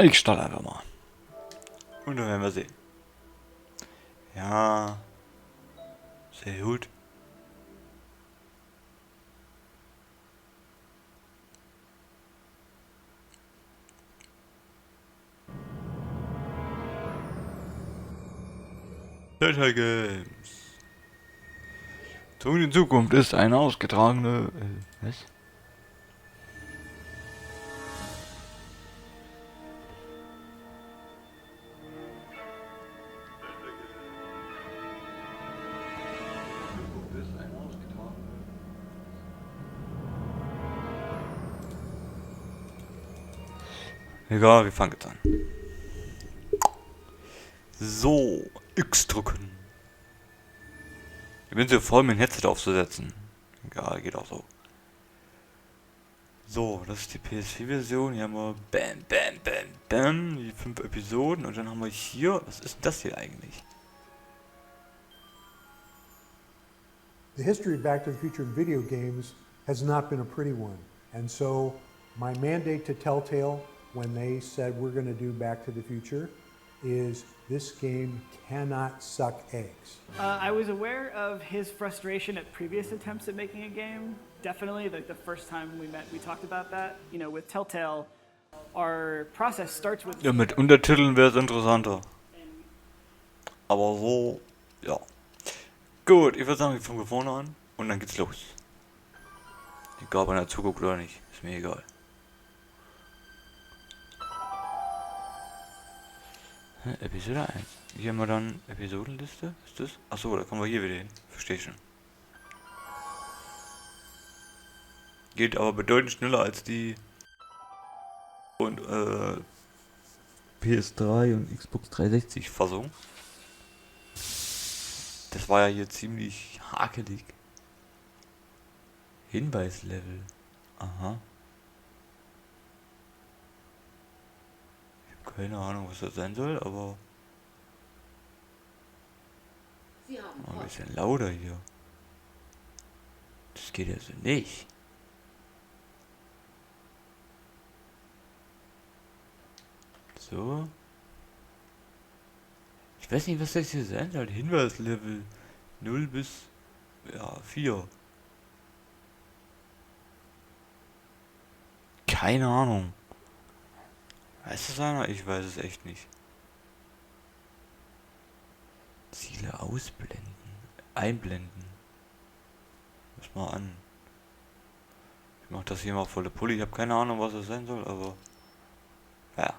Ich starte einfach mal. Und dann werden wir sehen. Ja. Sehr gut. Telltale Games. Zurück in die Zukunft ist eine ausgetragene... was? Egal, wir fangen jetzt an. So, X drücken. Ich bin so voll, mein Headset aufzusetzen. Egal, geht auch so. So, das ist die PS4-Version. Hier haben wir Bam, Bam, Bam, Bam, die 5 Episoden. Und dann haben wir hier, was ist denn das hier eigentlich? The history of Back to the Future in video games has not been a pretty one. And so my mandate to Telltale when they said we're going to do Back to the Future is this game cannot suck eggs. I was aware of his frustration at previous attempts at making a game. Definitely, like the first time we met, we talked about that. You know, with Telltale, our process starts with... Ja, mit Untertiteln wäre es interessanter. Aber so, ja. Gut, ich würde sagen, wir fangen von vorne an und dann geht's los. Egal, ob einer zuguckt oder nicht, ist mir egal. Episode 1. Hier haben wir dann Episodenliste. Ist das? Achso, da kommen wir hier wieder hin. Verstehe schon. Geht aber bedeutend schneller als die und PS3 und Xbox 360 Fassung. Das war ja hier ziemlich hakelig. Hinweislevel. Aha. Keine Ahnung, was das sein soll, aber ein bisschen lauter hier. Das geht ja so nicht. So. Ich weiß nicht, was das hier sein soll. Hinweislevel 0 bis 4. Keine Ahnung. Weiß es einer? Ich weiß es echt nicht. Ziele ausblenden. Einblenden. Muss mal an. Ich mach das hier mal volle Pulle. Ich habe keine Ahnung, was es sein soll, aber... Ja.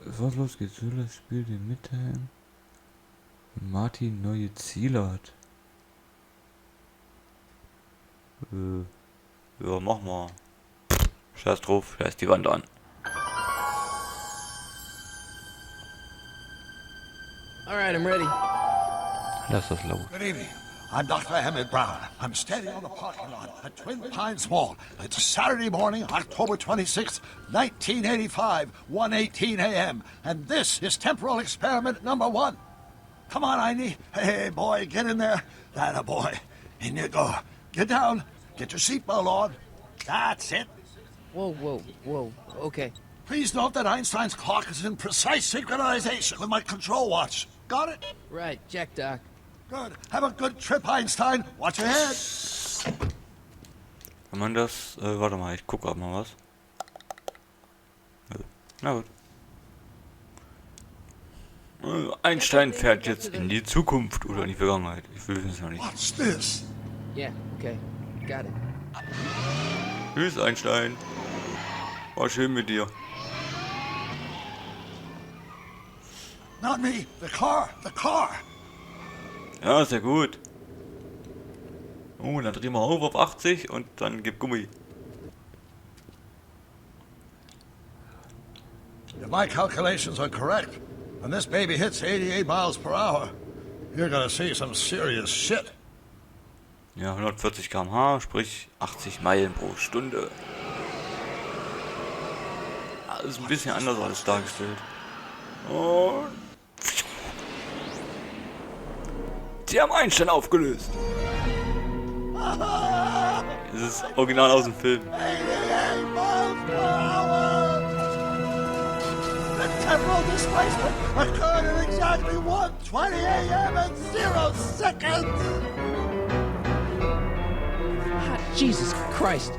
Was los geht's? Soll das Spiel den mitteilen? Martin neue Ziele hat. Ja, mach mal. Scheiß drauf, scheiß die Wand an. Alright, I'm ready. Lass das laut. Good evening. I'm Dr. Emmett Brown. I'm standing on the parking lot at Twin Pines Mall. It's Saturday morning, October 26th, 1985, 1:18 a.m. And this is temporal experiment number 1. Come on, Einie. Hey, boy, get in there. That a boy. In you go. Get down. Get your seatbelt on. That's it. Whoa. Okay. Please note that Einstein's clock is in precise synchronization with my control watch. Got it? Right, check, Doc. Good. Have a good trip, Einstein. Watch your head. Kann man das... warte mal, ich gucke mal was. Na gut. Einstein fährt jetzt in die Zukunft oder in die Vergangenheit. Ich will es noch nicht. What's this? Yeah, okay. Got it. Tschüss, Einstein. War schön mit dir. Not me. The car. The car. Ja, ist ja gut. Oh, dann drehen wir auf 80 und dann gib Gummi. If my calculations are correct, when this baby hits 88 miles per hour, you're gonna see some serious shit. Ja, 140 km/h, sprich 80 Meilen pro Stunde. Alles ein bisschen anders als dargestellt. Und... Sie haben Einstein aufgelöst. Das ist original aus dem Film. 88 miles per hour! The temporal displacement occurred at exactly 1:20 a.m. and 0 seconds! Ah, Jesus Christ.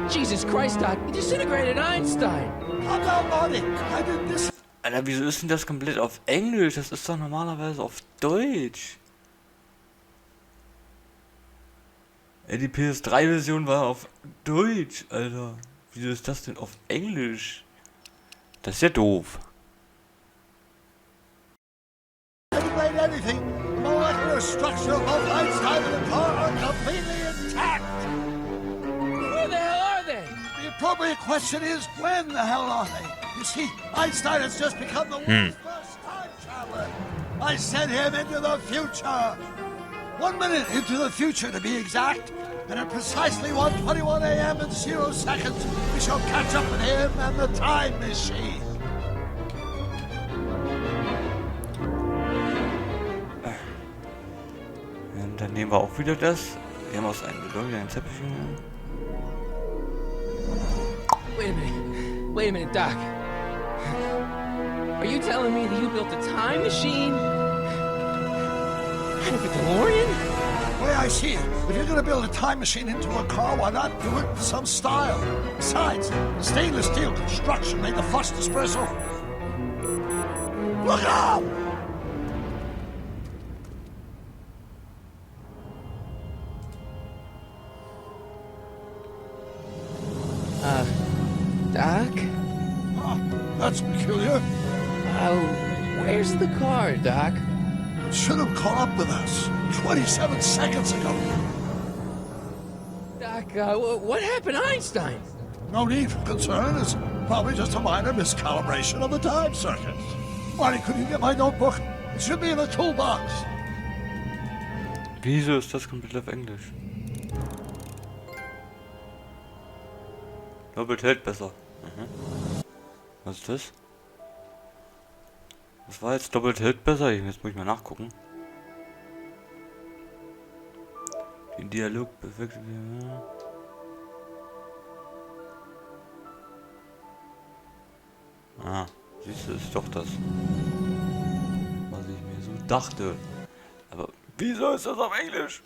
Jesus Christ, Doc. You disintegrated Einstein. Calm down, Marty. I did this. Alter, wieso ist denn das komplett auf Englisch? Das ist doch normalerweise auf Deutsch. Ey, die PS3-Version war auf Deutsch, Alter. Wieso ist das denn auf Englisch? Das ist ja doof. Explain anything. The molecular structure of both Einstein and the car are completely intact. Where the hell are they? The appropriate question is, when the hell are they? You see, Einstein has just become the world's first time traveler. I sent him into the future. 1 minute into the future, to be exact. And at precisely 1:21 a.m. and 0 seconds, we shall catch up with him and the time machine. Und dann nehmen wir auch wieder das. Wir haben aus einem DeLorean ein Zäpfchen. Wait a minute, Doc. Are you telling me that you built a time machine? Out of a DeLorean? The way I see it, if you're gonna build a time machine into a car, why not do it with some style? Besides, the stainless steel construction made the first espresso. Look out! Doc? Oh, that's peculiar. Where's the car, Doc? It should have caught up with us 27 seconds ago. Doc, what happened to Einstein? No need for concern. It's probably just a minor miscalibration of the time circuit. Marty, could you get my notebook? It should be in the toolbox. Wieso ist das komplett auf Englisch? Doppelt hält besser. Was ist das? Was war jetzt doppelt hält besser? Jetzt muss ich mal nachgucken. Den Dialog perfekt. Ah, siehst du, ist doch das, was ich mir so dachte. Aber wieso ist das auf Englisch?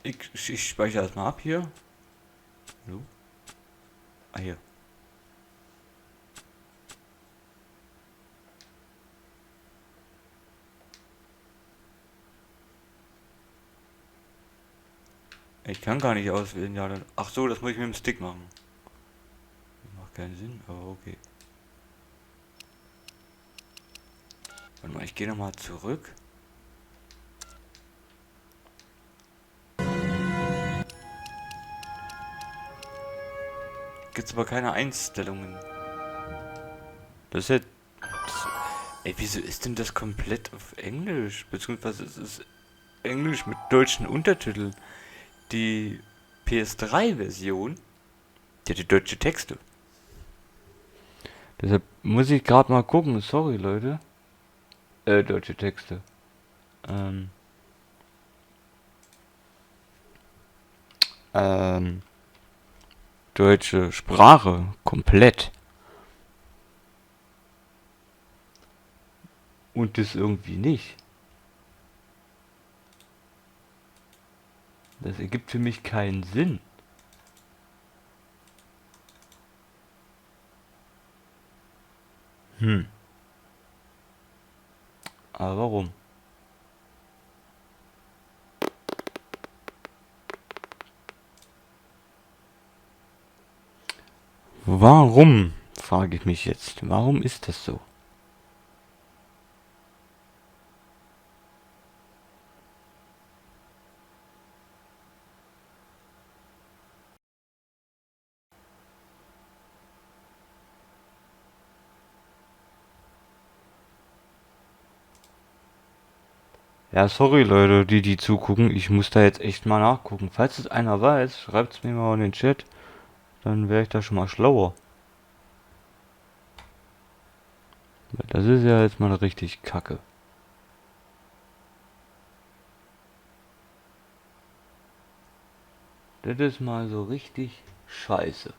Ich speichere das mal ab hier. Hallo? Ah, hier. Ich kann gar nicht auswählen, ja. Dann, ach so, das muss ich mit dem Stick machen. Das macht keinen Sinn, aber okay. Warte mal, ich gehe nochmal zurück. Gibt's aber keine Einstellungen. Das ist ja... ey, wieso ist denn das komplett auf Englisch? Beziehungsweise es ist Englisch mit deutschen Untertiteln. Die PS3-Version, die hat die deutsche Texte. Deshalb muss ich gerade mal gucken. Sorry, Leute. Deutsche Texte. Deutsche Sprache. Komplett. Und das irgendwie nicht. Das ergibt für mich keinen Sinn. Aber warum? Warum, frage ich mich jetzt. Warum ist das so? Ja, sorry Leute, die zugucken. Ich muss da jetzt echt mal nachgucken. Falls es einer weiß, schreibt es mir mal in den Chat. Dann wäre ich da schon mal schlauer. Das ist ja jetzt mal richtig kacke. Das ist mal so richtig scheiße.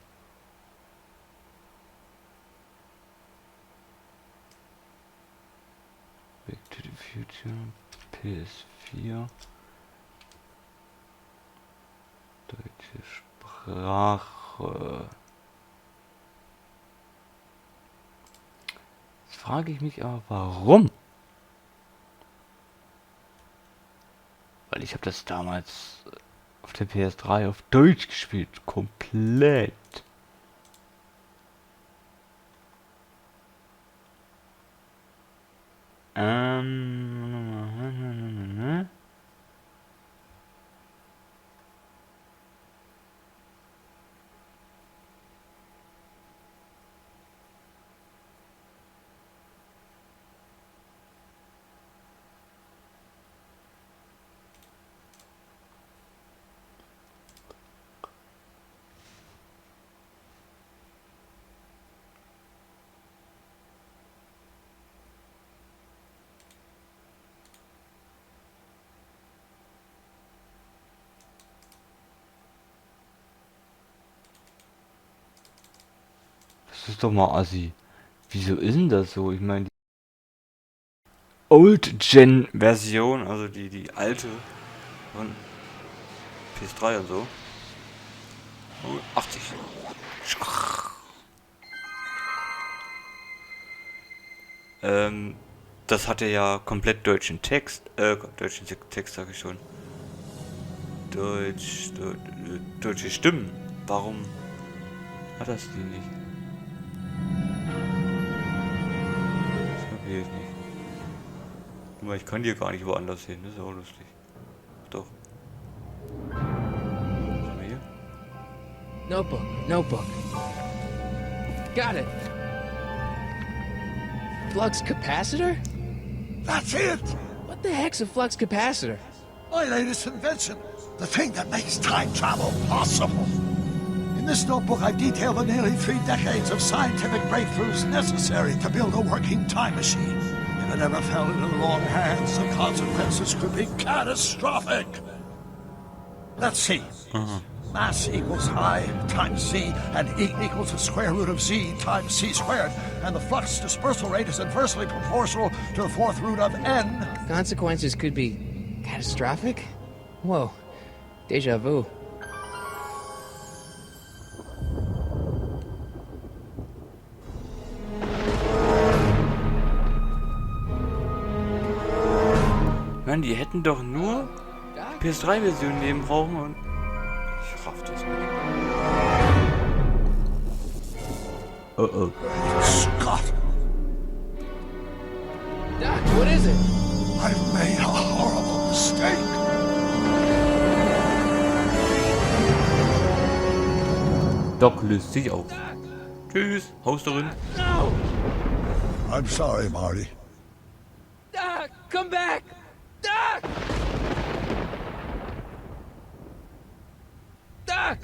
Back to the Future, PS4. Deutsche Sprache. Jetzt frage ich mich aber, warum? Weil ich habe das damals auf der PS3 auf Deutsch gespielt. Komplett. Das ist doch mal assi. Wieso ist denn das so? Ich meine, die Old-Gen-Version, also die alte von PS3 und so. 80. Das hatte ja komplett deutschen Text. Deutschen Text sage ich schon. Deutsche Stimmen. Warum hat das die nicht? Das kapiere ich nicht. Aber ich kann hier gar nicht woanders hin, das ist auch lustig. Doch. Was haben wir hier? Notebook. Got it. Flux capacitor? That's it! What the heck's a flux capacitor? My latest invention. The thing that makes time travel possible. In this notebook, I detail the nearly 3 decades of scientific breakthroughs necessary to build a working time machine. If it ever fell into the wrong hands, the consequences could be catastrophic. Let's see. Mass equals I times Z, and E equals the square root of Z times C squared. And the flux dispersal rate is inversely proportional to the 4th root of N. Consequences could be catastrophic? Whoa. Deja vu. Mann, die hätten doch nur PS3-Version nehmen brauchen und... Ich raff das nicht. Oh. Scott, Doc, what is it? I've made a horrible mistake. Doc löst sich auf. Tschüss, Haus darin. No! I'm sorry, Marty. Doc, come back! Doc! Doc!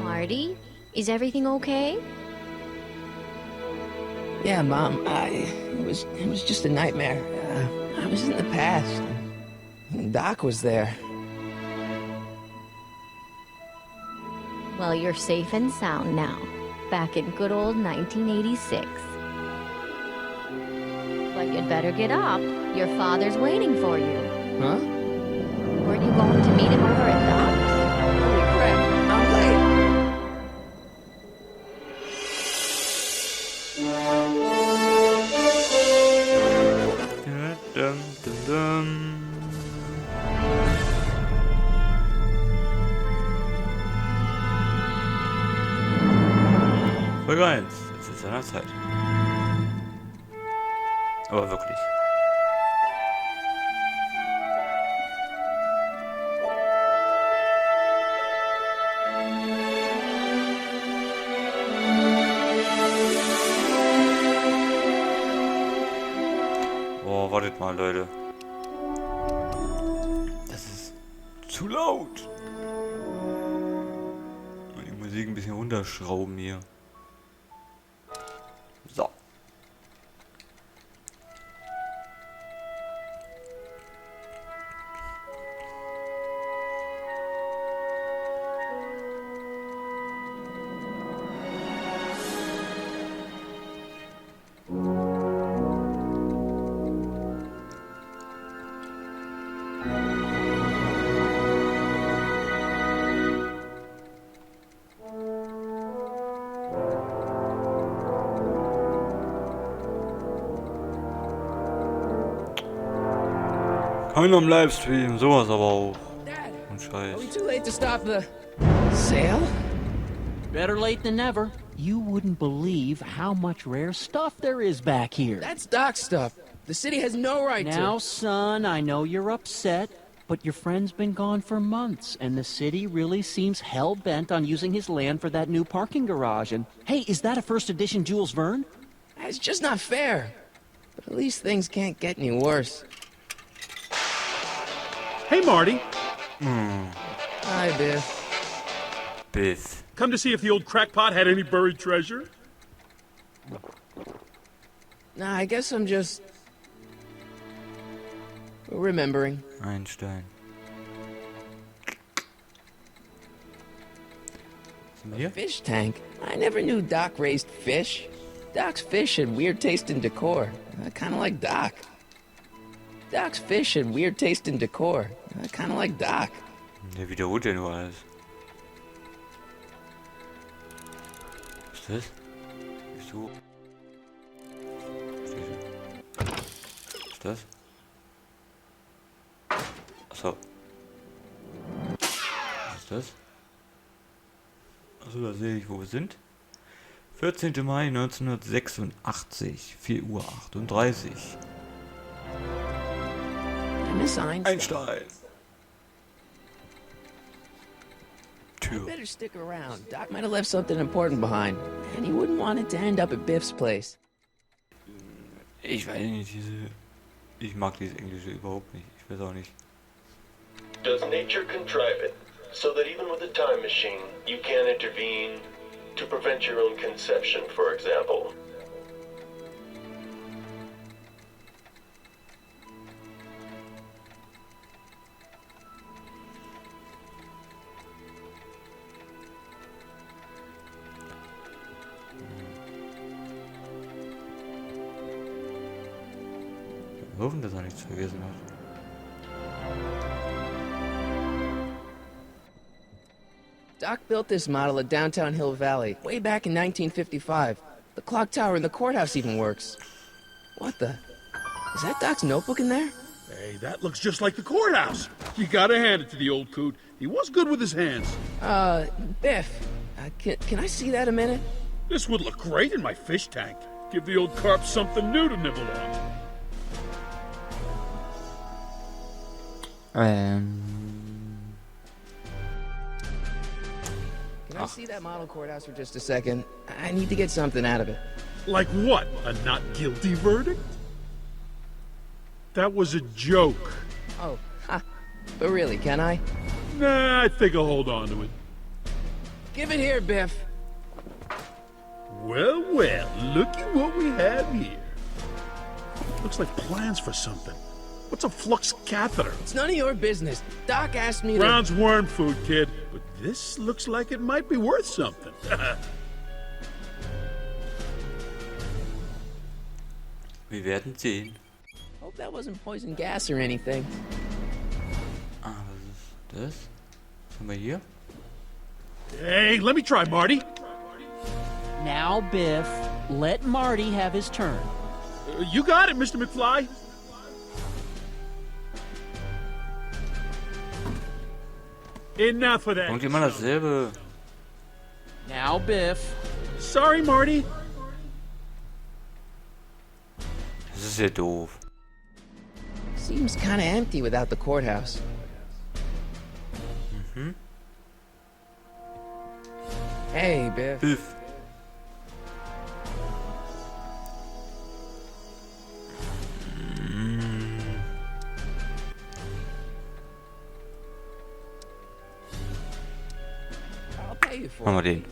Marty, is everything okay? Yeah, Mom. It was just a nightmare. I was in the past. Doc was there. Well, you're safe and sound now, back in good old 1986. But you'd better get up. Your father's waiting for you. Huh? Weren't you going to meet him over at Doc's? Holy crap! I'm late. Folge 1. Es ist an der Zeit. Aber wirklich. Oh, wartet mal, Leute. Das ist zu laut. Mal die Musik ein bisschen runterschrauben hier. So. Keiner am Livestream, sowas aber auch. Dad, Und are we Scheiß. too late to stop the sale? Better late than never. You wouldn't believe how much rare stuff there is back here. That's Doc's stuff. The city has no right Now, to. son, I know you're upset, but your friend's been gone for months, and the city really seems hell-bent on using his land for that new parking garage. And, hey, is that a first edition Jules Verne? It's just not fair. But at least things can't get any worse. Hey, Marty. Hi, Biff. Biff. Come to see if the old crackpot had any buried treasure? Nah, I guess I'm just remembering. Einstein. Sind wir hier? Fish tank? I never knew Doc raised fish. Doc's fish had weird taste in decor. I kind of like Doc. Doc's fish had weird taste in decor. I kind of like Doc. Der wiederholt ja nur alles. Was ist das? Wieso? Was ist das? Achso. Was ist das? Achso, da sehe ich, wo wir sind. 14. Mai 1986, 4:38 Uhr. Miss Einstein. Einstein. Tür. Better stick around. Doc might have left something important behind. And he wouldn't want it to end up at Biff's place. Ich weiß nicht, ich mag dieses Englische überhaupt nicht. Ich weiß auch nicht. Does nature contrive it so that even with a time machine, you can't intervene to prevent your own conception, for example? Wir hoffen, dass er nichts vergessen hat. Doc built this model at downtown Hill Valley way back in 1955. The clock tower in the courthouse even works. What the? Is that Doc's notebook in there? Hey, that looks just like the courthouse. You gotta hand it to the old coot. He was good with his hands. Biff, can I see that a minute? This would look great in my fish tank. Give the old carp something new to nibble on. Can I see that model courthouse for just a second? I need to get something out of it. Like what? A not guilty verdict? That was a joke. Oh, ha. But really, can I? Nah, I think I'll hold on to it. Give it here, Biff. Well, well, looky what we have here. Looks like plans for something. What's a flux catheter? It's none of your business. Doc asked me to... Brown's worm food, kid. But this looks like it might be worth something. Wir werden sehen. Hope that wasn't poison gas or anything. Ah, was ist das? Was haben wir hier? Hey, let me try, Marty. Now, Biff, let Marty have his turn. You got it, Mr. McFly. Enough of that. Kommt immer dasselbe. Now, Biff. Sorry, Marty. Das ist ja doof. Seems kind of empty without the courthouse. Hey, Biff. Biff. I'll pay you for Machen wir it. den.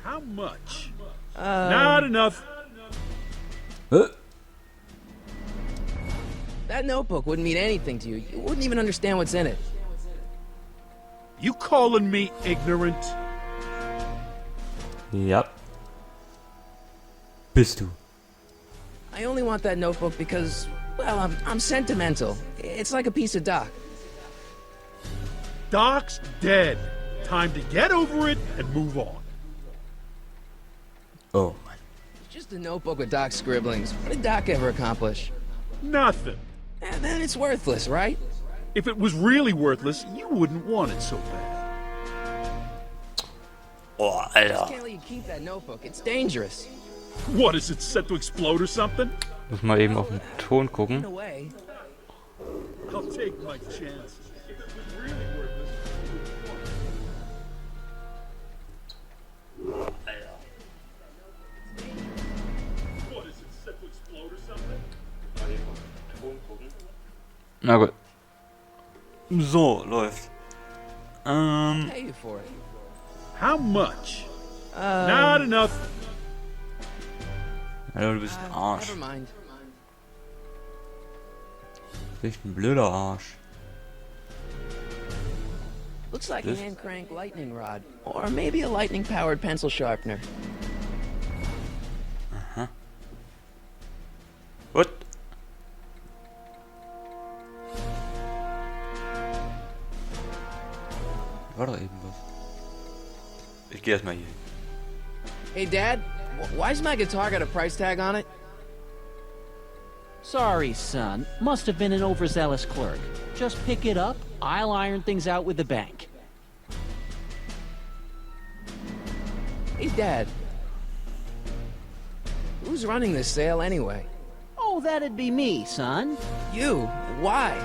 How much? Not enough. That notebook wouldn't mean anything to you. You wouldn't even understand what's in it. You calling me ignorant? Ja. Bist du. I only want that notebook because, well, I'm sentimental. It's like a piece of Doc. Doc's dead. Time to get over it and move on. Oh. It's just a notebook with Doc's scribblings. What did Doc ever accomplish? Nothing. And then it's worthless, right? If it was really worthless, you wouldn't want it so bad. Oh, I Alter. can't let you keep that notebook. It's dangerous. What, is it set to explode or something? Muss mal eben auf den Ton In gucken. a way. I'll take my chances. If it was really worthless, you wouldn't want it. What, is it set to explode or something? Na gut. So, läuft. Pay you for it. How much? Not enough. Alter, du bist ein Arsch. Never mind. Du bist ein blöder Arsch. Looks like a This? hand crank lightning rod. Or maybe a lightning powered pencil sharpener. What? War doch eben was. Ich geh erstmal hier hin. Hey, Dad, why's my guitar got a price tag on it? Sorry, son. Must have been an overzealous clerk. Just pick it up. I'll iron things out with the bank. Hey, Dad. Who's running this sale anyway? Oh, that'd be me, son. You? Why?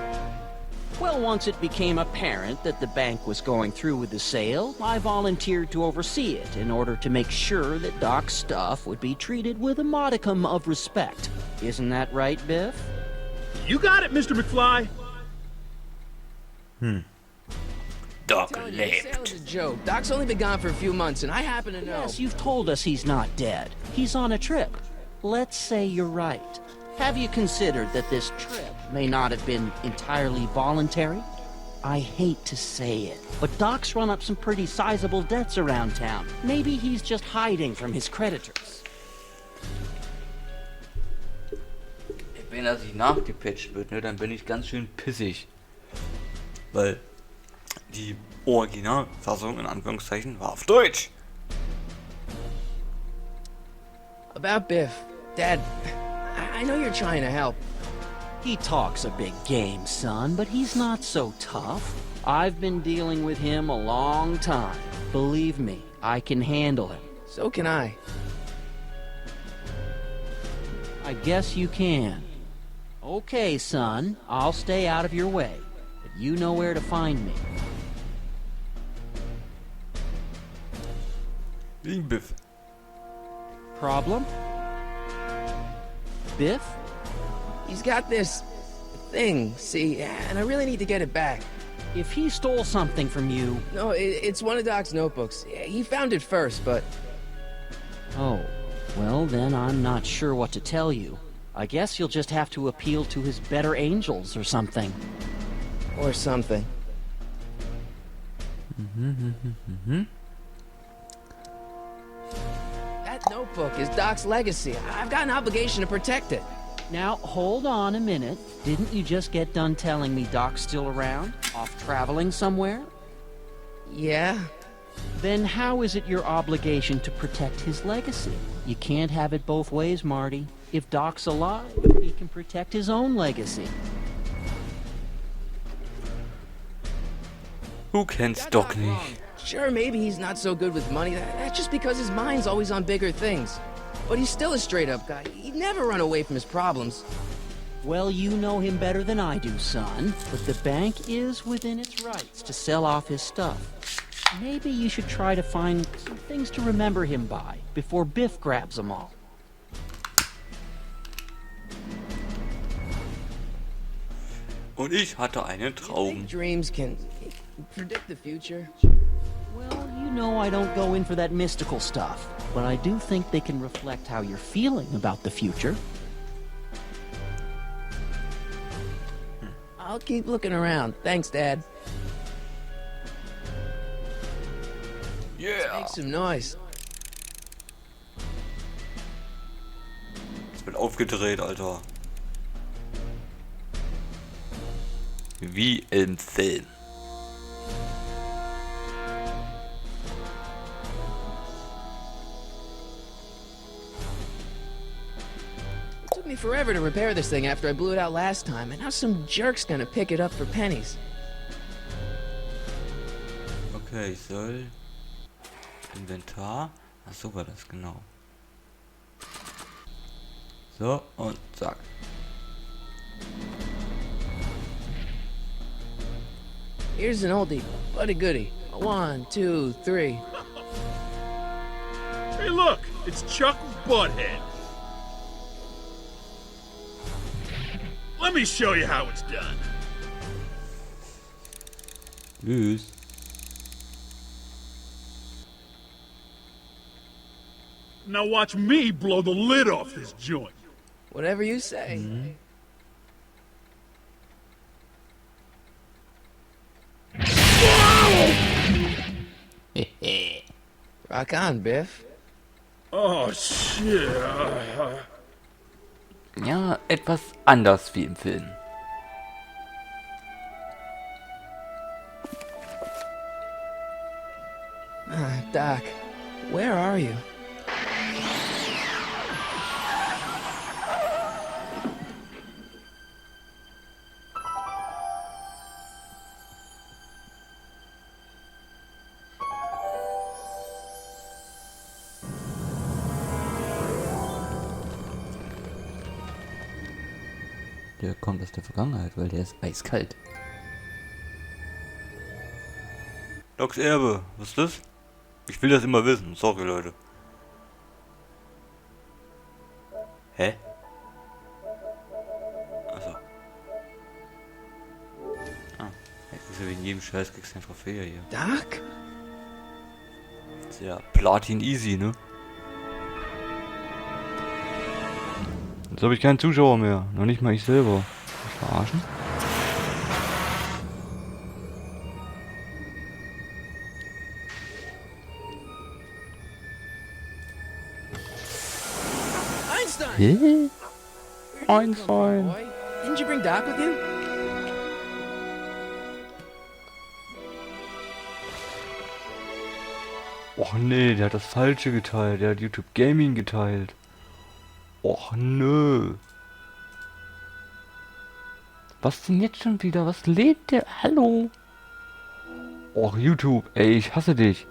Well, once it became apparent that the bank was going through with the sale, I volunteered to oversee it in order to make sure that Doc's stuff would be treated with a modicum of respect. Isn't that right, Biff? You got it, Mr. McFly. Doc Telling you, the sale lebt. is a joke. Doc's only been gone for a few months, and I happen to know. Yes, you've told us he's not dead. He's on a trip. Let's say you're right. Have you considered that this trip may not have been entirely voluntary? I hate to say it, but Doc's run up some pretty sizable debts around town. Maybe he's just hiding from his creditors. Wenn er sich nachgepatcht wird, ne, dann bin ich ganz schön pissig. Weil die Originalfassung in Anführungszeichen war auf Deutsch. About Biff. Dad, I know you're trying to help. He talks a big game, son, but he's not so tough. I've been dealing with him a long time. Believe me, I can handle him. So can I. I guess you can. Okay, son, I'll stay out of your way, but you know where to find me. Wegen Biff. Problem? Biff? He's got this thing, see, and I really need to get it back. If he stole something from you... No, it's one of Doc's notebooks. He found it first, but... Oh, well then I'm not sure what to tell you. I guess you'll just have to appeal to his better angels or something. Or something. That notebook is Doc's legacy. I've got an obligation to protect it. Now, hold on a minute. Didn't you just get done telling me Doc's still around? Off traveling somewhere? Yeah? Then how is it your obligation to protect his legacy? You can't have it both ways, Marty. If Doc's alive, he can protect his own legacy. Who kennt's Doc nicht? Sure, maybe he's not so good with money. That's just because his mind's always on bigger things. But he's still a straight-up guy. He'd never run away from his problems. Well, you know him better than I do, son. But the bank is within its rights to sell off his stuff. Maybe you should try to find some things to remember him by before Biff grabs them all. Und ich hatte einen Traum. Dreams can predict the future. Well, you know I don't go in for that mystical stuff, but I do think they can reflect how you're feeling about the future. I'll keep looking around. Thanks, Dad. Yeah. Make some noise. Es wird aufgedreht, Alter. Wie im Film. Took me forever to repair this thing after I blew it out last time, and now some jerk's gonna pick it up for pennies. Okay, ich soll Inventar. Ach, so war das genau. So, und zack. Here's an oldie, but a goodie. 1, 2, 3. Hey, look! It's Chuck Butthead. Let me show you how it's done. Tschüss. Now watch me blow the lid off this joint. Whatever you say. Rock on, Biff. Oh, shit. Ja, etwas anders wie im Film. Doc, where are you? Der kommt aus der Vergangenheit, weil der ist eiskalt. Docs Erbe, was ist das? Ich will das immer wissen, sorry Leute. Hä? Achso. Ah, jetzt ist ja wegen jedem Scheiß kriegst du eine Trophäe hier. Doc? Ist ja Platin easy, ne? Jetzt habe ich keinen Zuschauer mehr. Noch nicht mal ich selber. Mich verarschen? Einstein! Hä? Einstein. Boy, didn't you bring Doc with you? Och nee, der hat das Falsche geteilt. Der hat YouTube Gaming geteilt. Och nö. Was denn jetzt schon wieder? Was lebt der? Hallo? Och YouTube, ey, ich hasse dich.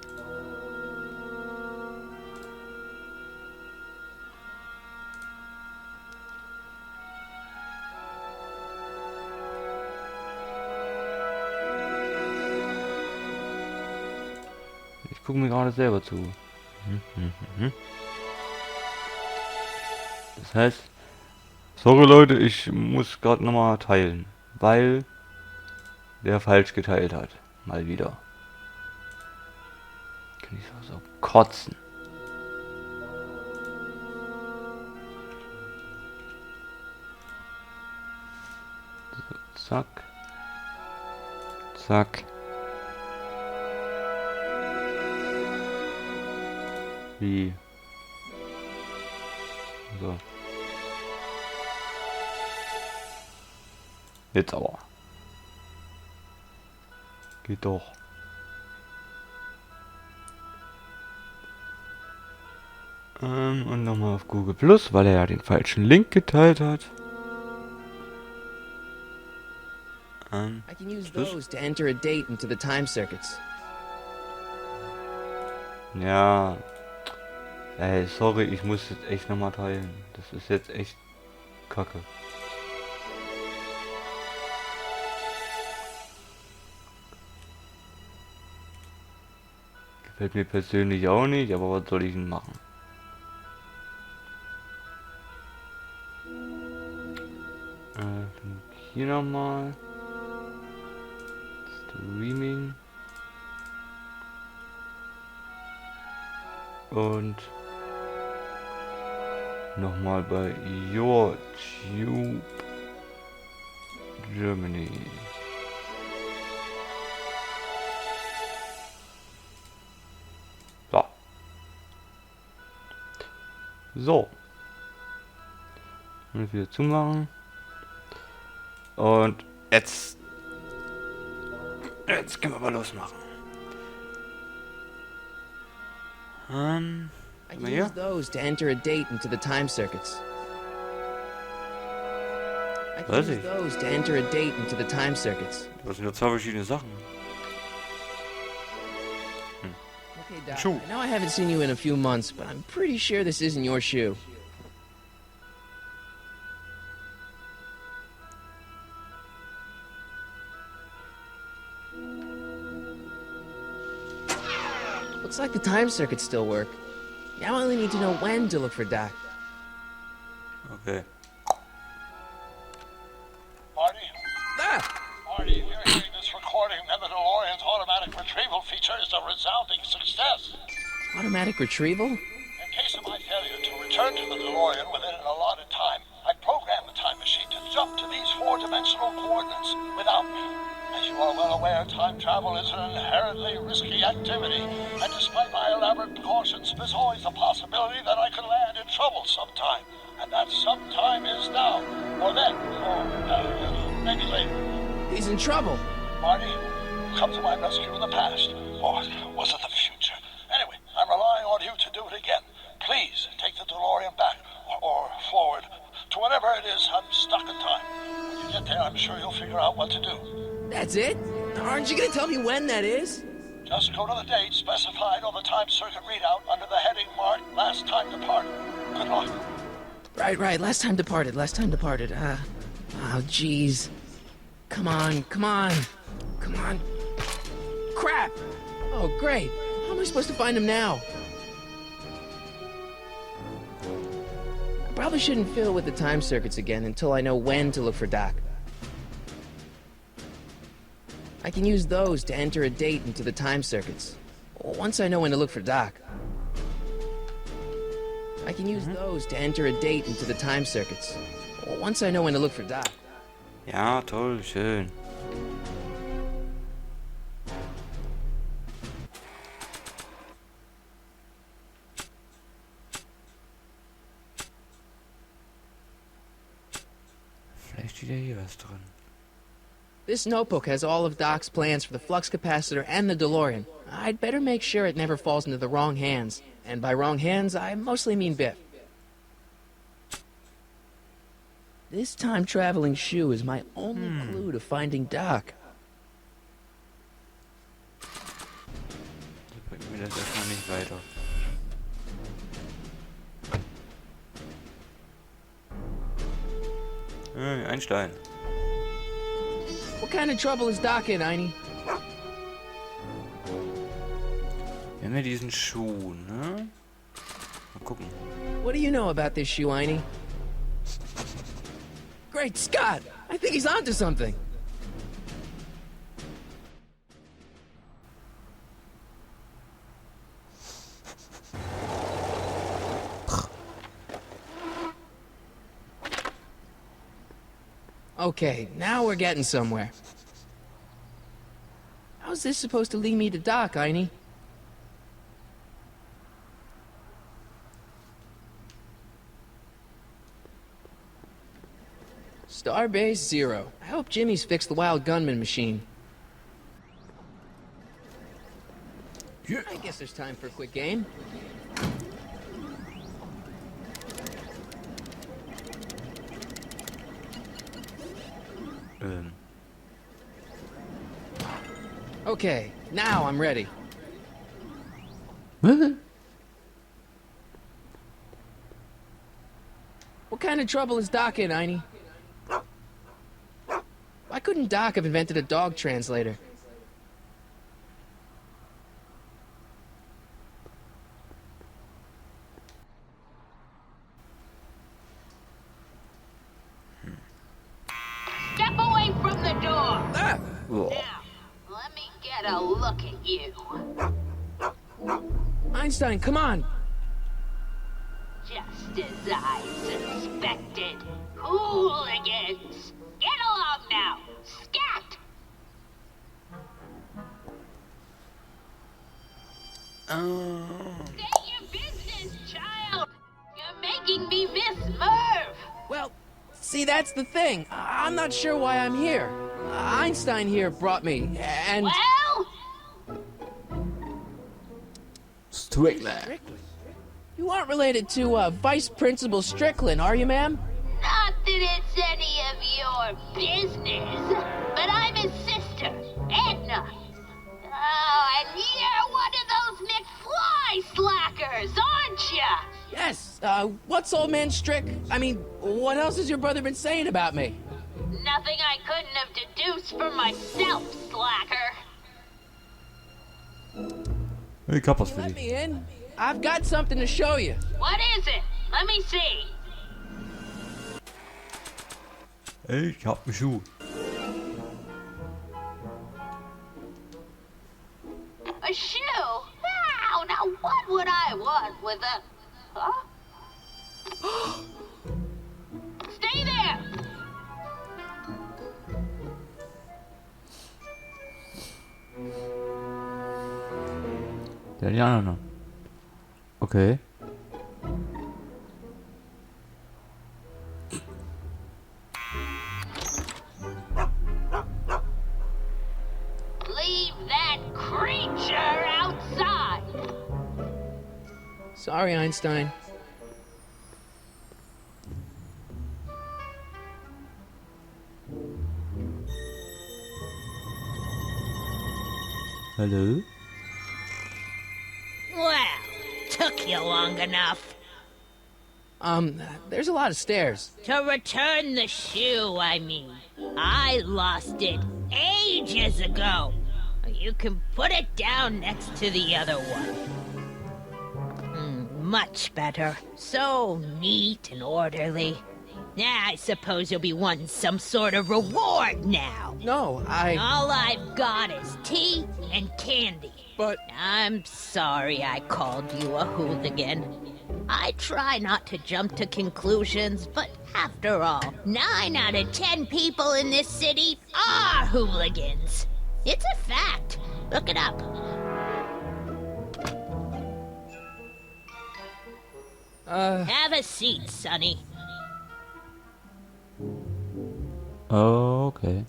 Ich gucke mir gerade selber zu. Das heißt, sorry Leute, ich muss gerade nochmal teilen, weil der falsch geteilt hat. Mal wieder. Kann ich so kotzen. So, zack. Zack. Wie? So. Jetzt aber. Geht doch. Und nochmal auf Google Plus, weil er ja den falschen Link geteilt hat. I can use those to enter a date into the time circuits. Ja. Ey, sorry, ich muss jetzt echt nochmal teilen. Das ist jetzt echt kacke. Gefällt mir persönlich auch nicht, aber was soll ich denn machen? Hier nochmal. Streaming. Und nochmal bei YouTube Germany. So. So. Und wieder zumachen. Und jetzt können wir mal losmachen. I can use those to enter a date into the time circuits. I can Weiß use ich. those to enter a date into the time circuits. Das sind ja zwei verschiedene Sachen. Okay, Doc, Shoe. I know I haven't seen you in a few months, but I'm pretty sure this isn't your shoe. Looks like the time circuits still work. Now I only need to know when to look for Doc. Okay. Marty? Ah! Marty, if you're hearing this recording, then the DeLorean's automatic retrieval feature is a resounding success. Automatic retrieval? In case of my failure to return to the DeLorean within an allotted time, I programmed the time machine to jump to these four-dimensional coordinates without me. As you are well aware, time travel is an inherently risky activity, and despite my elaborate precautions, there's always a possibility that I could land in trouble sometime. And that sometime is now, or then, or maybe later. He's in trouble. Marty, come to my rescue in the past, or was it the future? Anyway, I'm relying on you to do it again. Please, take the DeLorean back, or forward, to whatever it is I'm stuck in time. When you get there, I'm sure you'll figure out what to do. That's it? Aren't you gonna tell me when that is? Just go to the date specified on the time circuit readout under the heading marked Last Time Departed. Good luck. Right, last time departed. Oh, jeez. Come on. Crap! Oh, great. How am I supposed to find him now? I probably shouldn't fiddle with the time circuits again until I know when to look for Doc. I can use those to enter a date into the time circuits. Once I know when to look for Doc. I can use those to enter a date into the time circuits. Once I know when to look for Doc. Ja, toll, schön. Vielleicht steht ja hier was drin. This notebook has all of Doc's plans for the flux capacitor and the DeLorean. I'd better make sure it never falls into the wrong hands. And by wrong hands, I mostly mean Biff. This time-traveling shoe is my only clue to finding Doc. Das bringt mir das erstmal nicht weiter. Einstein. What kind of trouble is Doc in, Einie? Wir haben ja diesen Schuh, ne? Mal gucken. What do you know about this shoe, Einie? Great Scott! I think he's onto something. Okay, now we're getting somewhere. How's this supposed to lead me to Doc, Einie? Starbase 0. I hope Jimmy's fixed the wild gunman machine. I guess there's time for a quick game. Okay, now I'm ready. What kind of trouble is Doc in, Einie? Why couldn't Doc have invented a dog translator? Step away from the door! Ah! Now, let me get a look at you. Einstein, come on! Just as I suspected. Hooligans! Get along now! Scat! Say your business, child! You're making me miss Merv! Well, see, that's the thing. I'm not sure why I'm here. Einstein here brought me, and... Well? Strickland. You aren't related to, Vice Principal Strickland, are you, ma'am? Not that it's any of your your business, but I'm his sister, Edna. Oh, and you're one of those McFly slackers, aren't ya? Yes, what's old man Strick? I mean, what else has your brother been saying about me? Nothing I couldn't have deduced for myself, slacker. Ich hab was für Let dich. me in. I've got something to show you. What is it? Let me see. Ich hab einen Schuh. A shoe? Wow, now what would I want with a... Huh? Stay there! Der hat die anderen noch. Okay. Leave that creature outside! Sorry, Einstein. Hello? Well, took you long enough. There's a lot of stairs. To return the shoe, I mean. I lost it ages ago. You can put it down next to the other one. Much better. So neat and orderly. I suppose you'll be wanting some sort of reward now. No, All I've got is tea and candy. But... I'm sorry I called you a hooligan. I try not to jump to conclusions, but after all, 9 out of 10 people in this city are hooligans. It's a fact. Look it up. Have a seat, Sonny. Okay.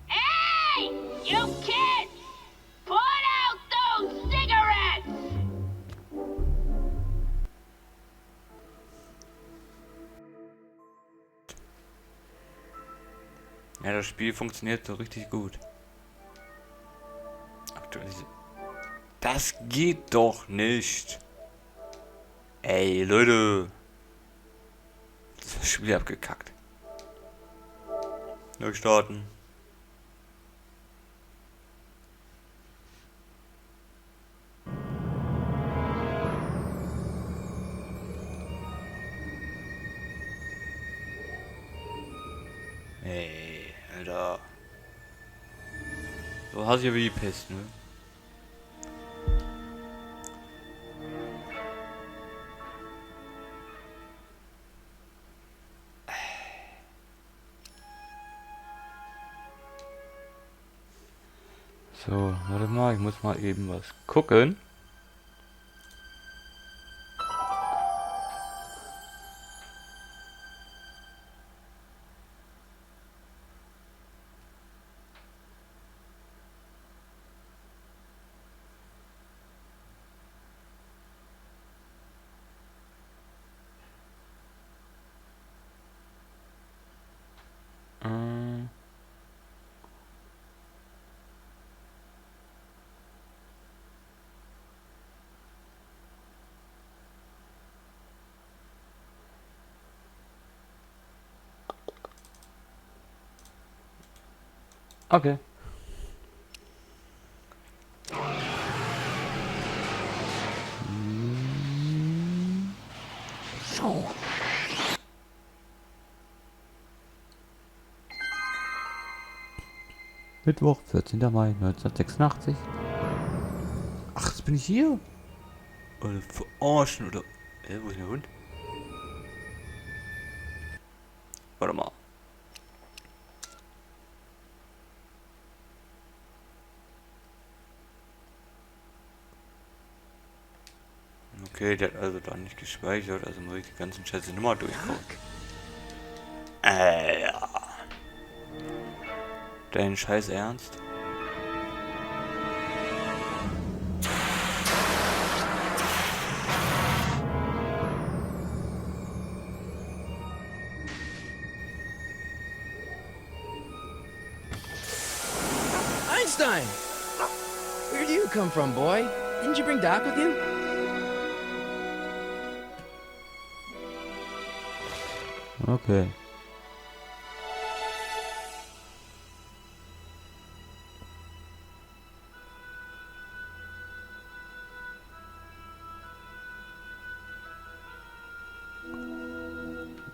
Hey! You kids! Put out those cigarettes! Ja, das Spiel funktioniert so richtig gut. Das geht doch nicht. Ey, Leute. Das Spiel abgekackt. Neu starten. Ey, Alter. So hast du ja wie die Pest, ne? So, warte mal, ich muss mal eben was gucken. Okay. Mittwoch, 14. Mai 1986. Ach, jetzt bin ich hier. Oder verarschen oder... wo ist der Hund? Warte mal. Okay, der hat also da nicht gespeichert, also muss ich die ganzen Schätze nochmal durchgucken. Ja. Dein Scheiß Ernst? Einstein! Where do you come from, boy? Didn't you bring Doc with you? Okay.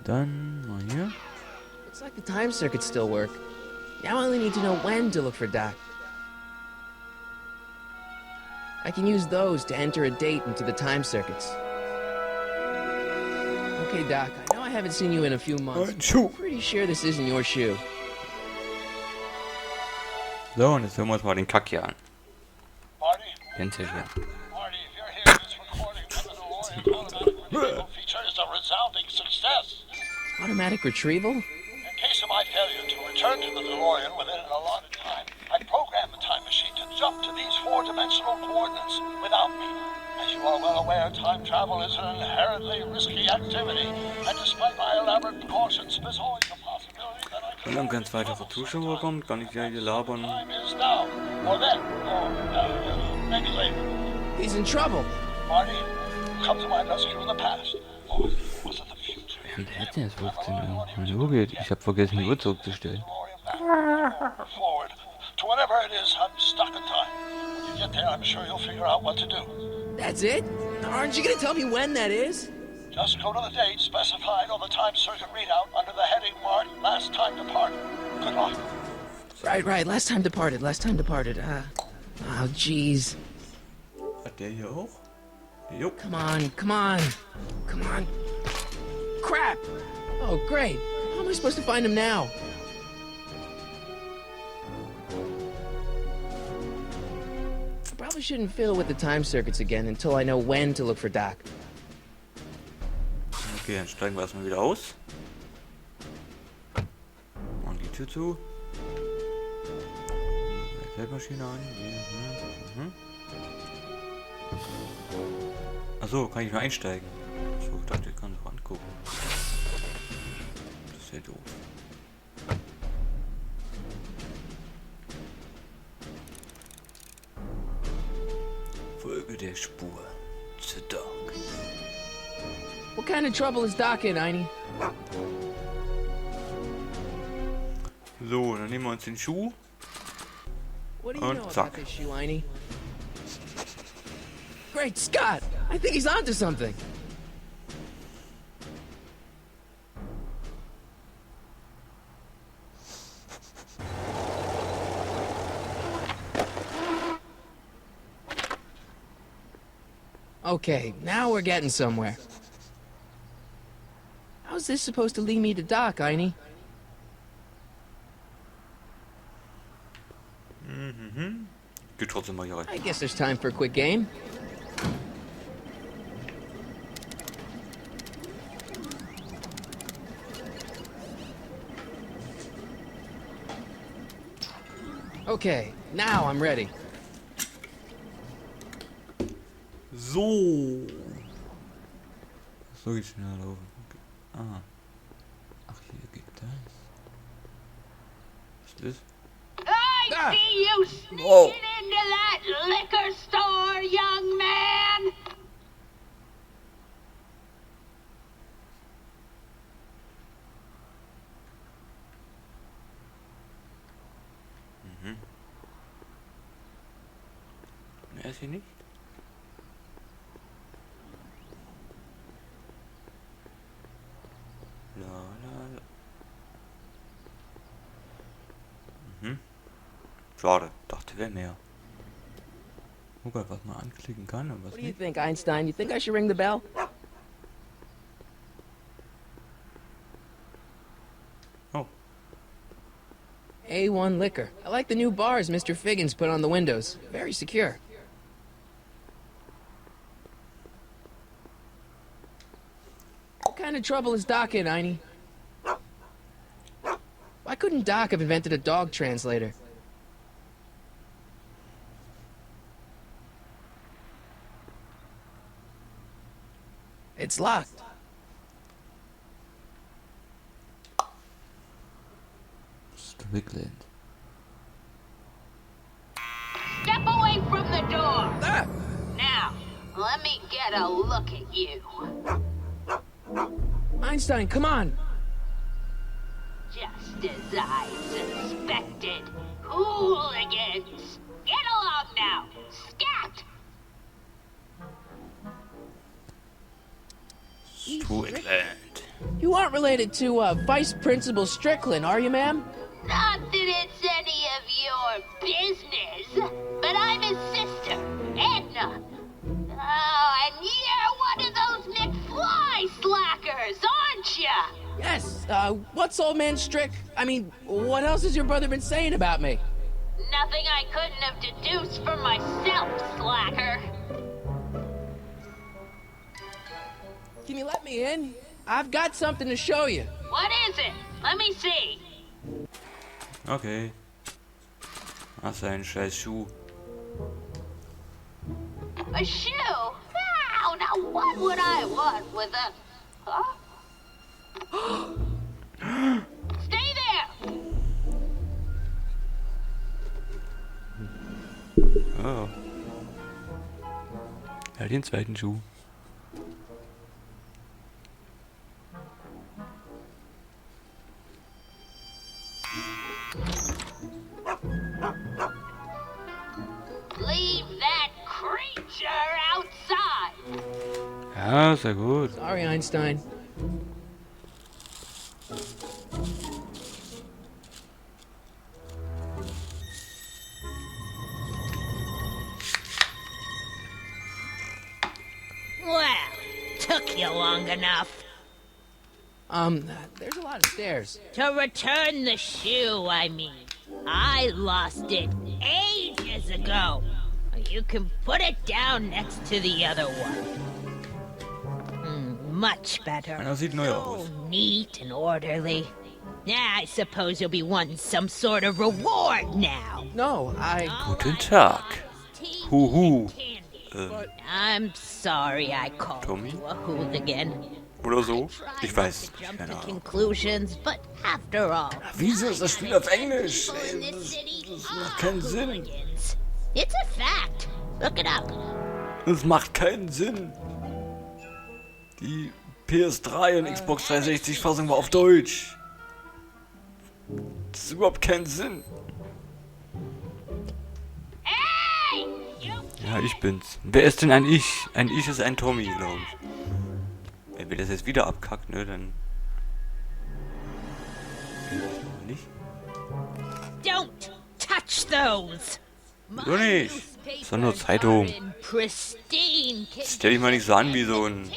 Dann mal hier. Looks like the time circuits still work. Now I only need to know when to look for Doc. I can use those to enter a date into the time circuits. Okay, Doc, I know I haven't seen you in a few months. I'm pretty sure this isn't your shoe. So, und jetzt hören wir uns mal den Kack hier an. Marty? Den Tisch hier. Marty, if you're here, this recording from the DeLorean automatic retrieval feature is a resounding success. Automatic retrieval? In case of my failure to return to the DeLorean within an allotted time, I programmed the time machine to jump to these four-dimensional coordinates without me. As you are well aware, time travel is an inherently risky activity, and despite my elaborate precautions, there's always a possibility that I Wenn dann kein weiterer Zuschauer kommt, kann ich ja hier labern. time is now, or then, or maybe later. He's in trouble. Marty, come to my rescue in the past. Or was it the future? Während hätte es 15 Uhr. Meine Uhr geht. Ich habe vergessen, die Uhr zurückzustellen. Forward to whatever it is, I'm stuck in time. When you get there, I'm sure you'll figure out what to do. That's it? Aren't you gonna tell me when that is? Just go to the date specified on the time circuit readout under the heading marked Last Time Departed. Good luck. Right. Last time departed. Oh, jeez. Hat der hier auch? Jo. Come on. Crap! Oh, great. How am I supposed to find him now? I probably shouldn't fiddle with the time circuits again until I know when to look for Doc. Okay, dann steigen wir erstmal wieder aus. Machen die Tür zu. Zeitmaschine an. Achso, kann ich nur einsteigen. So, ich dachte, ich kann es angucken. Das ist ja doof. Folge der Spur zu Doc. What kind of trouble is Doc in, Einie? So, dann nehmen wir uns den Schuh. What do you Und know zack. about this shoe, Einie? Great Scott! I think he's onto something. Okay, now we're getting somewhere. How's this supposed to lead me to Doc, Einie? Geht trotzdem mal hier rein. I guess there's time for a quick game. Okay, now I'm ready. So. So geht's schnell laufen. Okay. Ah. Ach, hier geht das. Was ist das? I see you sneaking Oh. into that liquor store, young man. Mehr ist hier nicht. Schade, dachte wäre mehr. Guck mal, was man anklicken kann und was What do you nicht. think, Einstein? You think I should ring the bell? Oh, A1 Liquor. I like the new bars Mr. Figgins put on the windows. Very secure. What kind of trouble is Doc in, Einie? Why couldn't Doc have invented a dog translator? It's locked. Strickland. get a look at you. Einstein, come on. Just as I suspected. Hooligans! Get along now! Scat! Strickland. You aren't related to Vice Principal Strickland, are you, ma'am? Not that it's any of your business, but I'm his sister, Edna. Oh, and you're one of those McFly slackers, aren't ya? Yes. What's old man Strick? I mean, what else has your brother been saying about me? Nothing I couldn't have deduced for myself, slacker. Can you let me in? I've got something to show you. What is it? Let me see. Okay. Ach, sein scheiß Schuh. A shoe? Now what would I want with a... Huh? Stay there! Oh. Er hat den zweiten Schuh. Leave that creature outside! Ja, sehr gut. Sorry, Einstein. Well, took you long enough. There's a lot of stairs. To return the shoe, I mean. I lost it ages ago. You can put it down next to the other one. Much better. Einer sieht neu aus. So neat and orderly. Yeah, I suppose you'll be wanting some sort of reward now. No, Guten Tag. Huhu. I'm sorry I called Tommy? you a hooligan. Oder so? Ich weiß. Jump Keine to Ahnung. conclusions, but after all, Wieso ist das Spiel auf Englisch? people in this city Das macht are keinen Sinn. hooligans. It's a fact. Look it up. Das macht keinen Sinn. Die PS3 und Xbox 360 Fassung war auf Deutsch. Das ist überhaupt keinen Sinn. Hey! You Ja, ich bin's. Wer ist denn ein Ich? Ein Ich ist ein Tommy, glaube ich. Wenn wir das jetzt wieder abkackt, ne, dann... Nicht? don't touch those. So nicht. Das ist doch nur Zeitung. Stell dich mal nicht so an wie so ein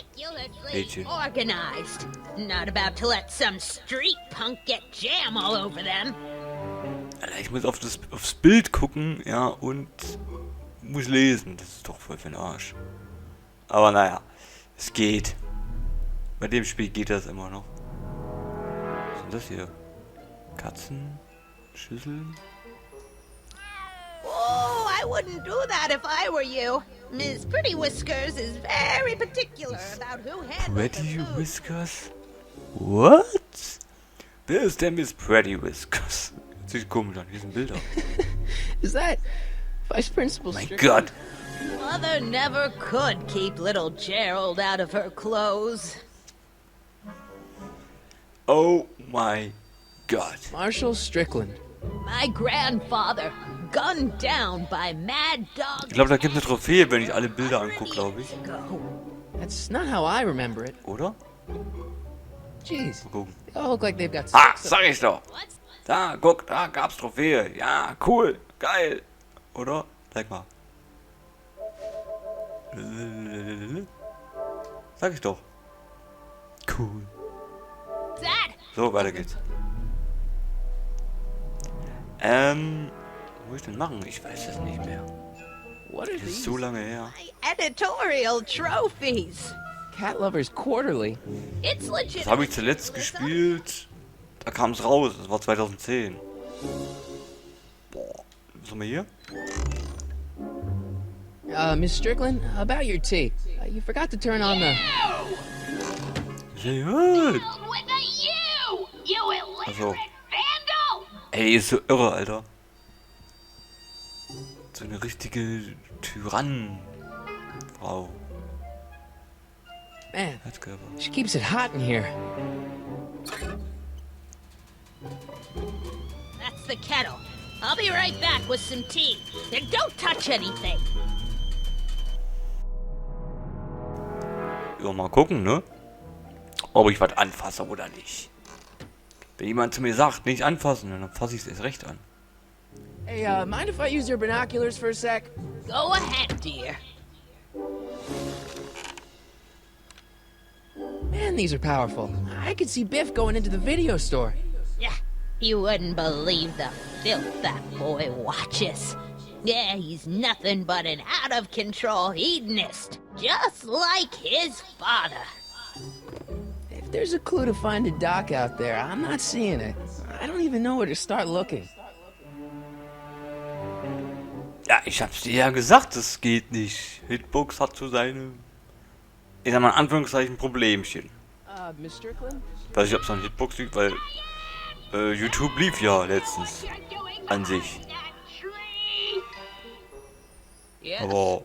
Mädchen. Organized. Not about to let some street punk get jam all over them. Alter, ich muss aufs Bild gucken, ja, und muss lesen. Das ist doch voll für den Arsch. Aber naja, es geht. Bei dem Spiel geht das immer noch. Was ist denn das hier? Katzen? Schüsseln? Oh, I wouldn't do that if I were you. Miss Pretty Whiskers is very particular about who handles Pretty the food. Whiskers? What? Wer ist denn Miss Pretty Whiskers? Sieht komisch an, hier sind Bilder. Is that Vice Principal Mein Strickland? Gott! Mother never could keep little Gerald out of her clothes. Oh my God. Marshall Strickland. My grandfather, gunned down by mad dogs. Ich glaube, da gibt es eine Trophäe, wenn ich alle Bilder angucke, glaube ich. That's not how I remember it. Oder? Jeez, Mal gucken. they all look like they've got Ah, six. sag ich doch. Da, guck, da gab's Trophäe. Ja, cool, geil. Oder? Zeig mal. Sag ich doch. Cool. Dad, So, weiter geht's. Was muss ich denn machen? Ich weiß es nicht mehr. What are Das ist these? so lange her. editorial trophies. Cat Lovers Quarterly. It's legit. Das habe ich zuletzt gespielt. Da kam es raus. Das war 2010. Boah. Was haben wir hier? Miss Strickland, about your tea. You forgot to turn on the... Sehr gut. With a U, you illiterate Also. vandal. Ey, die ist so irre, Alter. So eine richtige Tyrannenfrau. Man, Heizkörper. she keeps it hot in here. That's the kettle. I'll be right back with some tea. And don't touch anything. Ja, mal gucken, ne? Ob ich was anfasse oder nicht. Wenn jemand zu mir sagt, nicht anfassen, dann fasse ich es erst recht an. Hey, mind if I use your binoculars for a sec? Go ahead, dear. Man, these are powerful. I could see Biff going into the video store. Yeah, you wouldn't believe the filth that boy watches. Yeah, he's nothing but an out-of-control hedonist, just like his father. If there's a clue to find a doc out there, I'm not seeing it. I don't even know where to start looking. Ja, ich hab's dir ja gesagt, das geht nicht. Hitbox hat so seine, ich sag mal in Anführungszeichen, Problemchen. Miss Strickland? Ich weiß nicht, ob es an Hitbox liegt, weil YouTube lief ja letztens an sich. Aber,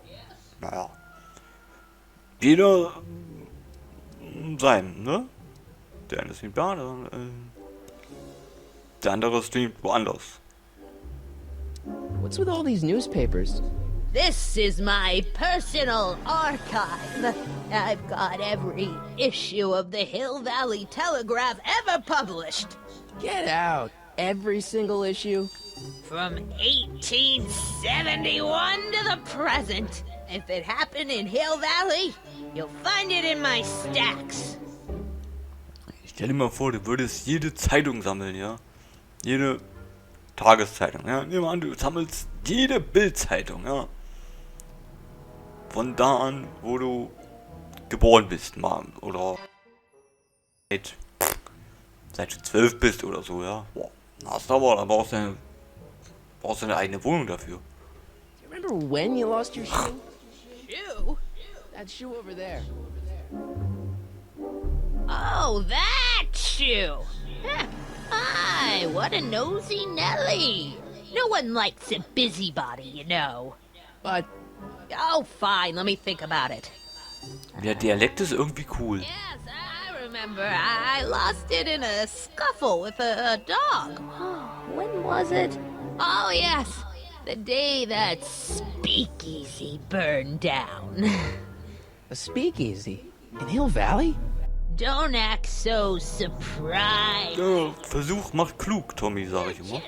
naja. Jeder sein, ne? Der eine streamt da, der andere streamt woanders. What's with all these newspapers? This is my personal archive. I've got every issue of the Hill Valley Telegraph ever published. Get out. Every single issue? From 1871 to the present. If it happened in Hill Valley, you'll find it in my stacks. Ich stell dir mal vor, du würdest jede Zeitung sammeln, ja? Jede Tageszeitung, ja? Nehmen wir an, du sammelst jede Bildzeitung, ja? Von da an, wo du geboren bist, mal, oder seit du 12 bist oder so, ja? Boah, hast du aber, da brauchst du eine eigene Wohnung dafür. Do you remember when you lost your shoe? Shoe? That shoe over there. Oh, that shoe! Huh. Hi, what a nosy Nelly! No one likes a busybody, you know. But Oh, fine, let me think about it. Der Dialekt ist irgendwie cool. Yes, I remember. I lost it in a scuffle with a dog. When was it? Oh, yes. The day that speakeasy burned down. a speakeasy? In Hill Valley? Don't act so surprised. Ja, Versuch macht klug, Tommy, sag ich immer.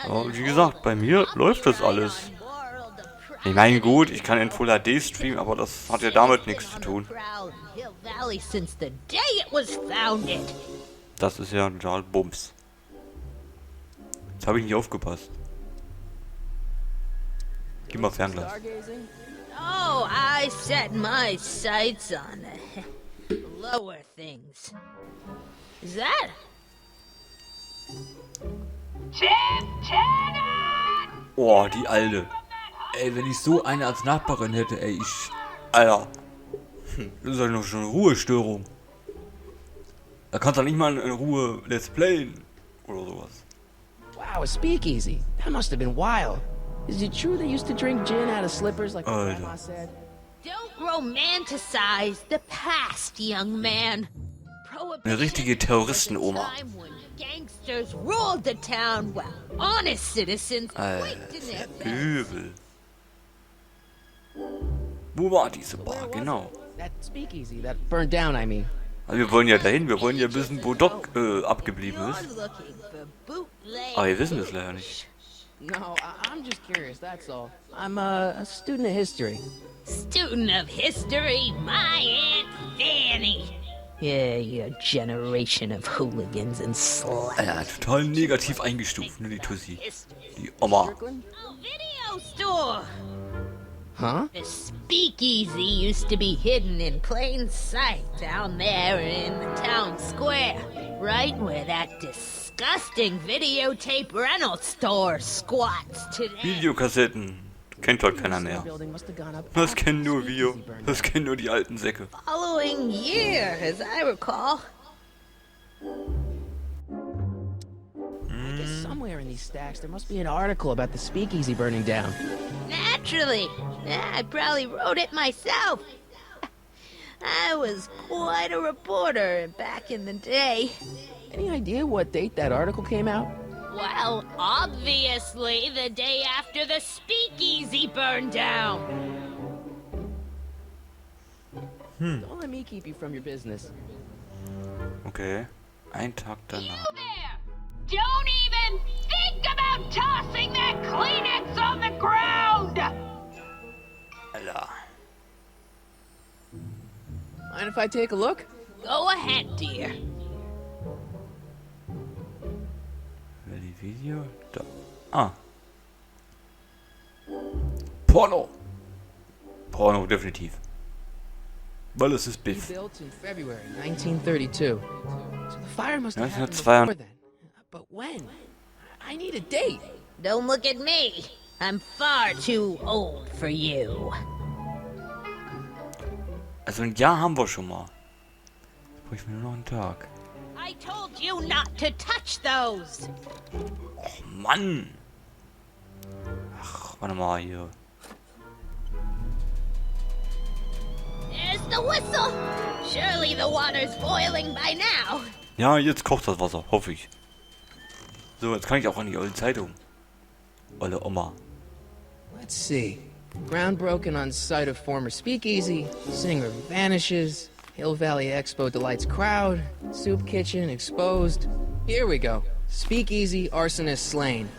Ja, wie gesagt, bei mir läuft das alles. Ich meine, gut, ich kann in Full HD streamen, aber das hat ja damit nichts zu tun. Das ist ja total Bums. Jetzt habe ich nicht aufgepasst. Geh mal Fernglas. Oh, I set my sights on the lower things. Is that? Oh, die Alte. Ey, wenn ich so eine als Nachbarin hätte, ey, Alter. Das ist ja noch schon eine Ruhestörung. Da kannst du nicht mal in Ruhe Let's Playen oder sowas. Wow, a speakeasy. That must have been wild. Is it true they used to drink gin out of slippers like my grandma said? Don't romanticize the past, young man. Eine richtige Terroristen-Oma. Gangsters ruled the town while honest citizens quaked in their beds. Übel. Wo war diese Bar? Genau. That speakeasy that burned down, I mean. Also wir wollen ja dahin, wir wollen ja wissen, wo Doc abgeblieben ist. Aber wir wissen es leider nicht. No, I'm just curious, that's all. I'm a student of history. Student of history, my Aunt Fanny. Yeah, your generation of hooligans and sluts. Alter, total negativ eingestuft, ne, die Tussi. Die Oma. Oh, video store. Huh? The speakeasy used to be hidden in plain sight down there in the town square, right where that disgusting videotape rental store squats today. Videokassetten. Kennt heute keiner mehr. Das kennen nur wir. Das kennen nur die alten Säcke. Following year, as I recall. I guess somewhere in these stacks there must be an article about the speakeasy burning down. Naturally. I probably wrote it myself. I was quite a reporter back in the day. Any idea what date that article came out? Well, obviously the day after the speakeasy burned down. Don't let me keep you from your business. Okay. Ein Tag danach. You there! Don't even think about tossing that Kleenex on the ground! Alter. Mind if I take a look? Go ahead, dear. Die Video? Da. Ah. Porno. Porno, definitiv. Weil es ist Biff. Built in February 1932. So the fire must have happened 1902. before then. But when? I need a date. Don't look at me. I'm far too old for you. Also ein Jahr haben wir schon mal. Jetzt brauche ich mir nur noch einen Tag. I told you not to touch those. Och Mann. Ach, warte mal hier. There's the whistle. Surely the water's boiling by now. Ja, jetzt kocht das Wasser, hoffe ich. So, jetzt kann ich auch an die alte Zeitung. Olle Oma. Let's see. Ground broken on site of former speakeasy. Singer vanishes. Hill Valley Expo delights crowd. Soup kitchen exposed. Here we go. Speakeasy arsonist slain.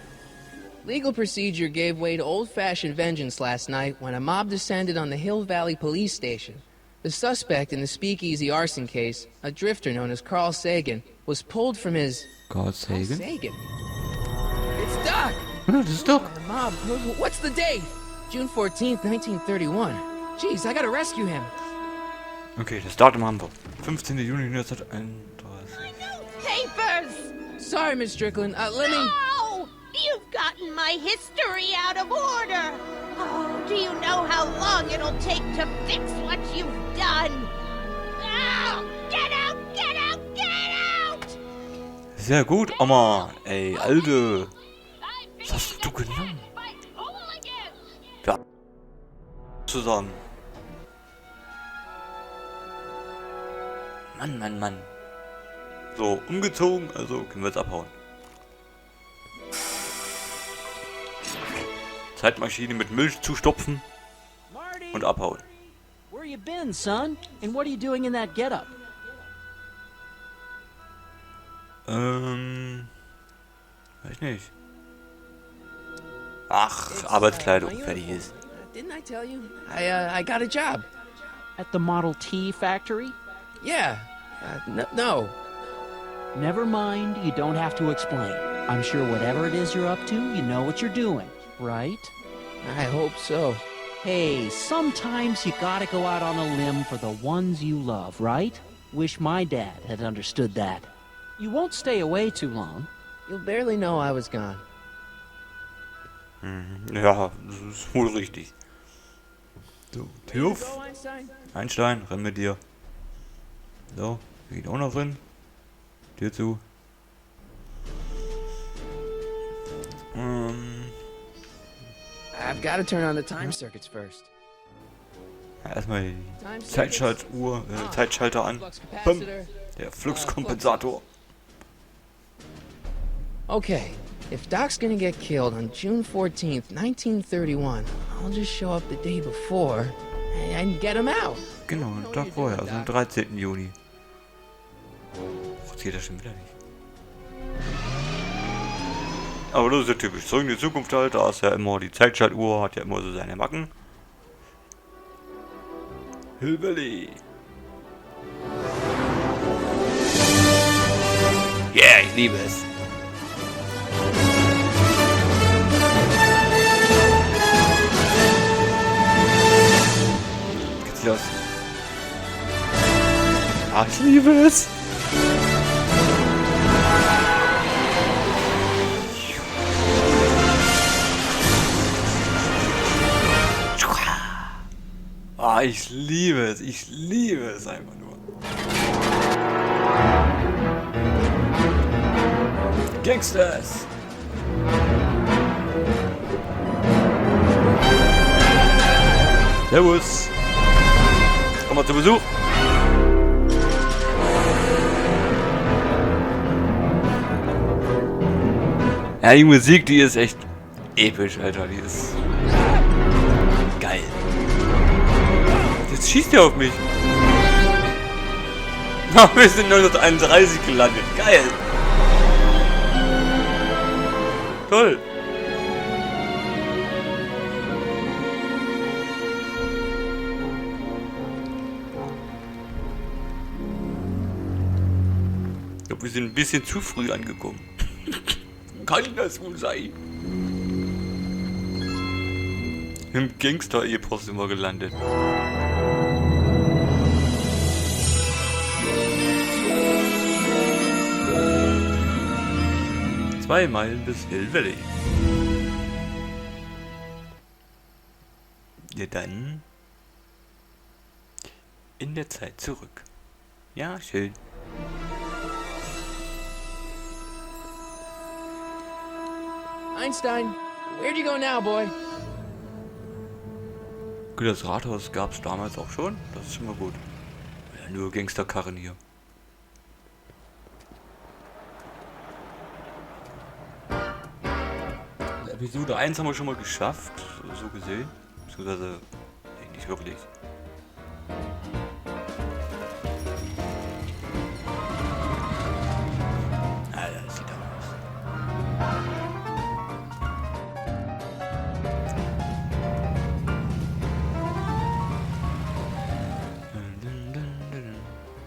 Legal procedure gave way to old-fashioned vengeance last night when a mob descended on the Hill Valley police station. The suspect in the speakeasy arson case, a drifter known as Carl Sagan, was pulled from his... Carl Sagan? Sagan? It's Doc! Das ist Doc. The mob. What's the date? June 14th, 1931. Jeez, I gotta rescue him. Okay, das Datum haben wir. 15. Juni 1931. Papers! Sorry, Miss Strickland. Let me... No! You've gotten my history out of order. Oh, do you know how long it'll take to fix what you've done? Oh, get out, get out, get out! Sehr gut, Oma. Ey, Alte. Was hast du genommen? Ja. Zusammen. Mann, Mann, Mann. So, umgezogen, also können wir jetzt abhauen. Zeitmaschine mit Milch zustopfen und abhauen. Where you been, son? And what are you doing in that getup? Weiß nicht. Ach, Arbeitskleidung, fertig ist. Didn't I tell you? I got a job. At the Model T factory? Yeah. No. Never mind, you don't have to explain. I'm sure whatever it is you're up to, you know what you're doing, right? I hope so. Hey, sometimes you gotta go out on a limb for the ones you love, right? Wish my dad had understood that. You won't stay away too long. You'll barely know I was gone. Ja, das ist wohl richtig. So, Tür. Einstein? Einstein, renn mit dir. So, hier geht auch noch drin. Tür zu. I've got to turn on the time circuits first. Ja, erstmal die Zeitschaltuhr, Zeitschalter an. Bum. Der Fluxkompensator. Okay, if Doc's gonna get killed on June 14th, 1931, I'll just show up the day before and get him out. Genau, einen Tag vorher, also am 13. Juni. Das geht ja schon wieder nicht. Aber das ist ja typisch. Zurück in die Zukunft halt, da ist ja immer die Zeitschaltuhr, hat ja immer so seine Macken. Hillbilly. Yeah, ich liebe es. Geht's los. Ah, ich liebe es. Ah, ich liebe es einfach nur. Gangsters! Servus! Komm mal zu Besuch! Ja, die Musik, die ist echt episch, Alter. Die ist geil. Jetzt schießt er auf mich. Wir sind 1931 gelandet. Geil. Toll. Ich glaube, wir sind ein bisschen zu früh angekommen. Kann das wohl sein? Im Gangster-Epos sind wir gelandet. Zwei Meilen bis Hill Valley. Ja, dann in der Zeit zurück. Ja, schön. Einstein, where'd you go now, boy? Gut, das Rathaus gab es damals auch schon. Das ist schon mal gut. Ja, nur Gangsterkarren hier. Episode 1 haben wir schon mal geschafft, so gesehen. Beziehungsweise, nee, nicht wirklich. Alter, das sieht doch aus.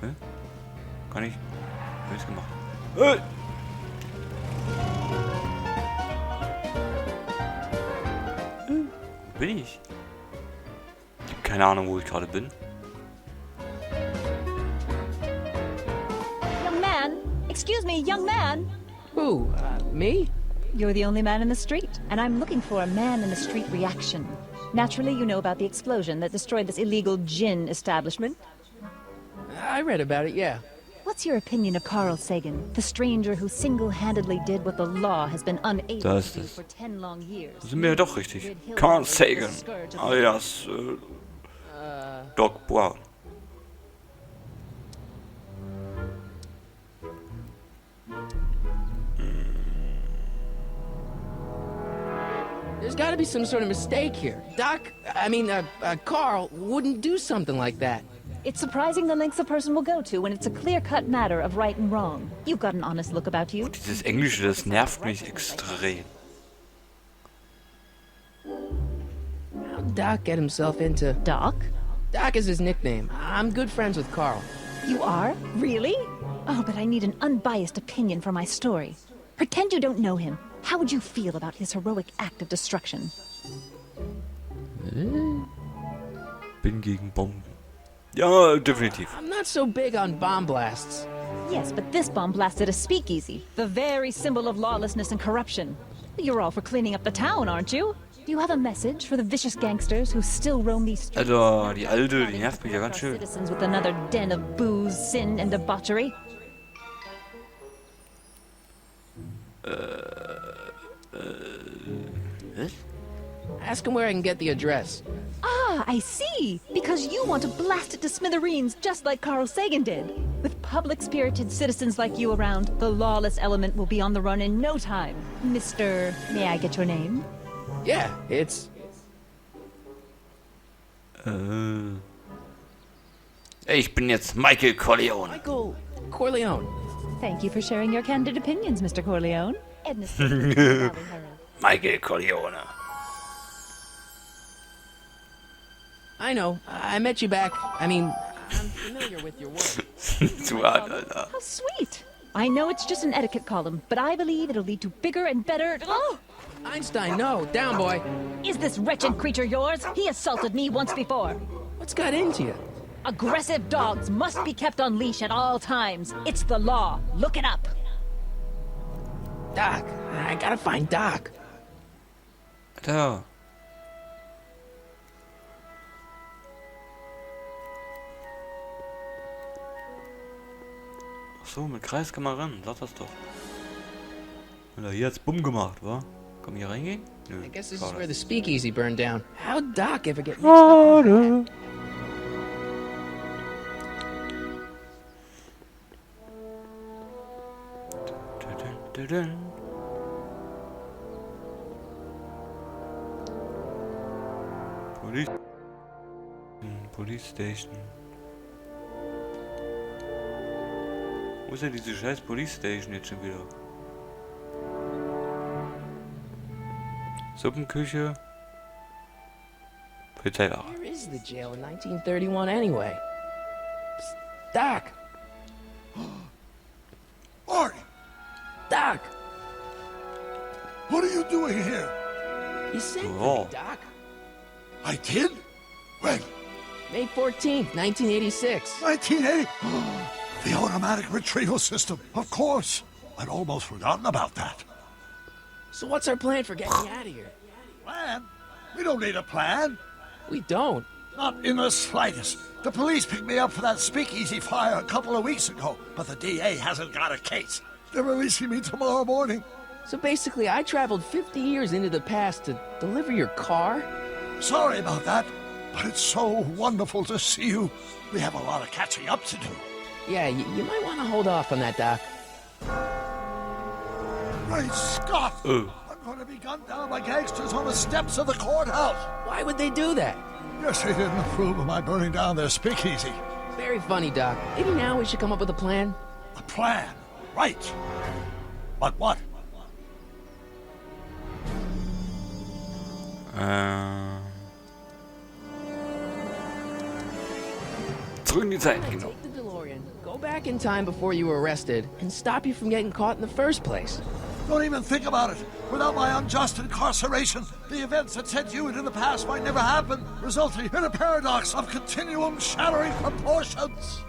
Hä? Kann ich? Hab ich's gemacht. Hey! Wo bin ich? Keine Ahnung, wo ich gerade bin. Young man! Excuse me, young man! Who, me? You're the only man in the street, and I'm looking for a man in the street reaction. Naturally, you know about the explosion that destroyed this illegal gin establishment. I read about it, yeah. What's your opinion of Carl Sagan, the stranger who single-handedly did what the law has been unable Da to ist do es. for 10 long years? Da sind wir ja doch richtig. Carl Sagan, alias Doc Brown. There's gotta be some sort of mistake here. Carl wouldn't do something like that. It's surprising the lengths a person will go to when it's a clear-cut matter of right and wrong. You've got an honest look about you. Dieses Englische, das nervt mich extrem. How'd Doc get himself into... Doc? Doc is his nickname. I'm good friends with Carl. You are? Really? Oh, but I need an unbiased opinion for my story. Pretend you don't know him. How would you feel about his heroic act of destruction? Bin gegen Bomben. Ja, definitiv. I'm not so big on bomb blasts. Yes, but this bomb blasted a speakeasy, the very symbol of lawlessness and corruption. You're all for cleaning up the town, aren't you? Do you have a message for the vicious gangsters who still roam these streets? Also, die Alte, die nervt mich ja ganz schön. Citizens with another den of booze, sin, and debauchery. Was? Ask him where I can get the address. Ah, I see. Because you want to blast it to smithereens just like Carl Sagan did. With public-spirited citizens like you around, the lawless element will be on the run in no time. Mr. May I get your name? Yeah, it's... Ich bin jetzt Michael Corleone. Michael Corleone. Thank you for sharing your candid opinions, Mr. Corleone. Edna Stevens, Valley Herald. Michael Corleone. I know. I met you back. I'm familiar with your work. Zu hart, Alter. How sweet. I know it's just an etiquette column, but I believe it'll lead to bigger and better... Oh! Einstein, no. Down, boy. Is this wretched creature yours? He assaulted me once before. What's got into you? Aggressive dogs must be kept on leash at all times. It's the law. Look it up. Doc. I gotta find Doc. Da. Ach so, mit Kreis kann man ran. Sag das doch. Oder hier hat's Bumm gemacht, wa? Kann man hier reingehen? Nö. I guess this is schade. where the speakeasy burned down. How'd Doc ever get mixed up? Schade. Police Station. Wo ist denn diese scheiß Police Station jetzt schon wieder? Suppenküche. Polizeiwache. Where is the jail in 1931 anyway? Psst, Doc! Marty, Doc! what are you doing here? You sent Oh. for me, Doc. I did? When? May 14th, 1986. 1980? The automatic retrieval system, of course. I'd almost forgotten about that. So what's our plan for getting out of here? Plan? We don't need a plan. We don't. Not in the slightest. The police picked me up for that speakeasy fire a couple of weeks ago, but the DA hasn't got a case. They're releasing me tomorrow morning. So basically, I traveled 50 years into the past to deliver your car? Sorry about that, but it's so wonderful to see you. We have a lot of catching up to do. Yeah, you might want to hold off on that, Doc. Great Scott! Oh. I'm going to be gunned down by gangsters on the steps of the courthouse. Why would they do that? Yes, they didn't approve of my burning down their speakeasy. Very funny, Doc. Maybe now we should come up with a plan. A plan, right? But what? Zurück in die Zeit, genau. Take the DeLorean, go back in time before you were arrested, and stop you from getting caught in the first place. Don't even think about it. Without my unjust incarceration, the events that sent you into the past might never happen, resulting in a paradox of continuum shattering proportions.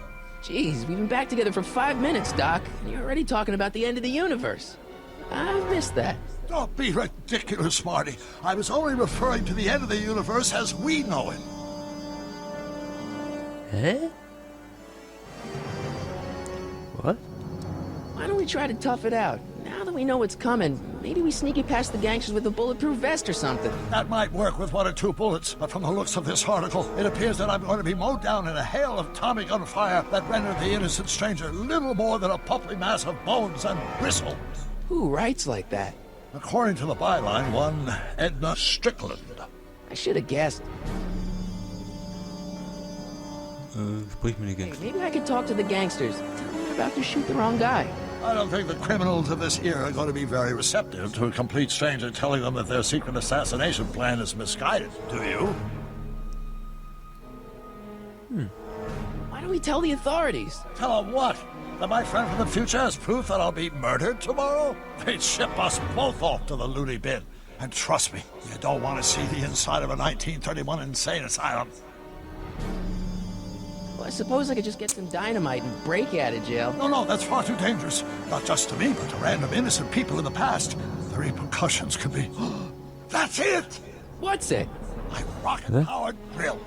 Jeez, we've been back together for 5 minutes, Doc, and you're already talking about the end of the universe. I've missed that. Don't be ridiculous, Marty. I was only referring to the end of the universe as we know it. Hä? What? Why don't we try to tough it out? Now that we know what's coming, maybe we sneak it past the gangsters with a bulletproof vest or something. That might work with 1 or 2 bullets, but from the looks of this article, it appears that I'm going to be mowed down in a hail of Tommy gun fire that rendered the innocent stranger little more than a pulpy mass of bones and bristles. Who writes like that? According to the byline, one Edna Strickland. I should have guessed. Sprich mir die Hey, Gangster. maybe I could talk to the gangsters. Tell them they're about to shoot the wrong guy. I don't think the criminals of this era are going to be very receptive to a complete stranger telling them that their secret assassination plan is misguided. Do you? Why don't we tell the authorities? Tell them what? That my friend from the future has proof that I'll be murdered tomorrow? They'd ship us both off to the loony bin. And trust me, you don't want to see the inside of a 1931 insane asylum. Well, I suppose I could just get some dynamite and break out of jail. No, that's far too dangerous. Not just to me, but to random innocent people in the past. The repercussions could be... That's it! What's it? My rocket-powered drill.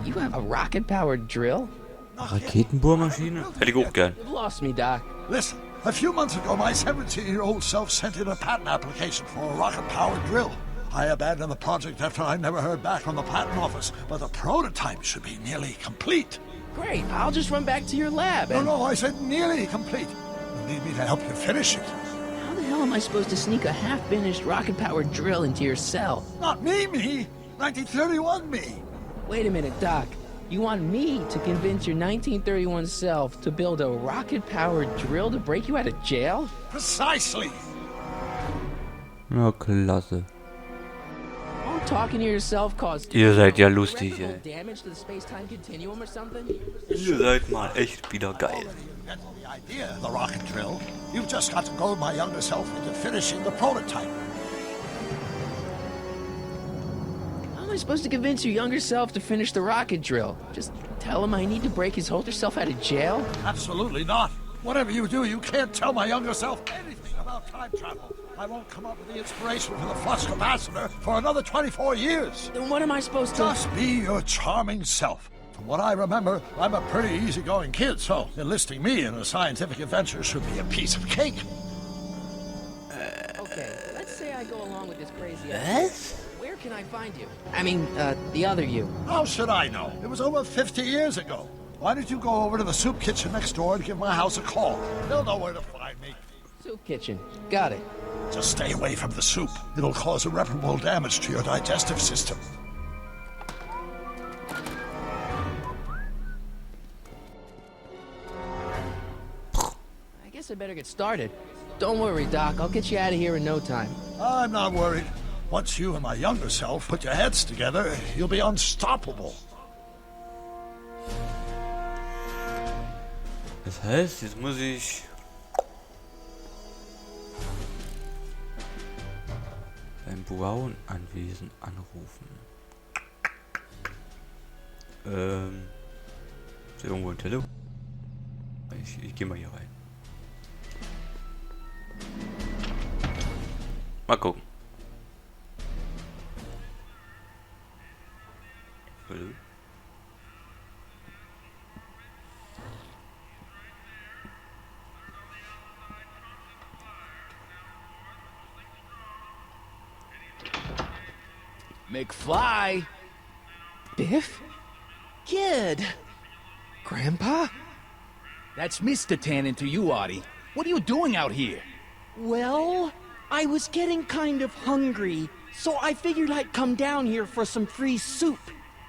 You have a rocket-powered drill? Raketenbohrmaschine? Hätte ich auch gern. You've lost me, Doc. Listen, a few months ago, my 17-year-old self sent in a patent application for a rocket-powered drill. I abandoned the project after I never heard back from the patent office, but the prototype should be nearly complete. Great, I'll just run back to your lab and... No, I said nearly complete. You need me to help you finish it. How the hell am I supposed to sneak a half-finished rocket-powered drill into your cell? Not me. 1931 me. Wait a minute, Doc. You want me to convince your 1931 self to build a rocket-powered drill to break you out of jail? Precisely. Na, klasse. Won't talking to yourself cause Ihr seid ja lustig, ey. irreparable damage to the space-time continuum or something? Ihr seid mal echt wieder geil. Get the idea of the rocket drill. You've just got to goad my younger self into finishing the prototype. How am I supposed to convince your younger self to finish the rocket drill? Just tell him I need to break his older self out of jail? Absolutely not. Whatever you do, you can't tell my younger self anything about time travel. I won't come up with the inspiration for the flux capacitor for another 24 years. Then what am I supposed to... Just be your charming self. From what I remember, I'm a pretty easygoing kid, so enlisting me in a scientific adventure should be a piece of cake. Okay, let's say I go along with this crazy idea. Where can I find you? I mean, the other you. How should I know? It was over 50 years ago. Why don't you go over to the soup kitchen next door and give my house a call? They'll know where to find me. Soup kitchen. Got it. Just stay away from the soup. It'll cause irreparable damage to your digestive system. Guess I better get started. Don't worry, Doc. I'll get you out of here in no time. I'm not worried. Once you and my younger self put your heads together, you'll be unstoppable. Das heißt, jetzt muss ich beim Brown-Anwesen anrufen. Ist da irgendwo ein Telefon? Ich gehe mal hier rein. Mal gucken. Hallo? McFly! Biff? Kid! Grandpa? That's Mr. Tannen to you, Artie. What are you doing out here? Well, I was getting kind of hungry, so I figured I'd come down here for some free soup.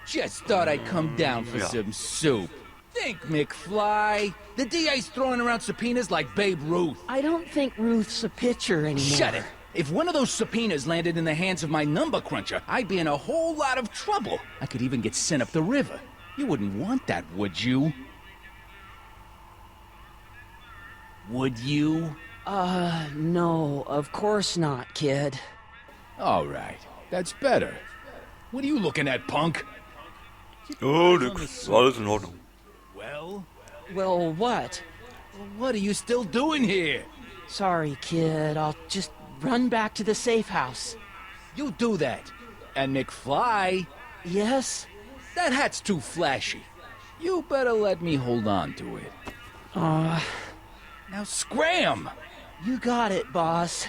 Just thought I'd come down for some soup. Think, McFly. The DA's throwing around subpoenas like Babe Ruth. I don't think Ruth's a pitcher anymore. Shut it! If one of those subpoenas landed in the hands of my number cruncher, I'd be in a whole lot of trouble. I could even get sent up the river. You wouldn't want that, would you? Would you? No, of course not, kid. All right, that's better. What are you looking at, punk? Oh, nix. Alles in Ordnung. Well? Well, what? What are you still doing here? Sorry, kid. I'll just run back to the safe house. You do that. And McFly? Yes? That hat's too flashy. You better let me hold on to it. Now scram! You got it, boss.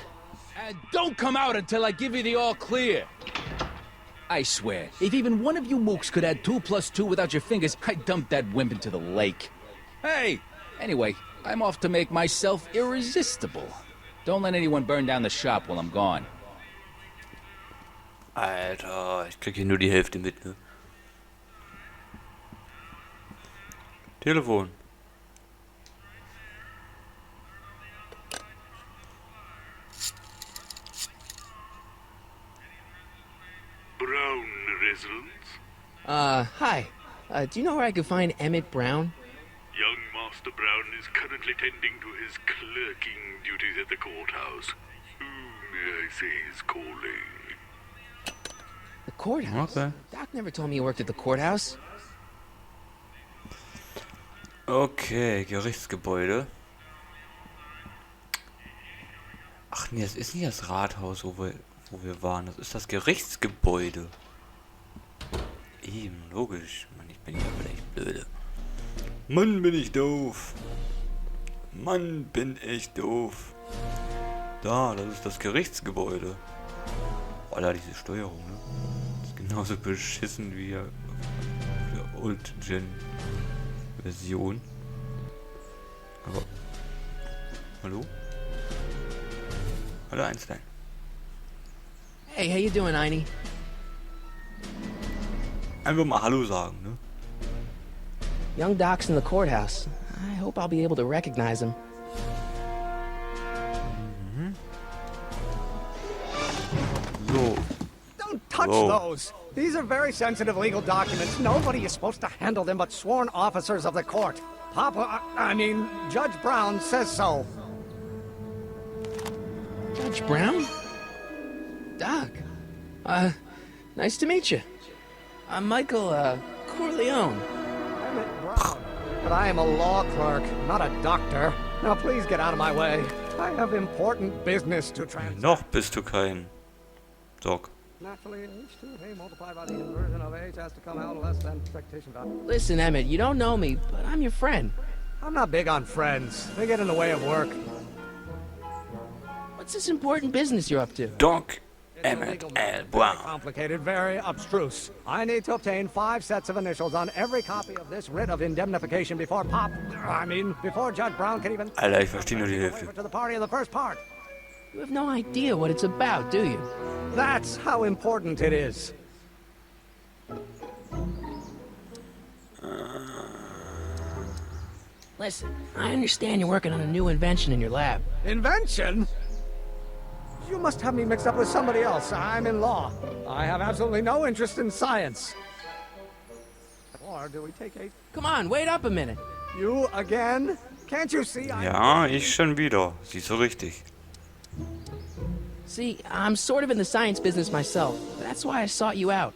And don't come out until I give you the all clear. I swear, if even one of you mooks could add 2 + 2 without your fingers, I'd dump that wimp into the lake. Hey! Anyway, I'm off to make myself irresistible. Don't let anyone burn down the shop while I'm gone. Alter, ich krieg hier nur die Hälfte mit, ne? Telefon. Brown residence? Hi. Do you know where I could find Emmett Brown? Young Master Brown is currently tending to his clerking duties at the courthouse. Who may I say is calling? The courthouse? Okay. Doc never told me he worked at the courthouse. Okay, Gerichtsgebäude. Ach nee, das ist nicht das Rathaus, wo wir waren. Das ist das Gerichtsgebäude. Eben, logisch. Mann, ich bin ja echt blöde. Mann, bin ich doof. Mann, bin ich doof. Da, das ist das Gerichtsgebäude. Oh, da diese Steuerung, ne? Das ist genauso beschissen wie der Old-Gen-Version. Aber... Hallo? Hallo, Einstein. Hey, how you doing, Einie? Einfach mal Hallo sagen, ne? Young Doc's in the courthouse. I hope I'll be able to recognize him. So. Don't touch those. These are very sensitive legal documents. Nobody is supposed to handle them but sworn officers of the court. Judge Brown says so. Judge Brown? Doc. Nice to meet you. I'm Michael, Corleone. Emmett Brown. But I am a law clerk, not a doctor. Now please get out of my way. I have important business to transact. Noch bist du kein Doc. Naturally, H2A multiplied by the inversion of H has to come out less than expectation value. Listen, Emmett, you don't know me, but I'm your friend. I'm not big on friends. They get in the way of work. What's this important business you're up to? Doc Emmett L. Brown. Complicated, very abstruse. I need to obtain 5 sets of initials on every copy of this writ of indemnification before before Judge Brown can even Alter, ich verstehe nur die Hälfte. to the party in the first part. You have no idea what it's about, do you? That's how important it is. Listen, I understand you're working on a new invention in your lab. Invention? You must have me mixed up with somebody else. I'm in law. I have absolutely no interest in science. Or do we take a... Come on, wait up a minute. You again? Can't you see Ja, ich schon wieder. Siehst du richtig. See, I'm sort of in the science business myself. That's why I sought you out.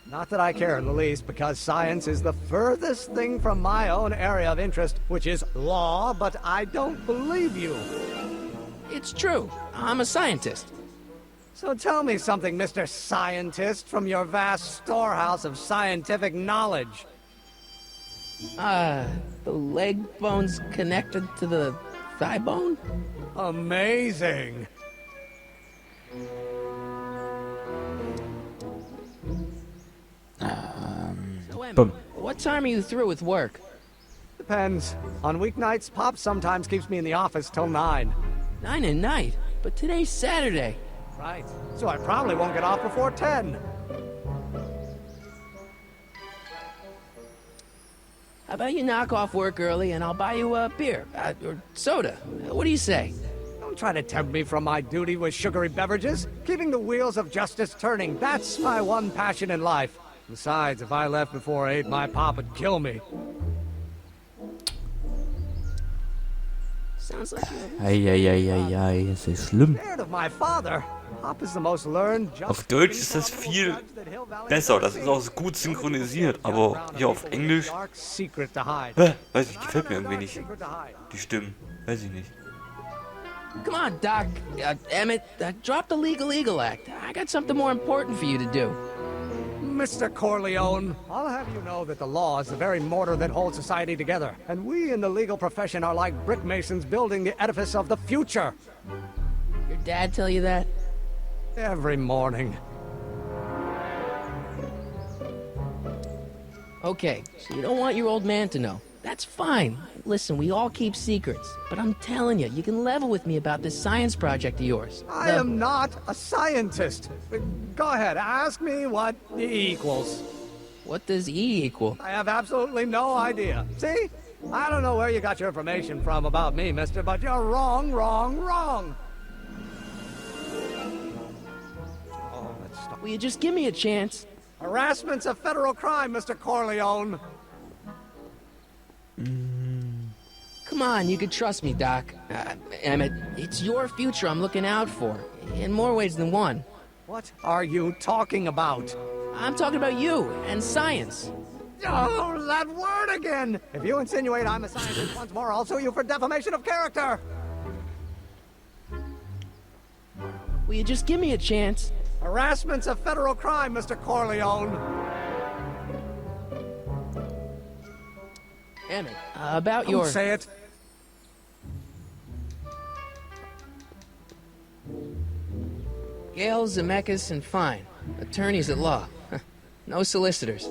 Not that I care in the least, because science is the furthest thing from my own area of interest, which is law, but I don't believe you. It's true. I'm a scientist. So tell me something, Mr. Scientist, from your vast storehouse of scientific knowledge. The leg bone's connected to the thigh bone? Amazing. So, Emma, what time are you through with work? Depends. On weeknights, Pop sometimes keeps me in the office till 9. 9 at night? But today's Saturday. Right. So I probably won't get off before 10. How about you knock off work early and I'll buy you a beer, or soda. What do you say? Don't try to tempt me from my duty with sugary beverages. Keeping the wheels of justice turning, that's my one passion in life. Besides, if I left before 8, my pop would kill me. Sounds like Eieieiei, ist das schlimm. Scared of my father. Pop is the most learned, Auf Deutsch ist das viel besser, das ist auch gut synchronisiert, aber hier auf Englisch, weiß ich, gefällt mir irgendwie nicht. Die Stimmen, weiß ich nicht. Come on, Doc. Emmett, drop the Legal Eagle Act. I got something more important for you to do. Mr. Corleone, I'll have you know that the law is the very mortar that holds society together, and we in the legal profession are like brick masons building the edifice of the future. Your dad tell you that? Every morning. Okay, so you don't want your old man to know. That's fine. Listen, we all keep secrets. But I'm telling you, you can level with me about this science project of yours. I am not a scientist. Go ahead, ask me what E equals. What does E equal? I have absolutely no idea. See? I don't know where you got your information from about me, mister, but you're wrong, wrong, wrong. Oh, let's stop. Will you just give me a chance? Harassment's a federal crime, Mr. Corleone. Come on, you can trust me, Doc. Emmett, it's your future I'm looking out for, in more ways than one. What are you talking about? I'm talking about you and science. Oh, that word again! If you insinuate I'm a scientist once more, I'll sue you for defamation of character! Will you just give me a chance? Harassment's a federal crime, Mr. Corleone. Emmett, about your... Don't say it. Gale, Zemeckis, and Fine. Attorneys at law. No solicitors.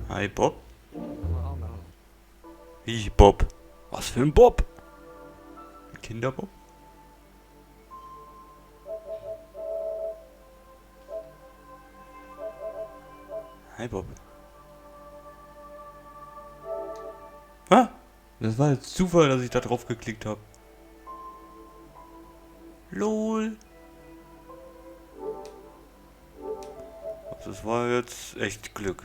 Hi, Bob. Wie, Bob? Was für ein Bob? Ein Kinderbob? Hi, Bob. Ah, das war jetzt Zufall, dass ich da drauf geklickt habe. LOL. Das war jetzt echt Glück.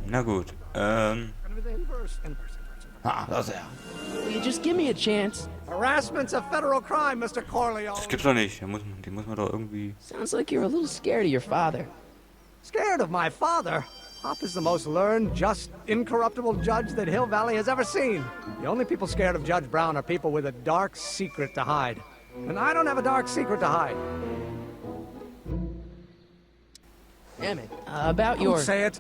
Na gut, das ja. Will you just give me a chance? Harassment's a federal crime, Mr. Corleone. Das gibt's doch nicht. Die muss man doch irgendwie... Sounds like you're a little scared of your father. Scared of my father? Pop is the most learned, just, incorruptible judge that Hill Valley has ever seen. The only people scared of Judge Brown are people with a dark secret to hide. And I don't have a dark secret to hide. Emmett, about your... Don't say it.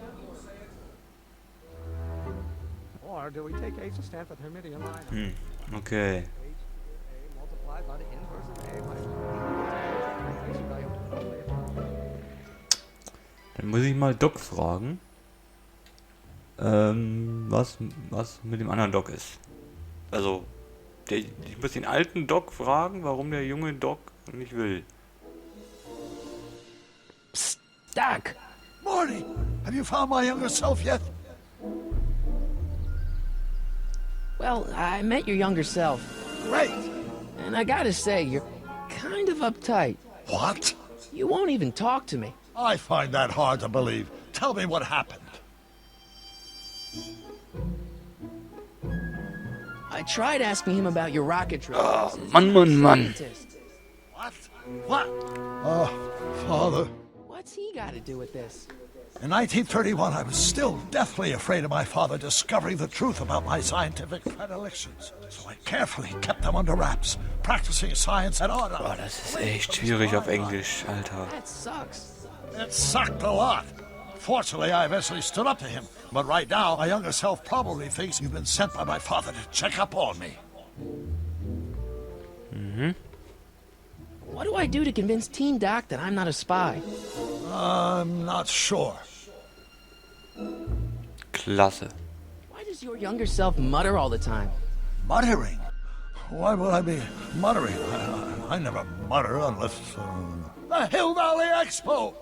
Or do we take H to stand for the Hermitian line? Okay. Multiplied by the inverse of A minus Dann muss ich mal Doc fragen, was mit dem anderen Doc ist. Also, Ich muss den alten Doc fragen, warum der junge Doc nicht will. Psst, Doc! Morty, have you found my younger self yet? Well, I met your younger self. Great. And I gotta say, you're kind of uptight. What? You won't even talk to me. I find that hard to believe. Tell me what happened. I tried asking him about your rocket trip. Mann. What? What? Oh, Father. What's he got to do with this? In 1931, I was still deathly afraid of my father discovering the truth about my scientific predilections. So I carefully kept them under wraps, practicing science and art. Boah, das ist echt schwierig auf Englisch, Alter. That sucks. It sucked a lot. Fortunately, I eventually stood up to him. But right now, my younger self probably thinks you've been sent by my father to check up on me. What do I do to convince Teen Doc that I'm not a spy? I'm not sure. Klasse. Why does your younger self mutter all the time? Muttering? Why would I be muttering? I never mutter unless... the Hill Valley Expo!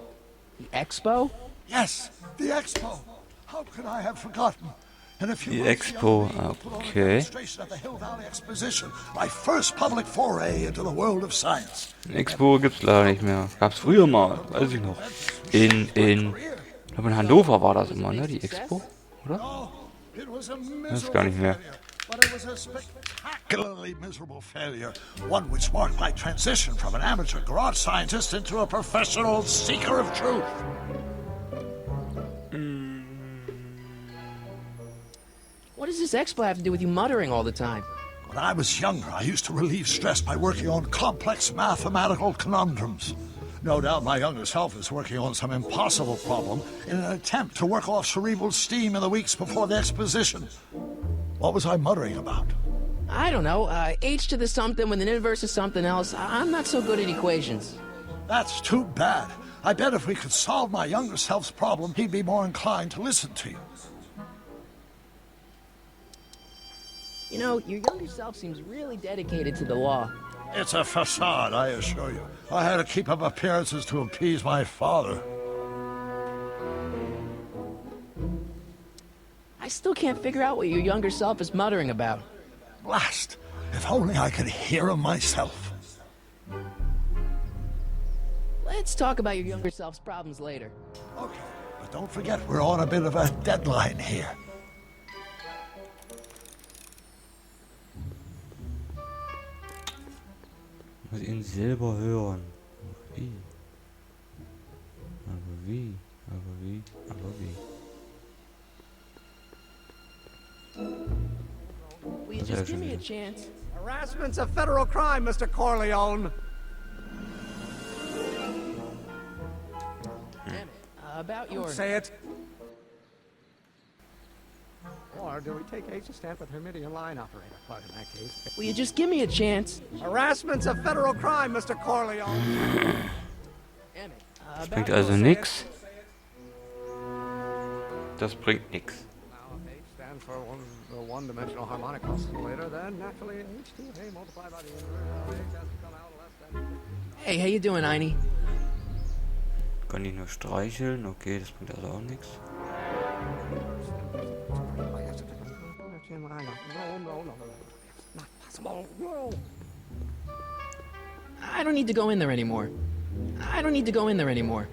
The Expo? Yes, the Expo. How could I have forgotten? In a few Die months, Expo, the young lady put on a okay. demonstration at the Hill Valley Exposition, my first public foray into the world of science. Expo gibt's leider nicht mehr. Gab's früher mal, weiß ich noch. Ich glaube in Hannover war das immer, ne? Die Expo, oder? Oh, it was a Weiß gar nicht mehr. but it was a spectacularly miserable failure, one which marked my transition from an amateur garage scientist into a professional seeker of truth. What does this Expo have to do with you muttering all the time? When I was younger, I used to relieve stress by working on complex mathematical conundrums. No doubt my younger self is working on some impossible problem in an attempt to work off cerebral steam in the weeks before the exposition. What was I muttering about? I don't know. H to the something with an inverse of something else. I'm not so good at equations. That's too bad. I bet if we could solve my younger self's problem, he'd be more inclined to listen to you. You know, your younger self seems really dedicated to the law. It's a facade, I assure you. I had to keep up appearances to appease my father. I still can't figure out what your younger self is muttering about. Blast! If only I could hear him myself. Let's talk about your younger self's problems later. Okay, but don't forget we're on a bit of a deadline here. Muss ihn selber hören. Wie? Aber wie? Aber wie? Aber wie? Will you just give me a chance? Harassment's a federal crime, Mr. Corleone. Damn it. About your... Say it. Or do we take H's stand with Hermitian line operator part in that case? Will you just give me a chance? Harassment's a federal crime, Mr. Corleone. Damn it. Das bringt also nix. Das bringt nix. Now, if H stands for one-dimensional harmonic oscillator, then naturally H2A multiplied by the inverse H has to come out less than... Hey, how you doing, Einie? Kann ich nur streicheln? Okay, das bringt also auch nichts. Not possible. No. I don't need to go in there anymore. I don't need to go in there anymore.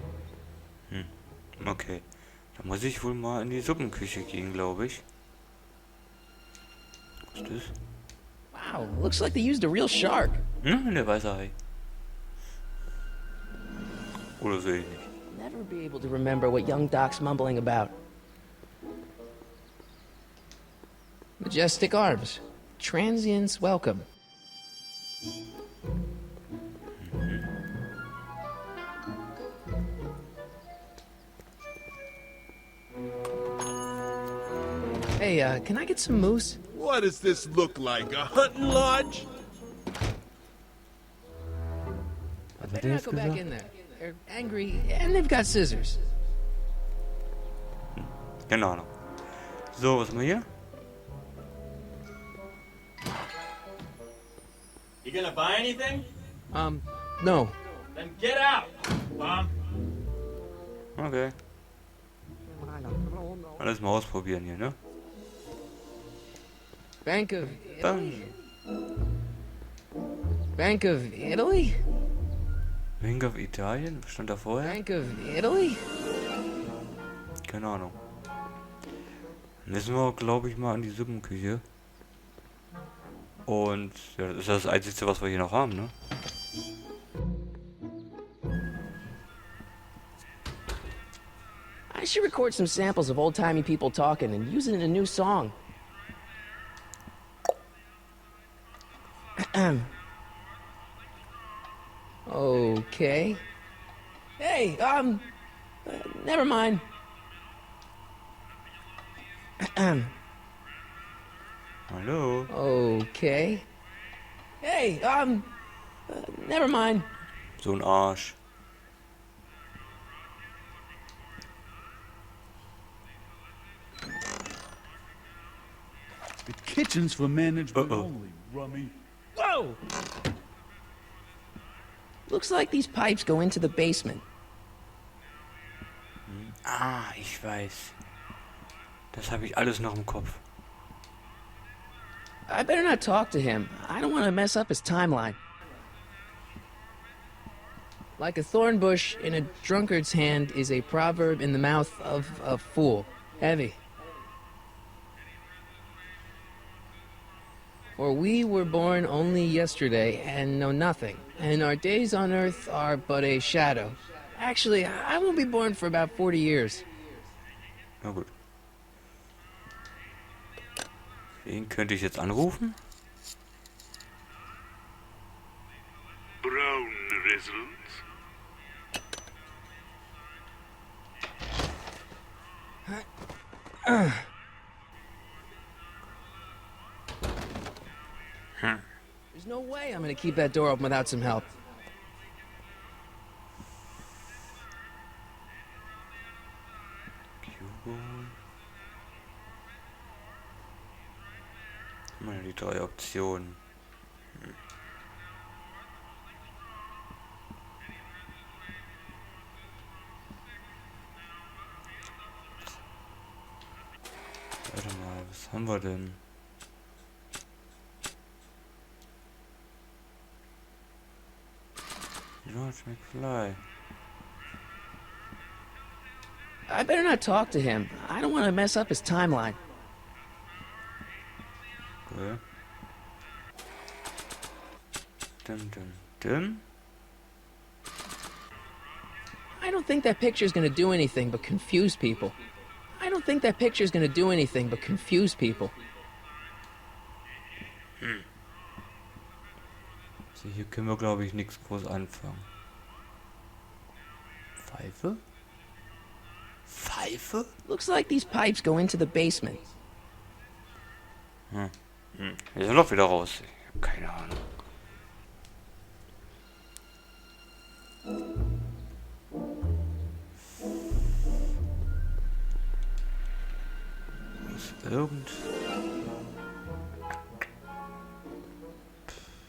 Okay. Da muss ich wohl mal in die Suppenküche gehen, glaube ich. Was ist das? Wow, looks like they used a real shark. Der weiße Hai. Oder so ähnlich. Never be able to remember what young Doc's mumbling about. Majestic arms. Transients welcome. Hey, can I get some moose? What does this look like, a hunting lodge? Better not go back in there. They're angry, and they've got scissors. Keine Ahnung. So, was haben wir hier? gonna buy anything? No. Then get out, Mom. Okay. Alles mal ausprobieren hier, ne? Bank of Dann. Italy? Bank of Italy? Bank of Italien? Was stand da vorher? Bank of Italy? Keine Ahnung. Müssen wir, glaube ich, mal an die Suppenküche. Und ja, das ist das Einzige, was wir hier noch haben, ne? I should record some samples of old-timey people talking and use it in a new song. Okay. Hey, never mind. Hallo? Okay. Hey, never mind. So ein Arsch. The kitchen's for management only, rummy. Whoa! Looks like these pipes go into the basement. Ah, ich weiß. Das habe ich alles noch im Kopf. I better not talk to him. I don't want to mess up his timeline. Like a thorn bush in a drunkard's hand is a proverb in the mouth of a fool. Heavy. For we were born only yesterday and know nothing, and our days on earth are but a shadow. Actually, I won't be born for about 40 years. Na gut. Wen könnte ich jetzt anrufen? Brown residence. There's no way I'm gonna keep that door open without some help. Mal die 3 Optionen. Warte mal, was haben wir denn? George McFly. I better not talk to him. I don't want to mess up his timeline. Okay. Dum dum dum. I don't think that picture's gonna do anything but confuse people. I don't think that picture's gonna do anything but confuse people. So, hier können wir, glaube ich, nichts groß anfangen. Pfeife? Pfeife? Looks like these pipes go into the basement. Wir sind doch wieder raus. Ich hab keine Ahnung.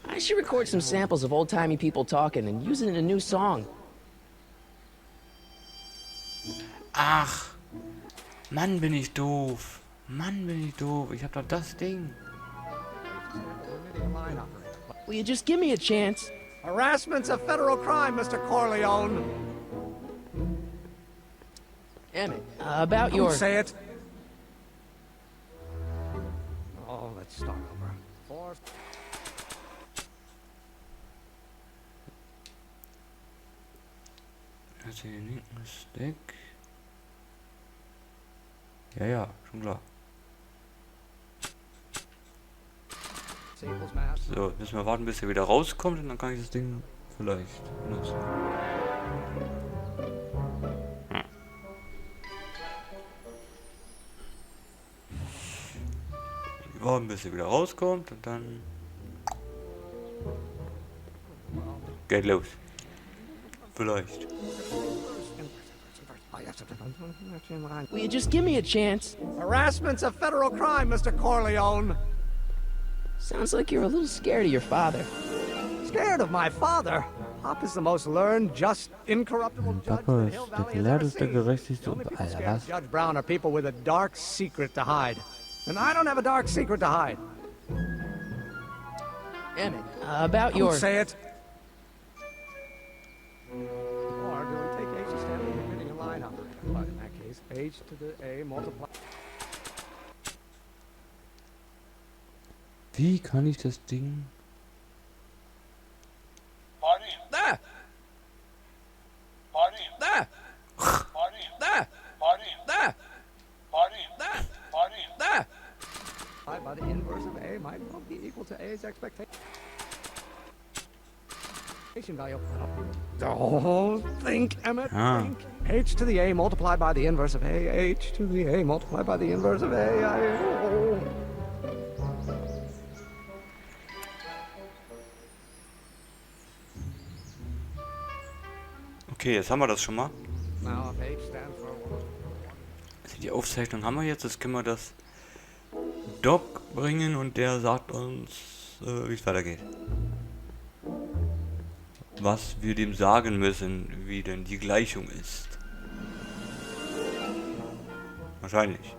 I should record some samples of old-timey people talking and use it in a new song. Ach, Mann, bin ich doof. Mann, bin ich doof. Ich hab doch das Ding. Will you just give me a chance? Harassment's a federal crime, Mr. Corleone. Emmett, about your... Don't say it. Oh, let's start over. Hat sie den linken Stick? Ja, ja, schon klar. So, müssen wir warten, bis er wieder rauskommt und dann kann ich das Ding vielleicht benutzen. Wir warten, bis er wieder rauskommt und dann geht los. Vielleicht. Will you just give me a chance? Harassment's a federal crime, Mr. Corleone. Sounds like you're a little scared of your father. scared of my father. Pop is the most learned, just, incorruptible judge Papa that ist Hill der Valley has ever gelehrteste, seen. gerechtigste The only und... people Alter, scared was? of Judge Brown are people with a dark secret to hide. And I don't have a dark secret to hide. Emmett, about Don't your... say it. Or do we take H as standing and getting a line operator? But in that case, H to the A multiplied... Wie kann ich das Ding... Marty? Da! Marty? Da! Marty? Da! Marty? Da! Marty? Da! Marty? Da! By the inverse of A might well be equal to A's expectation value. Don't think, Emmett, think. H to the A multiplied by the inverse of A. H to the A multiplied by the inverse of A. Okay, jetzt haben wir das schon mal. Now if H stands for... Also die Aufzeichnung haben wir jetzt. Jetzt können wir das Doc bringen und der sagt uns, wie es weitergeht. Was wir dem sagen müssen, wie denn die Gleichung ist. Wahrscheinlich.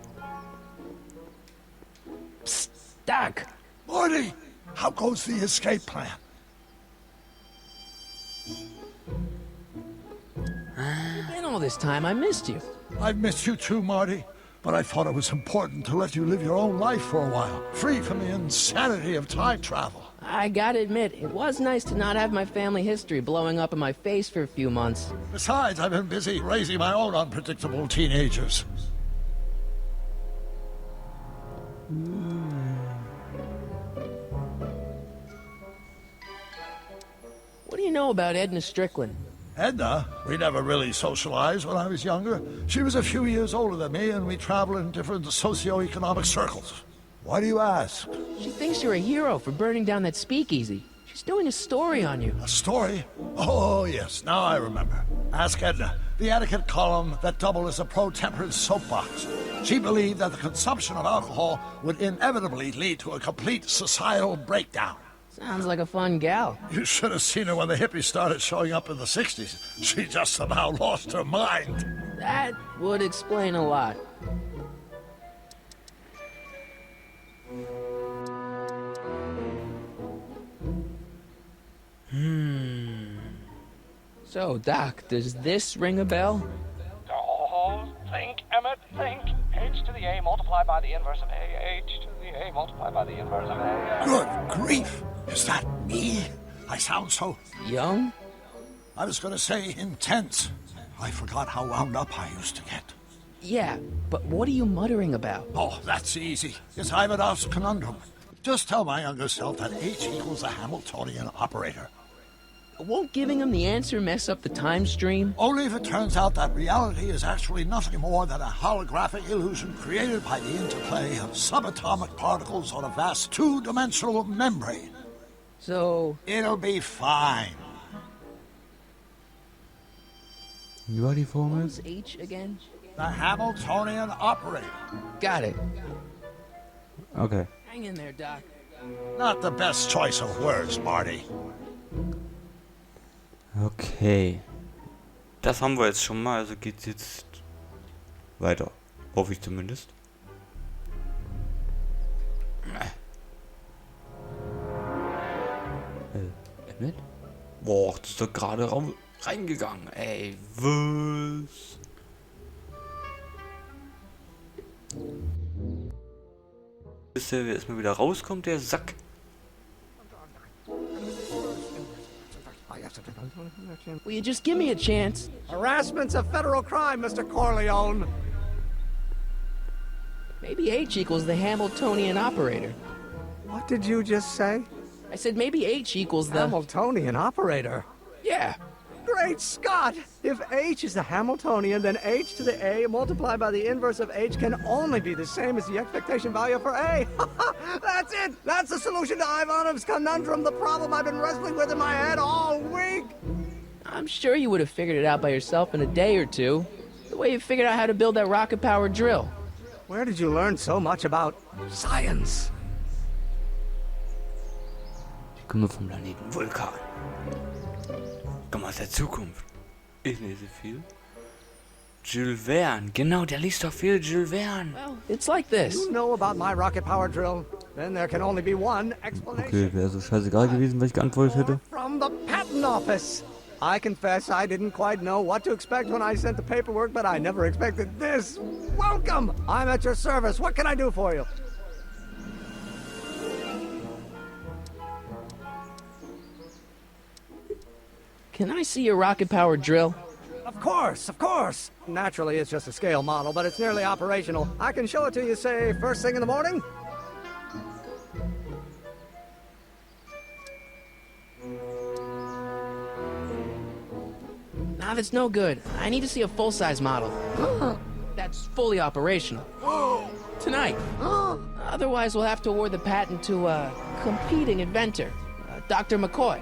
Psst, Doc! Marty, how goes the escape plan? In all this time, I missed you. I've missed you too, Marty. But I thought it was important to let you live your own life for a while, free from the insanity of time travel. I gotta admit, it was nice to not have my family history blowing up in my face for a few months. Besides, I've been busy raising my own unpredictable teenagers. What do you know about Edna Strickland? Edna, we never really socialized when I was younger. She was a few years older than me, and we traveled in different socioeconomic circles. Why do you ask? She thinks you're a hero for burning down that speakeasy. She's doing a story on you. A story? Oh, yes, now I remember. Ask Edna, the etiquette column that doubled as a pro-temperance soapbox. She believed that the consumption of alcohol would inevitably lead to a complete societal breakdown. Sounds like a fun gal. You should have seen her when the hippies started showing up in the 60s. She just somehow lost her mind. That would explain a lot. So, Doc, does this ring a bell? Oh, think, Emmett, think. H to the A multiplied by the inverse of A. H to the A multiplied by the inverse of A. Good grief! Is that me? I sound so... Young? I was gonna say intense. I forgot how wound up I used to get. Yeah, but what are you muttering about? Oh, that's easy. It's Ivanov's conundrum. Just tell my younger self that H equals a Hamiltonian operator. Won't giving him the answer mess up the time stream? Only if it turns out that reality is actually nothing more than a holographic illusion created by the interplay of subatomic particles on a vast two-dimensional membrane. So... It'll be fine. Wie war die Formel? What's H again? The Hamiltonian operator. Got it. Okay. Hang in there, Doc. Not the best choice of words, Marty. Okay. Das haben wir jetzt schon mal, also geht's jetzt weiter. Hoffe ich zumindest. Emmett? Boah, das ist doch gerade reingegangen. Ey, was? Bis der erstmal wieder rauskommt, der Sack. Will you just give me a chance? Harassment's a federal crime, Mr. Corleone. Maybe H equals the Hamiltonian operator. What did you just say? I said maybe H equals the... Hamiltonian operator? Yeah. Great Scott! If H is the Hamiltonian, then H to the A multiplied by the inverse of H can only be the same as the expectation value for A. That's it! That's the solution to Ivanov's conundrum, the problem I've been wrestling with in my head all week! I'm sure you would have figured it out by yourself in a day or two. The way you figured out how to build that rocket-powered drill. Where did you learn so much about science? Die kommen vom Planeten Vulkan. Komm aus der Zukunft. Ich lese viel. Jules Verne. Genau, der liest doch viel Jules Verne. Well, it's like this. You know about my rocket power drill? Then there can only be one explanation. Okay, wäre so scheißegal gewesen, weil ich geantwortet hätte. From the patent office. I confess I didn't quite know what to expect when I sent the paperwork, but I never expected this. Welcome! I'm at your service. What can I do for you? Can I see your rocket-powered drill? Of course, of course. Naturally, it's just a scale model, but it's nearly operational. I can show it to you, say, first thing in the morning? Nah, that's no good. I need to see a full-size model. That's fully operational. Tonight. Otherwise, we'll have to award the patent to a competing inventor, Dr. McCoy.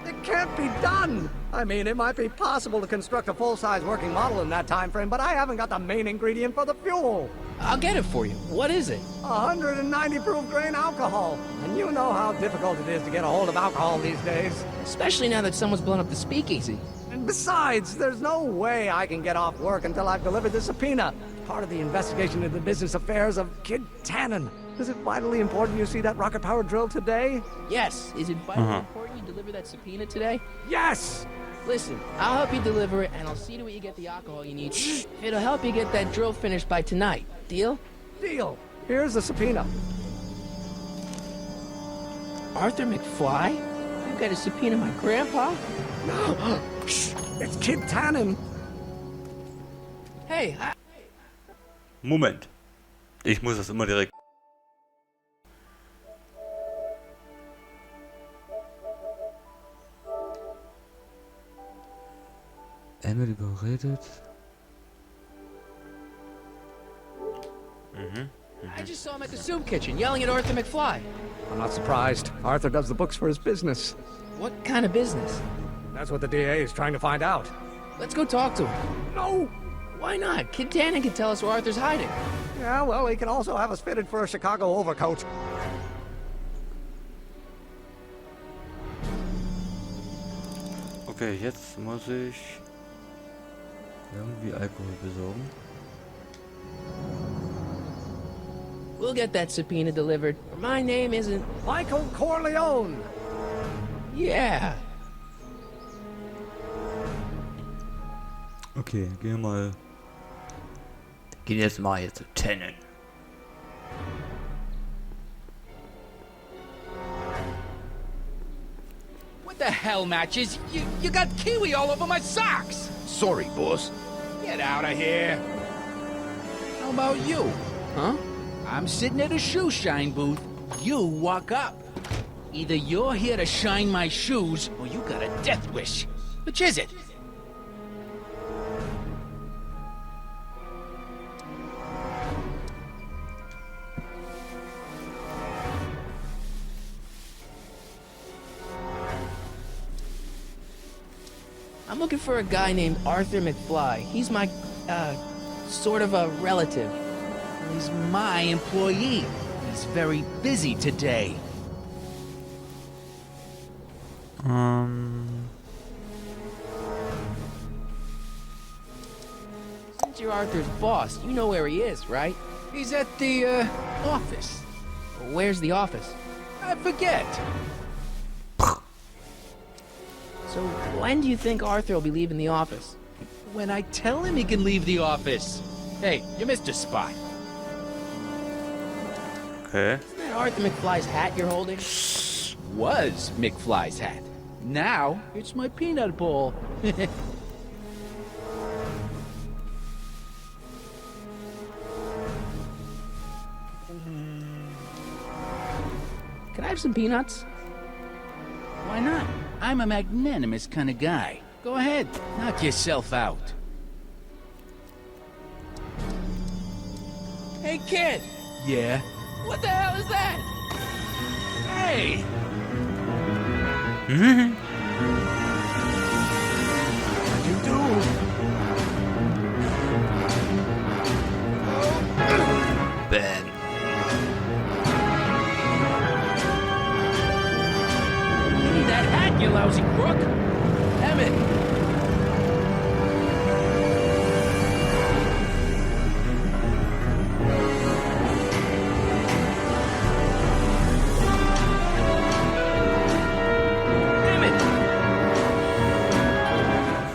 It can't be done! I mean, it might be possible to construct a full-size working model in that time frame, but I haven't got the main ingredient for the fuel. I'll get it for you. What is it? 190 proof grain alcohol. And you know how difficult it is to get a hold of alcohol these days. Especially now that someone's blown up the speakeasy. And besides, there's no way I can get off work until I've delivered the subpoena. Part of the investigation into the business affairs of Kid Tannen. Is it vitally important you see that rocket-powered drill today? Yes. Is it vitally important you deliver that subpoena today? Yes! Listen, I'll help you deliver it, and I'll see to it you get the alcohol you need. It'll help you get that drill finished by tonight. Deal? Deal. Here's the subpoena. Arthur McFly? You got a subpoena my grandpa? No! Shh! It's Kid Tannen! Hey, Moment. Ich muss das immer direkt... Emily überredet. I just saw him at the soup kitchen yelling at Arthur McFly. I'm not surprised. Arthur does the books for his business. What kind of business? That's what the DA is trying to find out. Let's go talk to him. No! Why not? Kid Tannen can tell us where Arthur's hiding. Yeah, well, he can also have us fitted for a Chicago overcoat. Okay, jetzt muss ich irgendwie Alkohol besorgen. We'll get that subpoena delivered. My name isn't... Michael Corleone! Yeah. Okay, gehen wir mal. Gehen jetzt mal hier zu Tannen. What the hell, Matches? You got kiwi all over my socks! Sorry, boss. Get out of here. How about you? Huh? I'm sitting at a shoe shine booth. You walk up. Either you're here to shine my shoes, or you got a death wish. Which is it? I'm looking for a guy named Arthur McFly. He's my, sort of a relative. He's my employee. He's very busy today. Since you're Arthur's boss, you know where he is, right? He's at the, office. Where's the office? I forget. So when do you think Arthur will be leaving the office? When I tell him he can leave the office. Hey, you missed a spot. Okay. Isn't that Arthur McFly's hat you're holding? Was McFly's hat. Now, it's my peanut bowl. Can I have some peanuts? Why not? I'm a magnanimous kind of guy. Go ahead, knock yourself out. Hey, kid! Yeah? What the hell is that? Hey! What'd you do? Ben. Give me that hat, you lousy crook! Emmett!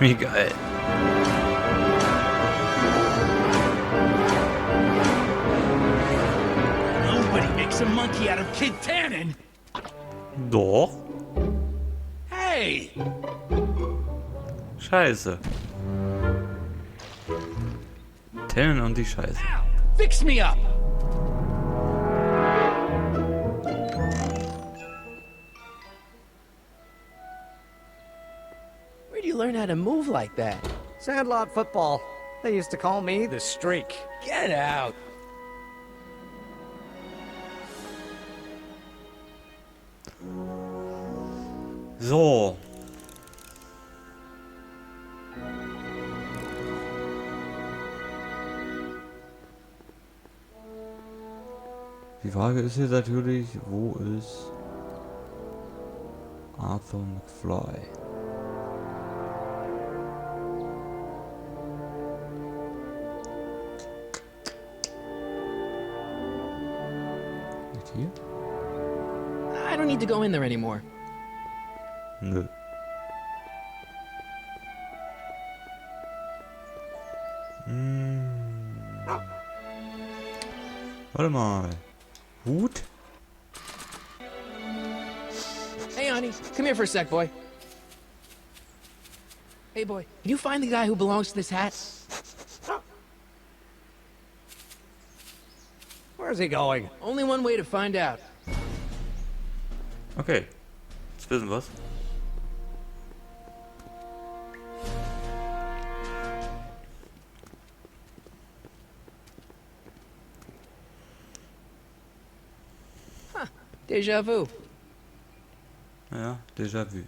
Wie geil. Nobody makes a monkey out of Kid Tannen! Doch. Hey! Scheiße. Tannen und die Scheiße. Fix me up! Where'd you learn how to move like that? Sandlot football. They used to call me the Streak. Get out! So. Die Frage ist jetzt natürlich, wo ist Arthur McFly? Nicht hier? I don't need to go in there anymore. Nö. Warte mal. Hut? Hey, honey, come here for a sec, boy. Hey, boy, can you find the guy who belongs to this hat? Where's he going? Only one way to find out. Okay. Jetzt wissen wir's. Déjà vu. Ja, déjà vu.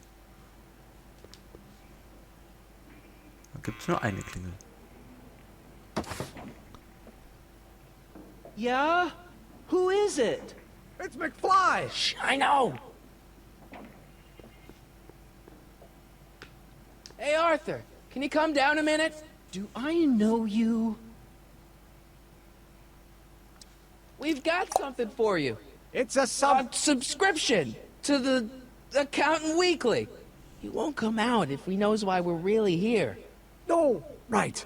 Da gibt's nur eine Klingel. Yeah? Who is it? It's McFly! Shh, I know! Hey, Arthur, can you come down a minute? Do I know you? We've got something for you. It's a subscription to the Accountant Weekly. He won't come out if he knows why we're really here. No, right.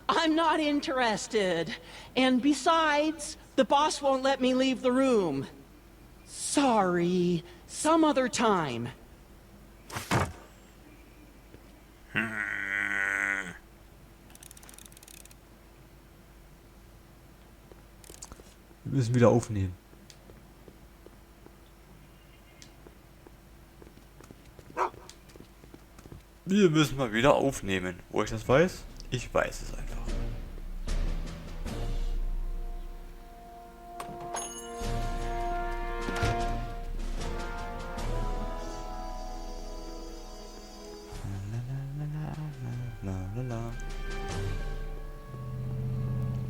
I'm not interested. And besides, the boss won't let me leave the room. Sorry, some other time. Wir müssen wieder aufnehmen. Wir müssen mal wieder aufnehmen. Wo ich das weiß? Ich weiß es einfach.